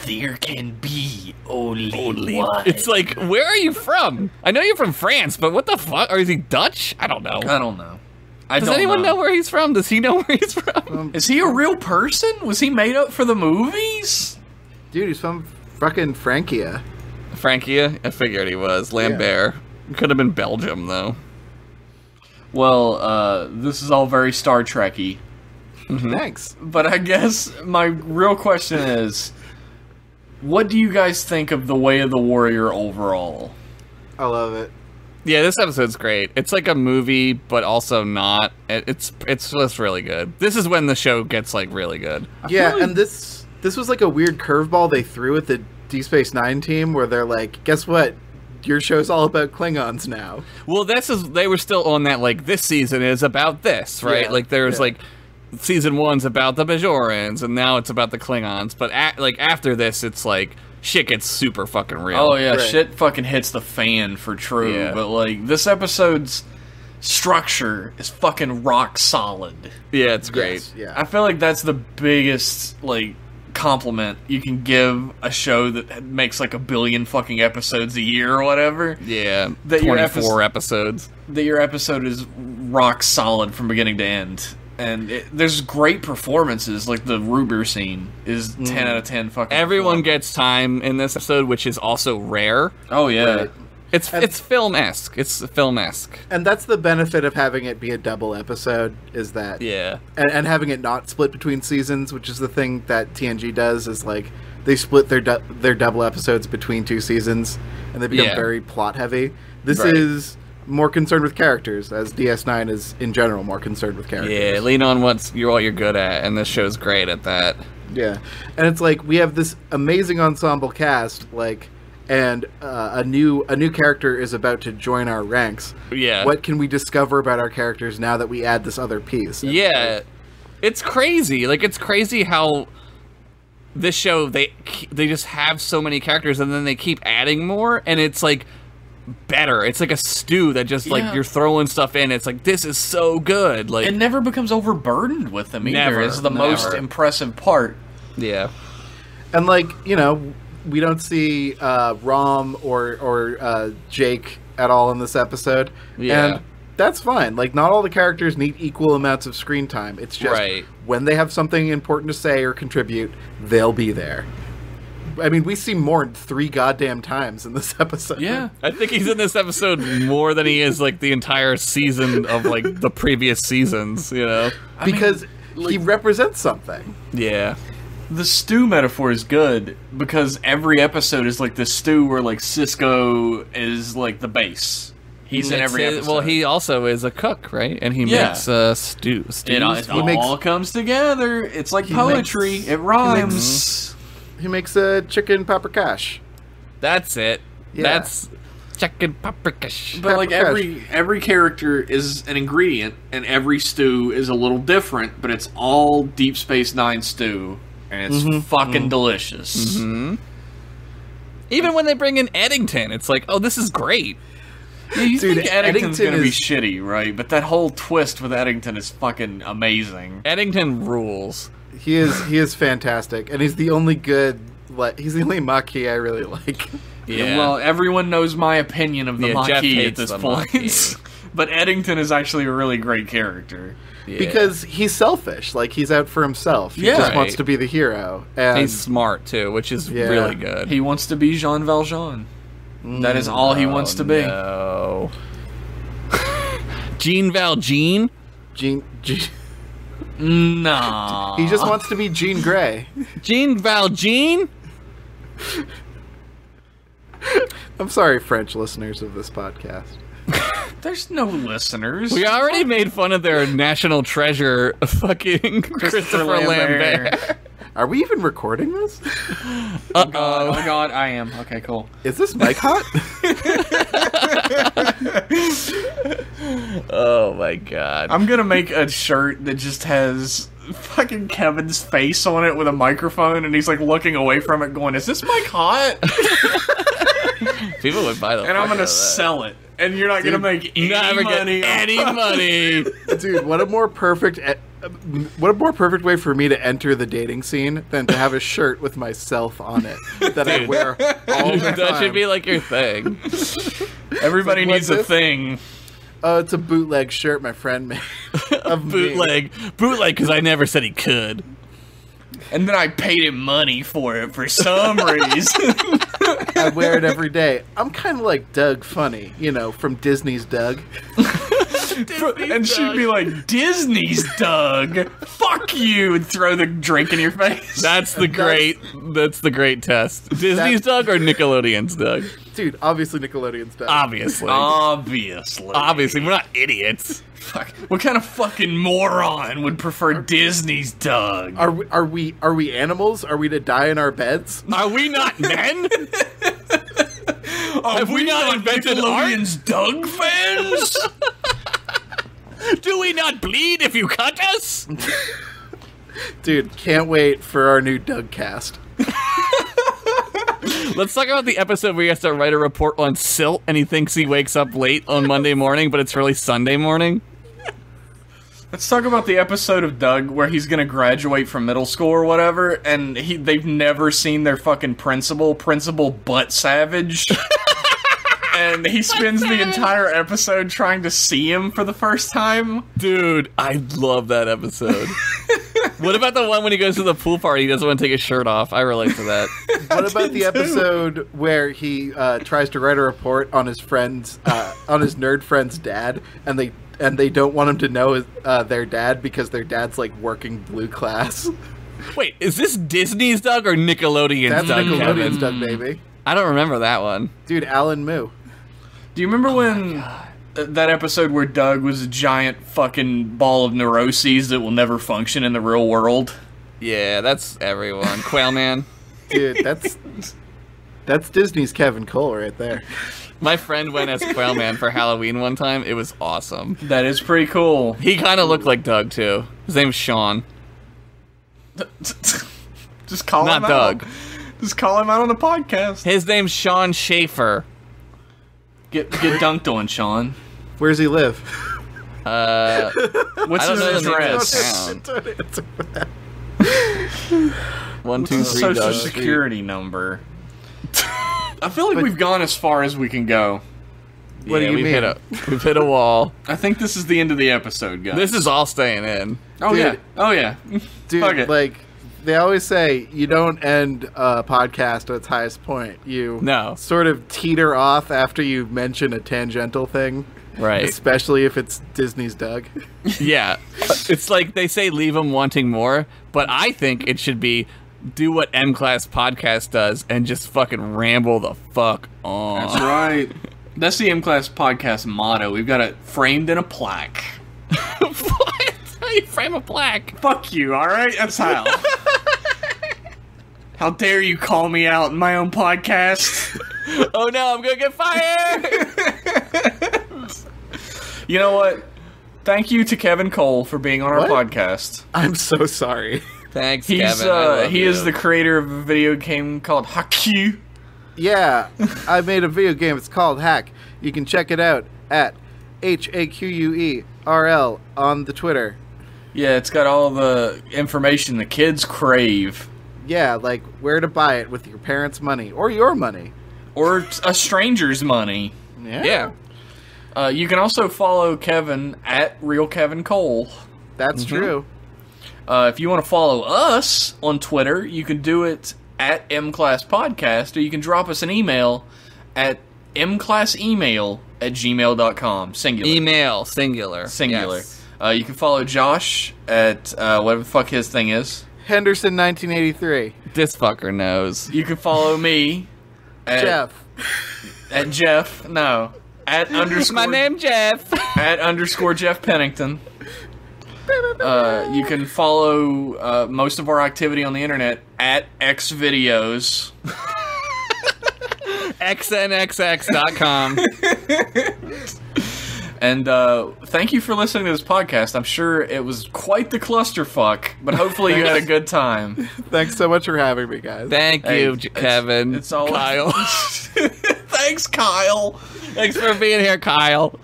There can be only one. It's like, where are you from? I know you're from France, but what the fuck? Or is he Dutch? I don't know. I don't know. Does anyone know where he's from? Does he know where he's from? Is he a real person? Was he made up for the movies? Dude, he's from fucking Frankia. Frankia? I figured he was. Lambert. Could have been Belgium, though. Well, this is all very Star Trek-y. Thanks. But I guess my real question is, what do you guys think of The Way of the Warrior overall? I love it. Yeah, this episode's great. It's like a movie, but also not. It's just really good. This is when the show gets like really good. Yeah, and this was like a weird curveball they threw at the Deep Space Nine team where they're like, guess what? Your show's all about Klingons now. Well, they were still on that, like, this season is about this, right? Yeah, like, there's, yeah. like, season 1's about the Bajorans, and now it's about the Klingons. But, after this, it's, like, shit gets super fucking real. Oh yeah, Right. shit fucking hits the fan for true. Yeah. But like, this episode's structure is fucking rock solid. Yeah, it's great. Yes, yeah. I feel like that's the biggest, like, compliment you can give a show that makes like 1 billion fucking episodes a year or whatever. Yeah, That your 24 episodes. That your episode is rock solid from beginning to end. And there's great performances, like the Ruber scene is 10 out of 10 fucking. Everyone fun. gets time in this episode, which is also rare. Oh yeah. Right. It's film-esque. It's film-esque. And that's the benefit of having it be a double episode, is that Yeah. and having it not split between seasons, which is the thing that TNG does, is like they split their double episodes between 2 seasons, and they become Yeah. very plot heavy. This Right. is more concerned with characters, as DS9 is in general more concerned with characters. Yeah, lean on what you're good at, and this show's great at that. Yeah, and it's like we have this amazing ensemble cast, like, and a new character is about to join our ranks. Yeah. What can we discover about our characters now that we add this other piece? And Yeah, it's crazy. Like, it's crazy how this show, they just have so many characters, and then they keep adding more, and it's like better. It's like a stew that just like Yeah. you're throwing stuff in. It's like, this is so good. Like, It never becomes overburdened with them either. Never, Is the most never. impressive part. yeah, And like, you know, we don't see Rom or Jake at all in this episode. Yeah. And that's fine. Like, not all the characters need equal amounts of screen time. It's just Right. when they have something important to say or contribute, they'll be there. I mean, we see more 3 goddamn times in this episode. Yeah. I think he's in this episode more than he is like the entire season of like the previous seasons. You know? Because he represents something. Yeah. The stew metaphor is good because every episode is like the stew where like Cisco is like the base. He's in every episode. Well, he also is a cook, right? And he Yeah. makes stews. It all comes together. It's like poetry. It rhymes. He makes a chicken paprikash. That's it. Yeah. That's chicken paprikash. But like Paprikash. every character is an ingredient, and every stew is a little different. But it's all Deep Space Nine stew, and it's fucking delicious. Even when they bring in Eddington, it's like, oh, this is great. Yeah, you Dude, think Eddington's Eddington gonna be is- shitty, right? But that whole twist with Eddington is fucking amazing. Eddington rules. He is fantastic, and he's the only good. He's the only Maquis I really like. Yeah. Well, everyone knows my opinion of the Yeah, Jeff Maquis at hates this the point. Maquis. But Eddington is actually a really great character. Yeah. Because he's selfish. Like, he's out for himself. He Yeah. just Right. wants to be the hero. And he's smart too, which is Yeah. really good. He wants to be Jean Valjean. That is all he wants to be. No. Jean Valjean? Jean, Nah. he just wants to be Jean Grey. Jean Valjean? I'm sorry, French listeners of this podcast. There's no listeners. We already made fun of their national treasure, fucking Christopher Lambert. Are we even recording this? Oh god, I am. Okay, cool. Is this mic hot? Oh my god. I'm gonna make a shirt that just has fucking Kevin's face on it with a microphone, and he's like looking away from it, going, "Is this mic hot?" People would buy the And I'm fuck out gonna of that. sell it, and you're not gonna make any Never get money. any money. Dude, what a more perfect way for me to enter the dating scene than to have a shirt with myself on it that I wear all the time. That should be like your thing. Everybody It's like, needs a what's this? thing. Oh, it's a bootleg shirt my friend made. Of me. Bootleg because I never said he could. And then I paid him money for it for some reason. I wear it every day. I'm kind of like Doug Funny, from Disney's Doug. And she'd be like, "Disney's Doug, fuck you," and throw the drink in your face. That's the great test. Disney's Doug or Nickelodeon's Doug? Dude, obviously Nickelodeon's Doug. Obviously. Obviously. We're not idiots. Fuck. What kind of fucking moron would prefer Disney's Doug? Are we animals? Are we to die in our beds? Are we not men? Have we not invented art? Nickelodeon's Doug fans? Do we not bleed if you cut us? Dude, can't wait for our new Doug cast. Let's talk about the episode where he has to write a report on Silt and he thinks he wakes up late on Monday morning, but it's really Sunday morning. Let's talk about the episode of Doug where he's gonna graduate from middle school or whatever, and they've never seen their fucking Principal Butt Savage. And he spends the entire episode trying to see him for the first time. Dude, I love that episode. What about the one when he goes to the pool party, he doesn't want to take his shirt off? I relate to that. What about the episode where he tries to write a report on his friend's, on his nerd friend's dad, and they don't want him to know their dad because their dad's like working blue class? Wait, is this Disney's Doug or Nickelodeon's That's Doug, Nickelodeon's Kevin? Doug, baby. I don't remember that one. Dude, Alan Moo. Do you remember when that episode where Doug was a giant fucking ball of neuroses that will never function in the real world? Yeah, that's everyone. Quail Man. Dude, that's Disney's Kevin Cole right there. My friend went as Quail Man for Halloween one time. It was awesome. That is pretty cool. He kind of looked like Doug, too. His name's Sean. Just call Not him Doug. out. Just call him out on the podcast. His name's Sean Schaefer. Get dunked on, Sean. Where's he live? What's I don't know his the name of address? the town. Don't answer that. 1, 2, 3, Social Doug. security number. I feel like we've gone as far as we can go. What do you we've mean? We've hit a wall. I think this is the end of the episode, guys. This is all staying in. oh Dude. yeah, oh yeah. Dude, Fuck it. like, they always say you don't end a podcast at its highest point. You No. sort of teeter off after you mention a tangential thing. Right. Especially if it's Disney's Doug. Yeah. It's like they say leave them wanting more, but I think it should be do what M-Class Podcast does and just fucking ramble the fuck on. That's right. That's the M-Class Podcast motto. We've got it framed in a plaque. What? How do you frame a plaque? Fuck you, alright? That's how. How dare you call me out in my own podcast? Oh no, I'm gonna get fired! You know what? Thank you to Kevin Cole for being on our What? podcast. I'm so sorry. Thanks, He's Kevin. I love he you. is the creator of a video game called Haku. Yeah, I made a video game. It's called Hack. You can check it out at HAQUERL on the Twitter. Yeah, it's got all the information the kids crave. Yeah, like where to buy it with your parents' money or your money. or a stranger's money. Yeah. You can also follow Kevin at Real Kevin Cole. That's true. If you want to follow us on Twitter, you can do it at mclasspodcast, or you can drop us an email at mclassemail@gmail.com. Singular. Email, singular. Singular. Yes. You can follow Josh at whatever the fuck his thing is. Henderson 1983. This fucker knows. You can follow me at Jeff. At Jeff. No. At underscore. My name Jeff. At underscore Jeff Pennington. You can follow most of our activity on the internet at xvideos. xnxx.com. And thank you for listening to this podcast. I'm sure it was quite the clusterfuck, but hopefully you had a good time. Thanks so much for having me, guys. Thank you, Hey, Kevin. it's all Kyle. Thanks, Kyle. Thanks for being here, Kyle.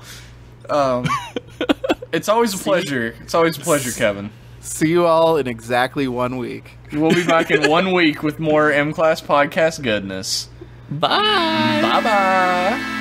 It's always a pleasure. It's always a pleasure, Kevin. See you all in exactly 1 week. We'll be back in 1 week with more M-Class podcast goodness. Bye. Bye-bye.